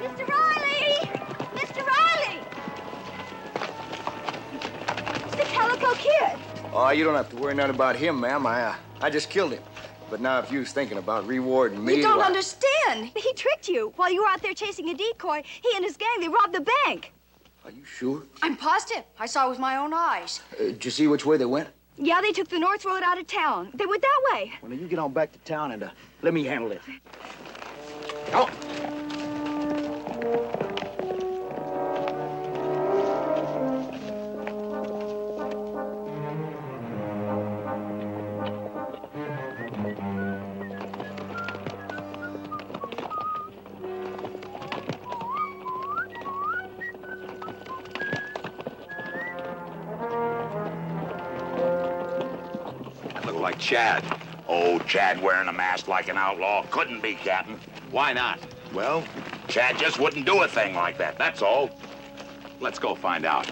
Mr. Riley! Mr. Riley! It's the Calico Kid. Oh, you don't have to worry none about him, ma'am. I just killed him. But now if you was thinking about rewarding me... You don't why- understand. He tricked you. While you were out there chasing a decoy, he and his gang, they robbed the bank. Are you sure? I'm positive. I saw it with my own eyes. Did you see which way they went? Yeah, they took the north road out of town. They went that way. Well, now you get on back to town and let me handle it. Oh. Look like Chad. Oh, Chad wearing a mask like an outlaw. Couldn't be, Captain. Why not? Well, Chad just wouldn't do a thing like that, that's all. Let's go find out.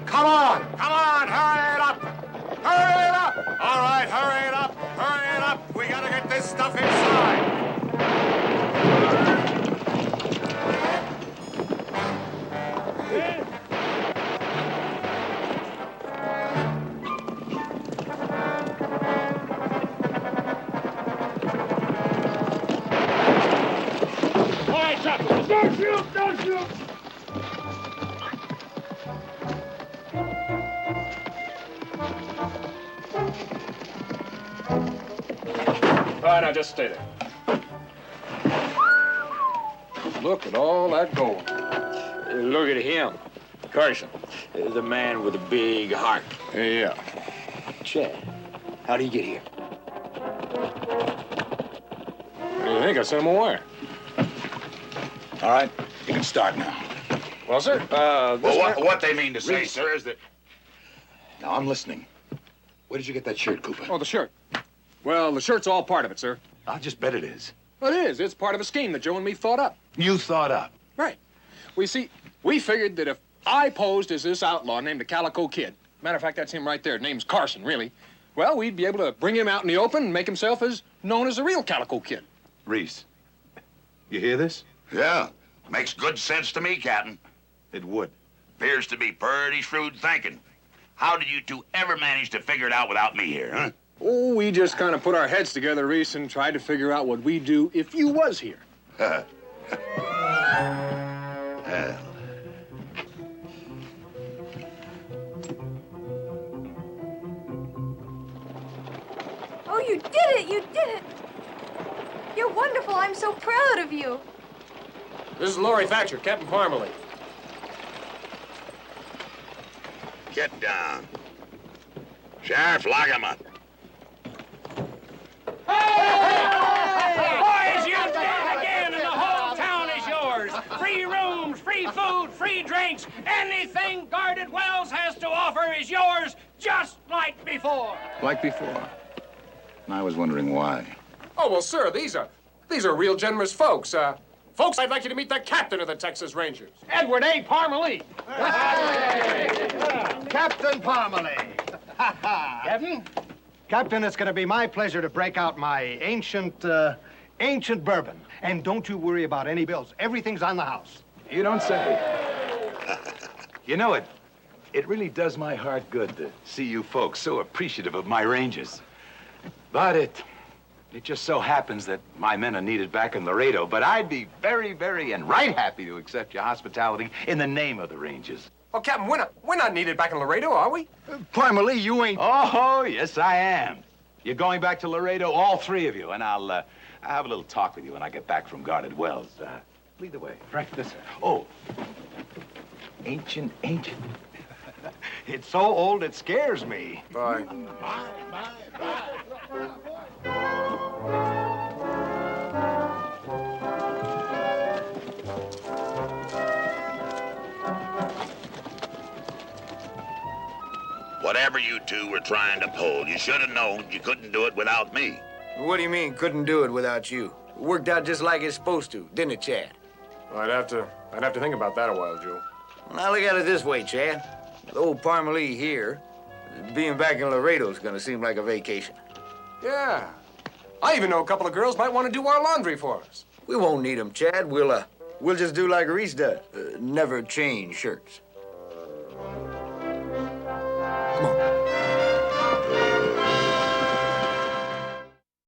Come on! Come on! Hurry it up! Hurry it up! All right, hurry it up! Hurry it up! We gotta get this stuff inside! All right, Chuckles, don't shoot! Don't shoot! All right, now just stay there. Look at all that gold. Look at him. Carson, the man with a big heart. Yeah. Chad, how'd he get here? What do you think? I sent him a wire. All right, you can start now. Well, sir, Well, what they mean to say, sir, is that... Now, I'm listening. Where did you get that shirt, Cooper? Oh, the shirt. Well, the shirt's all part of it, sir. I'll just bet it is. Well, it is. It's part of a scheme that Joe and me thought up. You thought up? Right. We see, we figured that if I posed as this outlaw named the Calico Kid, matter of fact, that's him right there. Name's Carson, really. Well, we'd be able to bring him out in the open and make himself as known as the real Calico Kid. Reese, you hear this? Yeah, makes good sense to me, Captain. It would. Appears to be pretty shrewd thinking. How did you two ever manage to figure it out without me here, huh? Oh, we just kind of put our heads together, Reese, and tried to figure out what we'd do if you was here. Well, Oh, you did it! You did it! You're wonderful. I'm so proud of you. This is Laurie Thatcher, Captain Parmalee. get down. Sheriff, lock him up. Boys, you did it again, and the whole town is yours. Free rooms, free food, free drinks. Anything Guarded Wells has to offer is yours, just like before. Like before. And I was wondering why. Oh, well, sir, these are real generous folks. Folks, I'd like you to meet the captain of the Texas Rangers, Edward A. Parmalee. Captain Parmalee. Captain? Captain, it's going to be my pleasure to break out my ancient bourbon. And don't you worry about any bills. Everything's on the house. You don't say. You know, it really does my heart good to see you folks so appreciative of my Rangers. But It just so happens that my men are needed back in Laredo, but I'd be very, very and right happy to accept your hospitality in the name of the Rangers. Oh, Captain, we're not needed back in Laredo, are we? Parmalee, you ain't... Oh, yes, I am. You're going back to Laredo, all three of you, and I'll have a little talk with you when I get back from Guarded Wells. Lead the way. Right this way. Oh, ancient. It's so old it scares me. Bye. Whatever you two were trying to pull, you should have known you couldn't do it without me. What do you mean, couldn't do it without you? It worked out just like it's supposed to, didn't it, Chad? Well, I'd have to think about that a while, Joe. Now, look at it this way, Chad. With old Parmalee here, being back in Laredo is gonna seem like a vacation. Yeah. I even know a couple of girls might want to do our laundry for us. We won't need them, Chad. We'll just do like Reese does. Never change shirts.